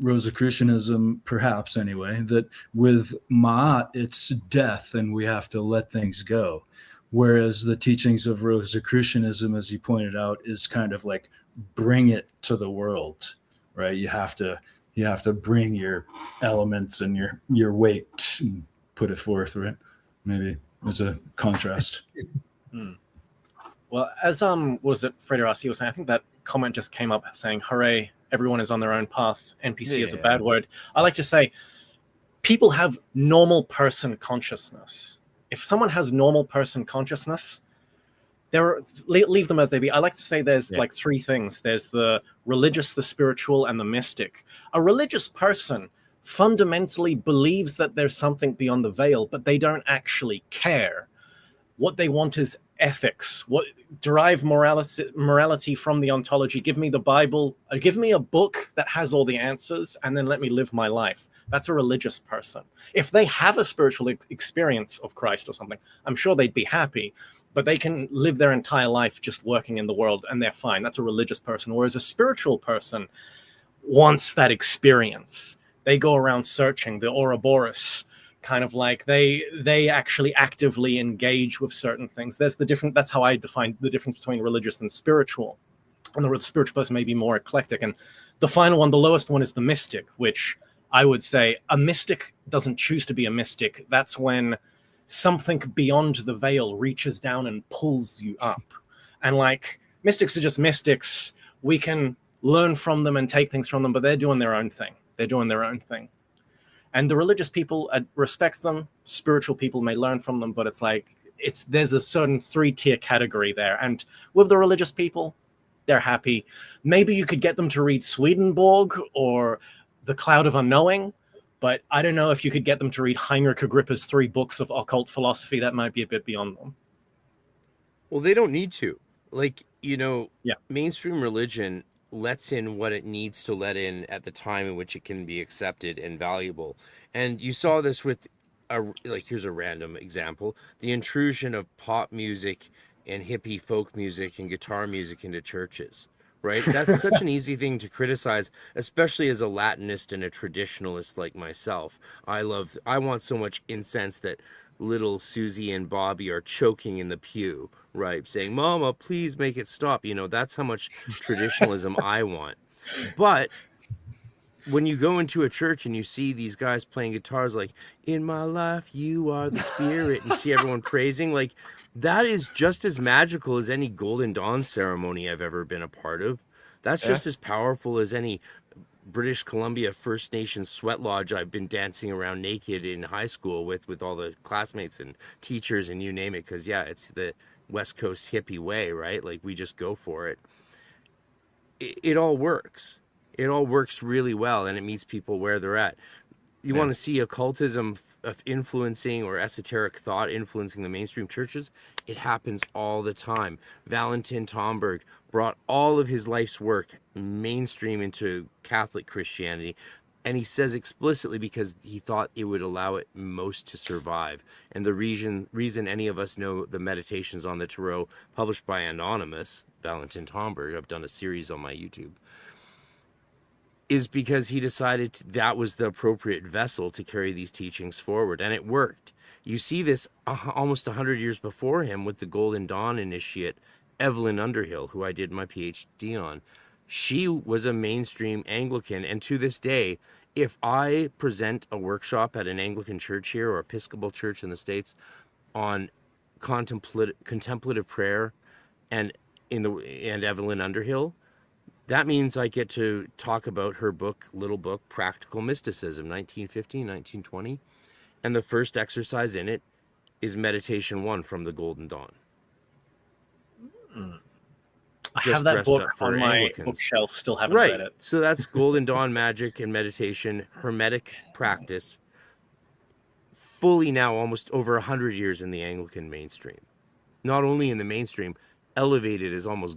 Rosicrucianism, perhaps anyway, that with Ma'at, it's death and we have to let things go. Whereas the teachings of Rosicrucianism, as you pointed out, is kind of like bring it to the world, right? You have to bring your elements and your weight and put it forth, right? Maybe as a contrast. Well, as was it Fredo Rossi was saying, I think that comment just came up saying, hooray, everyone is on their own path. NPC is a bad word. I like to say people have normal person consciousness. If someone has normal person consciousness, leave them as they be. I like to say there's like three things. There's the religious, the spiritual, and the mystic. A religious person fundamentally believes that there's something beyond the veil, but they don't actually care. What they want is ethics. Derive morality from the ontology. Give me the Bible. Give me a book that has all the answers, and then let me live my life. That's a religious person. If they have a spiritual experience of Christ or something, I'm sure they'd be happy, but they can live their entire life just working in the world, and they're fine. That's a religious person. Whereas a spiritual person wants that experience. they go around searching. The Ouroboros, kind of like they actually actively engage with certain things. That's how I define the difference between religious and spiritual. And the spiritual person may be more eclectic. And the final one, the lowest one, is the mystic, which I would say a mystic doesn't choose to be a mystic. That's when something beyond the veil reaches down and pulls you up. And like, mystics are just mystics. We can learn from them and take things from them, but they're doing their own thing. They're doing their own thing. And the religious people respects them. Spiritual people may learn from them, but it's like, there's a certain 3-tier category there. And with the religious people, they're happy. Maybe you could get them to read Swedenborg or The Cloud of Unknowing, but I don't know if you could get them to read Heinrich Agrippa's 3 books of occult philosophy. That might be a bit beyond them. Well, they don't need to. Like, Yeah. mainstream religion lets in what it needs to let in at the time in which it can be accepted and valuable. And you saw this with, here's a random example, the intrusion of pop music and hippie folk music and guitar music into churches, right? That's such an easy thing to criticize, especially as a Latinist and a traditionalist like myself. I want so much incense that little Susie and Bobby are choking in the pew, right? Saying, "Mama, please make it stop." That's how much traditionalism I want. But when you go into a church and you see these guys playing guitars like, "In my life, you are the spirit," and see everyone praising, like, that is just as magical as any Golden Dawn ceremony I've ever been a part of. That's just as powerful as any British Columbia First Nations sweat lodge I've been dancing around naked in high school with all the classmates and teachers and you name it. Because, yeah, it's the West Coast hippie way, right? Like, we just go for it. It all works. It all works really well, and it meets people where they're at. You want to see occultism of influencing or esoteric thought influencing the mainstream churches? It happens all the time. Valentin Tomberg brought all of his life's work mainstream into Catholic Christianity, and he says explicitly because he thought it would allow it most to survive. And the reason any of us know the Meditations on the Tarot published by Anonymous, Valentin Tomberg, I've done a series on my YouTube, is because he decided that was the appropriate vessel to carry these teachings forward, and it worked. You see this almost 100 years before him with the Golden Dawn initiate, Evelyn Underhill, who I did my PhD on. She was a mainstream Anglican, and to this day, if I present a workshop at an Anglican church here or Episcopal church in the States on contemplative prayer and Evelyn Underhill, that means I get to talk about her little book, Practical Mysticism, 1915, 1920. And the first exercise in it is Meditation 1 from the Golden Dawn. I have that book on my bookshelf, still haven't read it. So that's Golden Dawn magic and meditation, Hermetic practice, fully now almost over 100 years in the Anglican mainstream. Not only in the mainstream, elevated as almost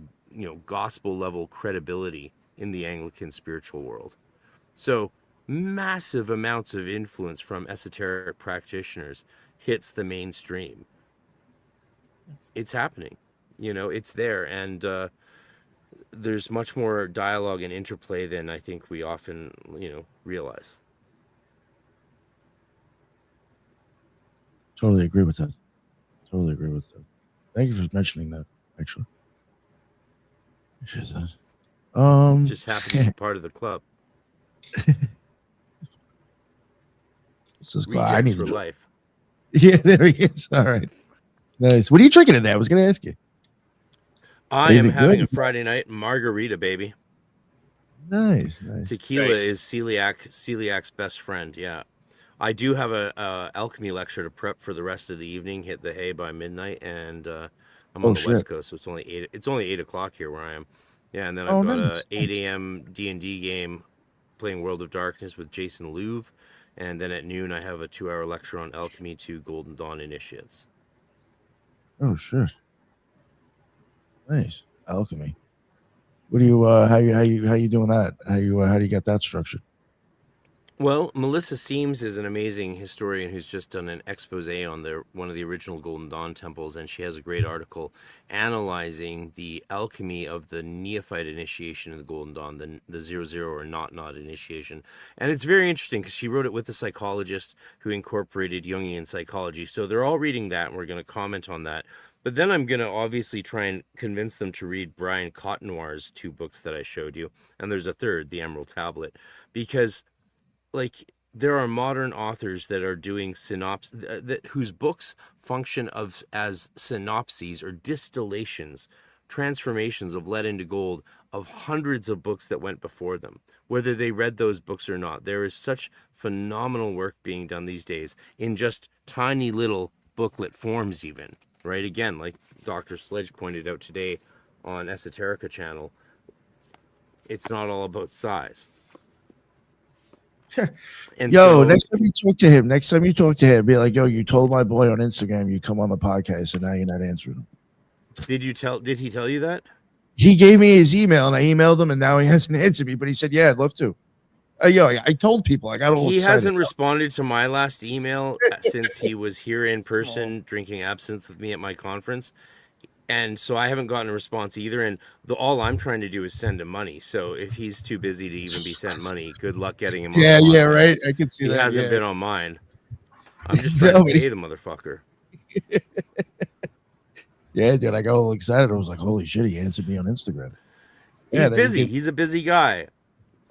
gospel level credibility in the Anglican spiritual world. So massive amounts of influence from esoteric practitioners hits the mainstream. It's happening, it's there. And there's much more dialogue and interplay than I think we often, realize. Totally agree with that. Thank you for mentioning that, actually. Just happen to be part of the club. I need for life. Yeah, there he is. All right. Nice. What are you drinking in there? I was going to ask you. I am having a Friday night margarita, baby. Nice. Tequila is celiac's best friend. Yeah. I do have a alchemy lecture to prep for the rest of the evening, hit the hay by midnight, and I'm on the West Coast, so it's only 8 o'clock here where I am. Yeah, and then I've got a 8 a.m. D&D game playing World of Darkness with Jason Louv, and then at noon I have a 2-hour lecture on Alchemy to Golden Dawn Initiates. Oh, shit. Nice. Alchemy. What do you how you doing that? How do you get that structured? Well, Melissa Seams is an amazing historian who's just done an expose on one of the original Golden Dawn temples, and she has a great article analyzing the alchemy of the neophyte initiation in the Golden Dawn, the 00 or not initiation. And it's very interesting because she wrote it with a psychologist who incorporated Jungian psychology. So they're all reading that, and we're going to comment on that. But then I'm going to obviously try and convince them to read Brian Cotnoir's 2 books that I showed you. And there's a third, The Emerald Tablet, because like there are modern authors that are doing whose books function as synopses or distillations, transformations of lead into gold of hundreds of books that went before them, whether they read those books or not. There is such phenomenal work being done these days in just tiny little booklet forms, even, right? Again, like Dr. Sledge pointed out today on Esoterica channel, it's not all about size. And yo, next time you talk to him, be like, yo, you told my boy on Instagram you come on the podcast, and now you're not answering him. Did he tell you that? He gave me his email, and I emailed him, and now he hasn't answered me. But he said, yeah, I'd love to. Yo, I told people I got all excited. He hasn't responded to my last email since he was here in person drinking absinthe with me at my conference. And so I haven't gotten a response either. And all I'm trying to do is send him money. So if he's too busy to even be sent money, good luck getting him. Yeah, right. I can see that. He hasn't been on mine. I'm just trying to pay the motherfucker. Yeah, dude, I got all excited. I was like, holy shit, he answered me on Instagram. He's busy. He's a busy guy.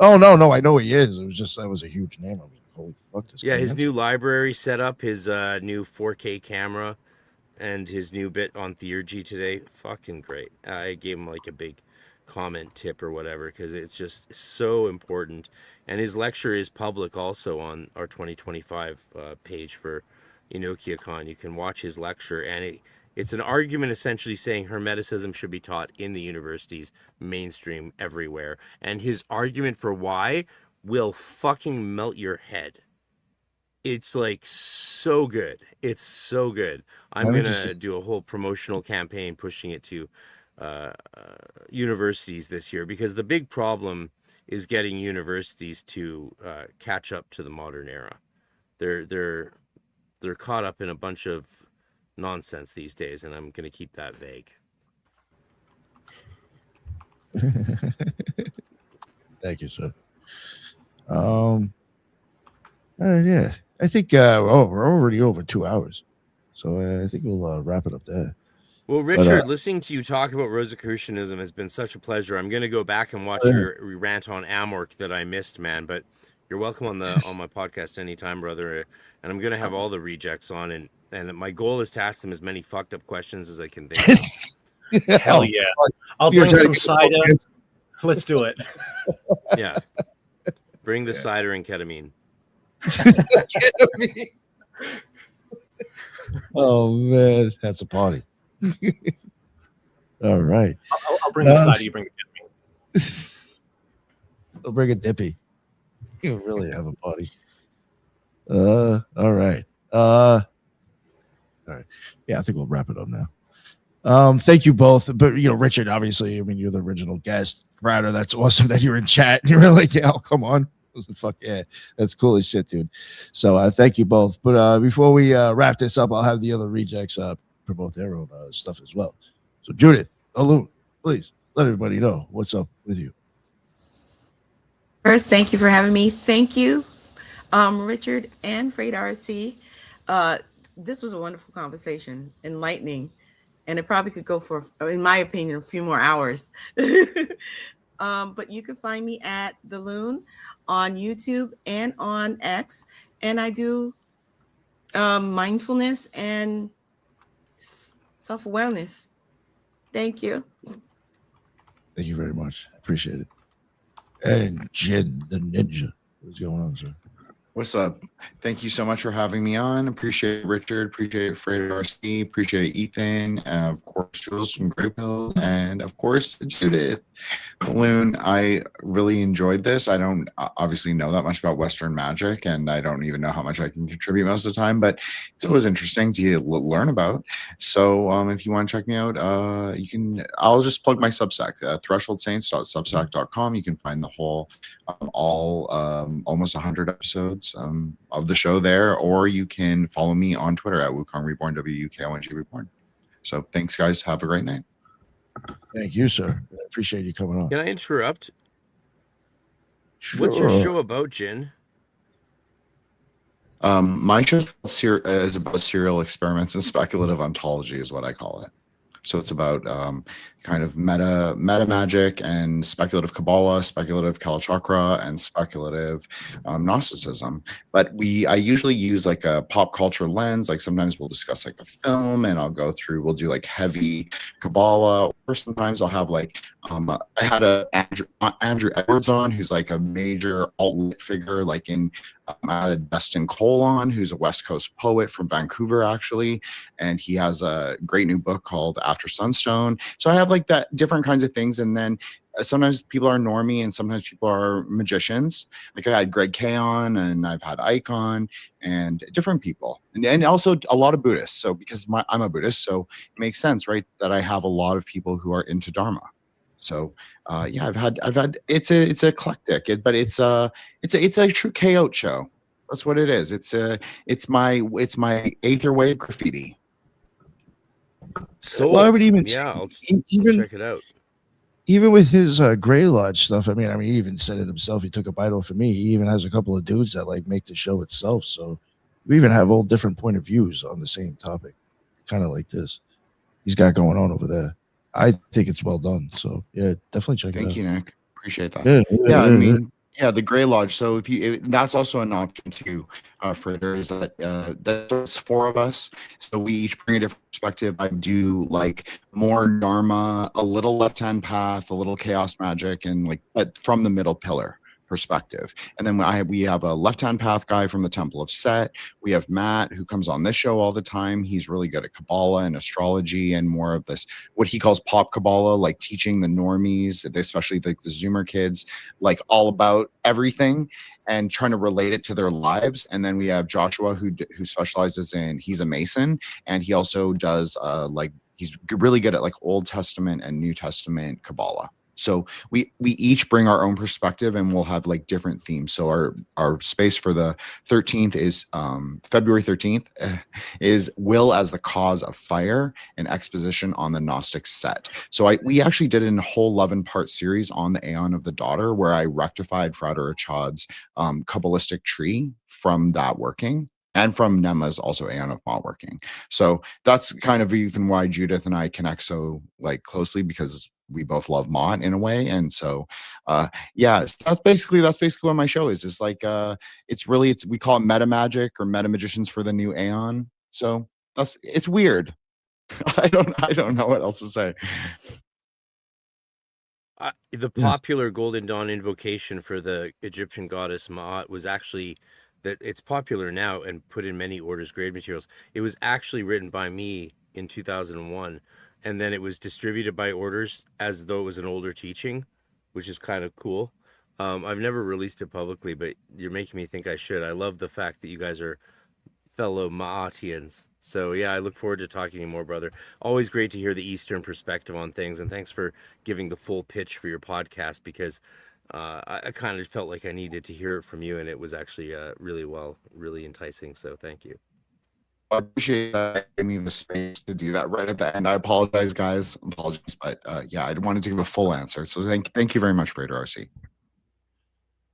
Oh, no, I know he is. It was just, that was a huge name. I was like, holy fuck, this guy. Yeah, his new library set up, his new 4K camera, and his new bit on theurgy today. Fucking great. I gave him like a big comment tip or whatever because it's just so important. And his lecture is public also on our 2025 page for EnokiaCon. You can watch his lecture, and it's an argument essentially saying Hermeticism should be taught in the universities, mainstream, everywhere. And his argument for why will fucking melt your head. It's like so good. It's so good. I'm going to do a whole promotional campaign pushing it to universities this year, because the big problem is getting universities to catch up to the modern era. They're caught up in a bunch of nonsense these days, and I'm going to keep that vague. Thank you, sir. Yeah, I think we're already over 2 hours, so I think we'll wrap it up there. Well, Richard, listening to you talk about Rosicrucianism has been such a pleasure. I'm going to go back and watch your rant on Amorc that I missed, man. But you're welcome on my podcast anytime, brother. And I'm going to have all the rejects on, and my goal is to ask them as many fucked up questions as I can think of. Hell yeah! I'll bring some cider. Let's do it. Yeah, bring the cider and ketamine. Oh man, that's a party. All right. I'll bring the cider. You bring the ketamine. I'll bring a dippy. You really have a party. All right. All right. Yeah, I think we'll wrap it up now. Thank you both. But Richard, obviously, I mean, you're the original guest. Brad, that's awesome that you're in chat. You were like, yeah, come on. I was like, fuck yeah, that's cool as shit, dude. So thank you both. But before we wrap this up, I'll have the other rejects promote their own stuff as well. So Judith, Alun, please let everybody know what's up with you. First, thank you for having me. Thank you, Richard and Freight RC. This was a wonderful conversation, enlightening, and it probably could go for, in my opinion, a few more hours. But you can find me at The Loon on YouTube and on X, and I do mindfulness and self-awareness. Thank you. Thank you very much. Appreciate it. And Jin the Ninja. What's going on, sir? What's up? Thank you so much for having me on. Appreciate it, Richard. Appreciate it, Freight RC. Appreciate it, Ethan. Of course, Jules from Grape Hill, and of course Judith. Loon, I really enjoyed this. I don't obviously know that much about Western magic, and I don't even know how much I can contribute most of the time, but it's always interesting to learn about. So if you want to check me out, you can. I'll just plug my Substack, thresholdsaints.substack.com. You can find the whole, almost 100 episodes of the show there, or you can follow me on Twitter at Wukong Reborn, WUKONG Reborn. So thanks, guys. Have a great night. Thank you, sir. I appreciate you coming on. Can I interrupt? Sure. What's your show about, Jin? My show is about serial experiments and speculative ontology, is what I call it. So it's about kind of meta magic and speculative Kabbalah, speculative Kalachakra, and speculative Gnosticism. But I usually use like a pop culture lens. Like sometimes we'll discuss like a film, and we'll do like heavy Kabbalah, or sometimes I'll have like I had Andrew Edwards on, who's like a major alt figure, like in I had Dustin Cole on, who's a West Coast poet from Vancouver, actually, and he has a great new book called After Sunstone. So I have like that different kinds of things, and then sometimes people are normie, and sometimes people are magicians. Like I had Greg K on, and I've had Ike on, and different people, and also a lot of Buddhists. So because I'm a Buddhist, so it makes sense, right, that I have a lot of people who are into Dharma. So yeah, I've had it's eclectic, but it's a true chaos show. That's what it is. It's my aether wave graffiti. So Well, I would even I'll even check it out. even with his Grey Lodge stuff. I mean, he even said it himself. He took a bite off of me. He even has a couple of dudes that like make the show itself. So we even have all different point of views on the same topic, kind of like this. He's got going on over there. I think it's well done. So yeah, definitely check it out. Thank you, Nick. Appreciate that. Yeah, I mean, yeah, the Grey Lodge. So that's also an option too, Fritter, is that that's 4 of us. So we each bring a different perspective. I do like more Dharma, a little left-hand path, a little chaos magic, and but from the middle pillar perspective. And then we have a left-hand path guy from the Temple of Set. We have Matt, who comes on this show all the time. He's really good at Kabbalah and astrology and more of this, what he calls pop Kabbalah, like teaching the normies, especially the Zoomer kids, like all about everything and trying to relate it to their lives. And then we have Joshua, who specializes he's a Mason, and he also does he's really good at like Old Testament and New Testament Kabbalah. So we each bring our own perspective, and we'll have like different themes. So our space for the 13th is February 13th is Will as the Cause of Fire, an exposition on the Gnostic set. So we actually did a whole 11-part series on the Aeon of the Daughter, where I rectified Frater Achad's Kabbalistic tree from that working, and from Nema's also Aeon of Mot working. So that's kind of even why Judith and I connect so like closely, because we both love Mott in a way. And so yeah, that's basically what my show is. It's like we call it meta magic or meta magicians for the new Aeon. So it's weird. I don't know what else to say. The popular Golden Dawn invocation for the Egyptian goddess Ma'at was actually that it's popular now and put in many orders grade materials. It was actually written by me in 2001. And then it was distributed by orders as though it was an older teaching, which is kind of cool. I've never released it publicly, but you're making me think I should. I love the fact that you guys are fellow Ma'atians. So yeah, I look forward to talking to you more, brother. Always great to hear the Eastern perspective on things. And thanks for giving the full pitch for your podcast, because I kind of felt like I needed to hear it from you. And it was actually really enticing. So thank you. I appreciate that giving me the space to do that right at the end. I apologize, guys. Apologies, but yeah, I wanted to give a full answer. So thank you very much, Frater RC.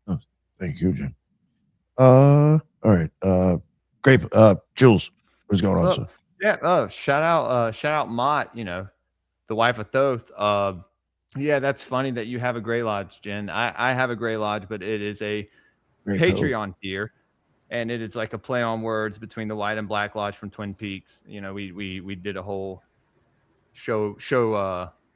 Oh, thank you, Jim. All right. Great. Jules, what's going on, sir? Yeah. Shout out Mott, the wife of Thoth. Yeah, that's funny that you have a Grey Lodge, Jen. I have a Grey Lodge, but it is a Patreon tier. And it is like a play on words between the White and Black Lodge from Twin Peaks. We did a whole show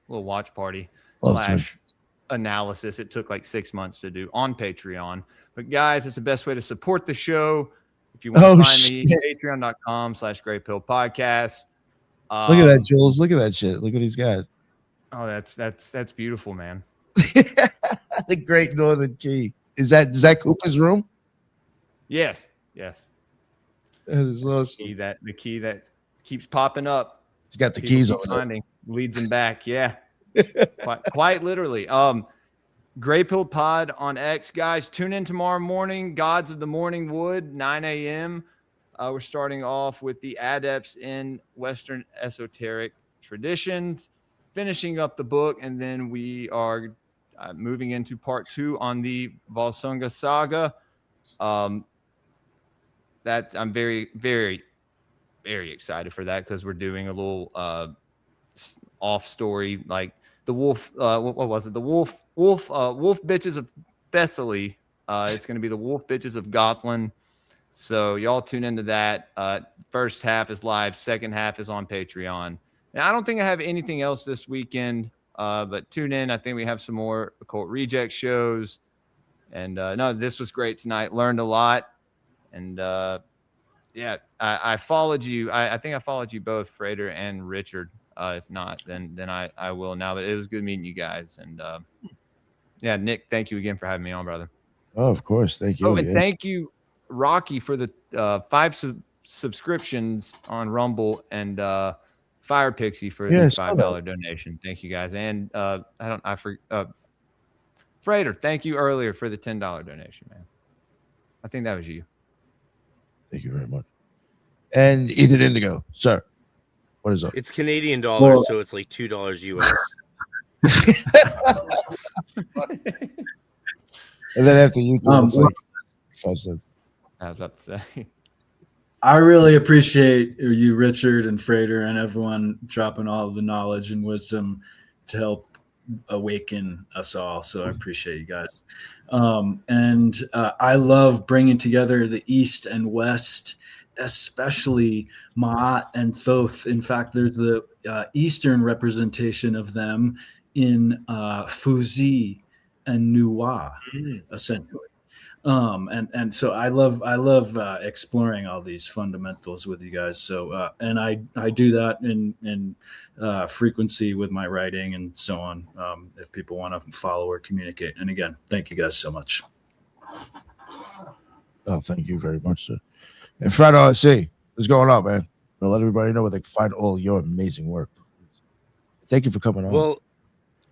little watch party / analysis. It took like 6 months to do on Patreon. But guys, it's the best way to support the show. If you want to find me, patreon.com/GrayPillPodcast. Look at that, Jules. Look at that shit. Look what he's got. Oh, that's beautiful, man. The Great Northern Key. Is that Cooper's room? Yes. That is awesome. The key that keeps popping up. He's got the People keys keep over there. finding, leads him back. Yeah. quite literally. Gray Pill Pod on X, guys. Tune in tomorrow morning. Gods of the Morning Wood, 9 a.m. We're starting off with the adepts in Western esoteric traditions, finishing up the book, and then we are moving into part 2 on the Volsunga saga. I'm very, very, very excited for that because we're doing a little off story, like the wolf. What was it? The wolf bitches of Thessaly. It's going to be the wolf bitches of Gothland. So y'all tune into that. First half is live. Second half is on Patreon. And I don't think I have anything else this weekend, but tune in. I think we have some more Occult Reject shows. And no, this was great tonight. Learned a lot. And yeah, I followed you. I think I followed you both, Frater and Richard. If not, then I will now. But it was good meeting you guys. And yeah, Nick, thank you again for having me on, brother. Oh, of course. Thank you. Oh, and thank you, Rocky, for the 5 subscriptions on Rumble, and Fire Pixie for the $5 donation. Thank you, guys. And Frater, thank you earlier for the $10 donation, man. I think that was you. Thank you very much. And Ethan Indigo, sir, what is up? It's Canadian dollars, so it's like $2 US. And then after you, it's like 5 cents. I was about to say. I really appreciate you, Richard and Frater, and everyone dropping all of the knowledge and wisdom to help awaken us all. So I appreciate you guys. And I love bringing together the East and West, especially Ma'at and Thoth. In fact, there's the Eastern representation of them in Fuzi and Nuwa, essentially. And so I love exploring all these fundamentals with you guys. So and I do that in frequency with my writing and so on. If people want to follow or communicate. And again, thank you guys so much. Oh, thank you very much, sir. And Fred RC, what's going on, man? I'll let everybody know where they can find all your amazing work. Thank you for coming on. Well,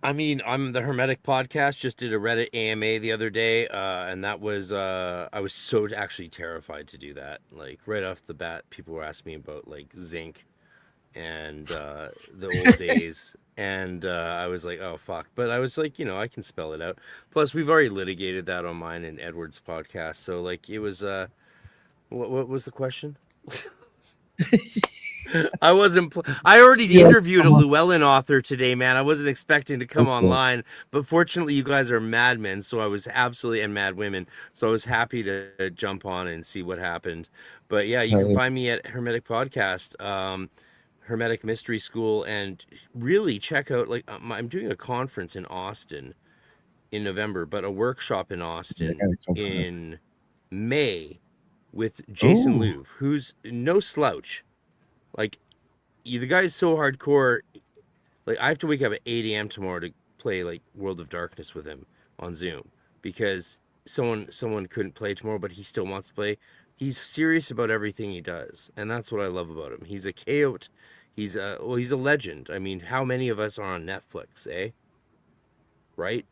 I mean, I'm the Hermetic Podcast. Just did a Reddit AMA the other day, and that was I was so actually terrified to do that. Like right off the bat, people were asking me about like zinc and the old days, and I was like, oh fuck. But I was like, I can spell it out. Plus, we've already litigated that on mine and Edward's podcast. So like, it was what was the question? I wasn't. I already interviewed a Llewellyn author today, man. I wasn't expecting to come online, but fortunately, you guys are madmen, so I was absolutely, and mad women, so I was happy to jump on and see what happened. But yeah, you can find me at Hermetic Podcast, Hermetic Mystery School, and really check out. Like, I'm doing a conference in Austin in November, but a workshop in Austin in May with Jason Louv, who's no slouch. Like, the guy's so hardcore. Like, I have to wake up at 8 a.m. tomorrow to play, like, World of Darkness with him on Zoom because someone couldn't play tomorrow, but he still wants to play. He's serious about everything he does, and that's what I love about him. He's a chaot. He's a legend. I mean, how many of us are on Netflix, eh? Right?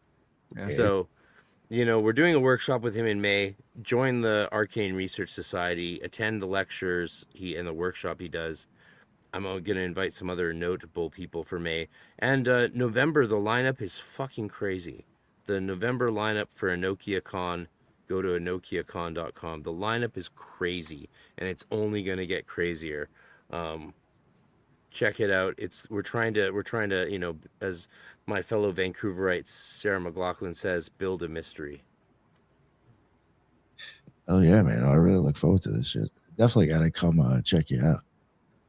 Yeah. So, we're doing a workshop with him in May. Join the Arcane Research Society. Attend the lectures and the workshop he does. I'm going to invite some other notable people for May. And November, the lineup is fucking crazy. The November lineup for EnokiaCon, go to enokiacon.com. The lineup is crazy, and it's only going to get crazier. Check it out. We're trying to, as my fellow Vancouverites, Sarah McLaughlin says, build a mystery. Oh yeah, man! I really look forward to this shit. Definitely got to come check you out.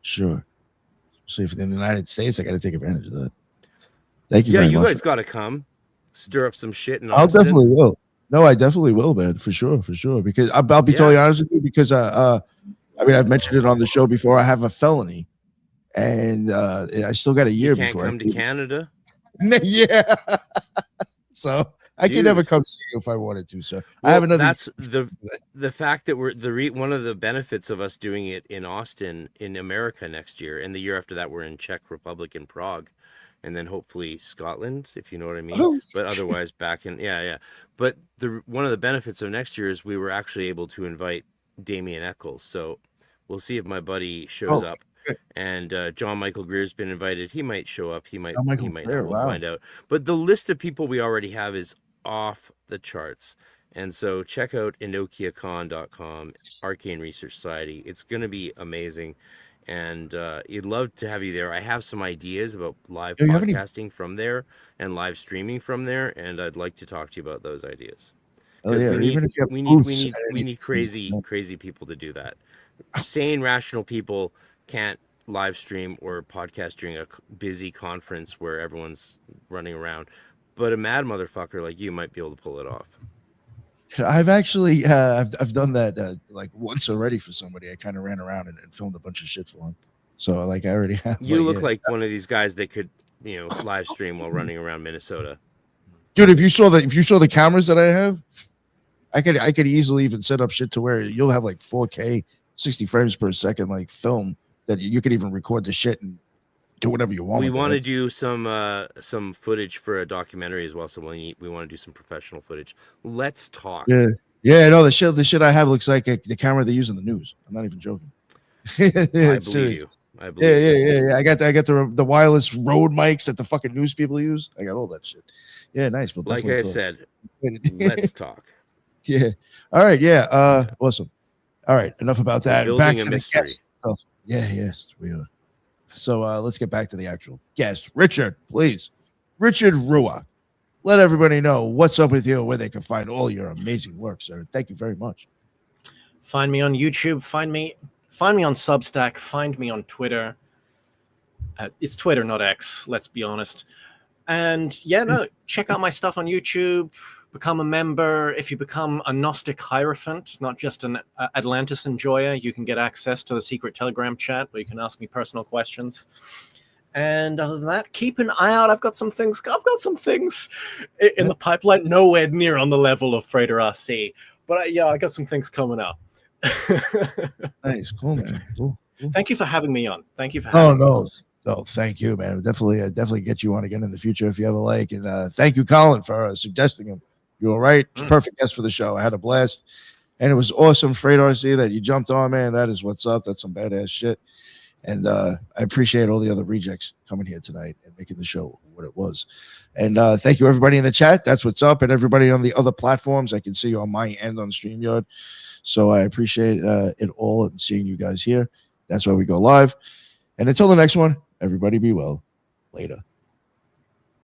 Sure. See if in the United States, I got to take advantage of that. Thank you. Yeah, very you much. guys got to come, stir up some shit in I'll Austin. definitely will. No, I definitely will, man, for sure. Because I'll be totally honest with you. Because I mean, I've mentioned it on the show before. I have a felony and I still got a year You can't before come I to can- Canada. Yeah. So I can never Dude. come see you if I wanted to. So I Well, have another. that's the fact that we're one of the benefits of us doing it in Austin in America next year, and the year after that we're in Czech Republic in Prague, and then hopefully Scotland, if you know what I mean. Oh, But otherwise back in yeah. But one of the benefits of next year is we were actually able to invite Damien Eccles. So we'll see if my buddy shows up. good. And John Michael Greer's been invited. He might show up. He might. John Michael He might Greer, not. We'll wow. find out. But the list of people we already have is off the charts. And so check out enochiacon.com, Arcane Research Society. It's going to be amazing. And you'd love to have you there. I have some ideas about live Do you have any- podcasting from there and live streaming from there. And I'd like to talk to you about those ideas. Oh, 'Cause yeah, we need, even if you have we booths need, and we need anything, crazy, crazy people to do that. Sane, rational people can't live stream or podcast during a busy conference where everyone's running around. But a mad motherfucker like you might be able to pull it off. I've actually I've done that like once already for somebody. I kind of ran around and filmed a bunch of shit for him. So like I already have. You look yeah. like one of these guys that could, live stream while running around Minnesota. Dude, if you saw the cameras that I have, I could easily even set up shit to where you'll have like 4K 60 frames per second like film that you could even record the shit and do whatever you want. We with want to it. do some footage for a documentary as well. So we want to do some professional footage. Let's talk. Yeah, no, the shit I have looks like the camera they use in the news. I'm not even joking. I It's believe serious. you. I believe you. Yeah. I got the wireless road mics that the fucking news people use. I got all that shit. Yeah, nice. Well, Like I said, let's talk. Yeah. All right. Yeah. Awesome. All right. Enough about that. Building Back a to the mystery. guest. Oh, yeah. Yes, we are. So let's get back to the actual guest. Richard, please. Richard Ruach. Let everybody know what's up with you, where they can find all your amazing work, sir. Thank you very much. Find me on YouTube. Find me on Substack. Find me on Twitter. It's Twitter, not X. Let's be honest. And check out my stuff on YouTube. Become a member. If you become a Gnostic Hierophant, not just an Atlantis enjoyer, you can get access to the secret Telegram chat where you can ask me personal questions. And other than that, keep an eye out. I've got some things in the pipeline, nowhere near on the level of Freighter RC. But I got some things coming up. Nice. Cool, man. Cool. Thank you for having me on. Thank you for having me. Oh, thank you, man. Definitely get you on again in the future if you ever like. And thank you, Colin, for suggesting him. You were right. Perfect guest for the show. I had a blast. And it was awesome, Freight RC, that you jumped on, man. That is what's up. That's some badass shit. And I appreciate all the other rejects coming here tonight and making the show what it was. And thank you, everybody in the chat. That's what's up. And everybody on the other platforms. I can see you on my end on StreamYard. So I appreciate it all and seeing you guys here. That's why we go live. And until the next one, everybody be well. Later.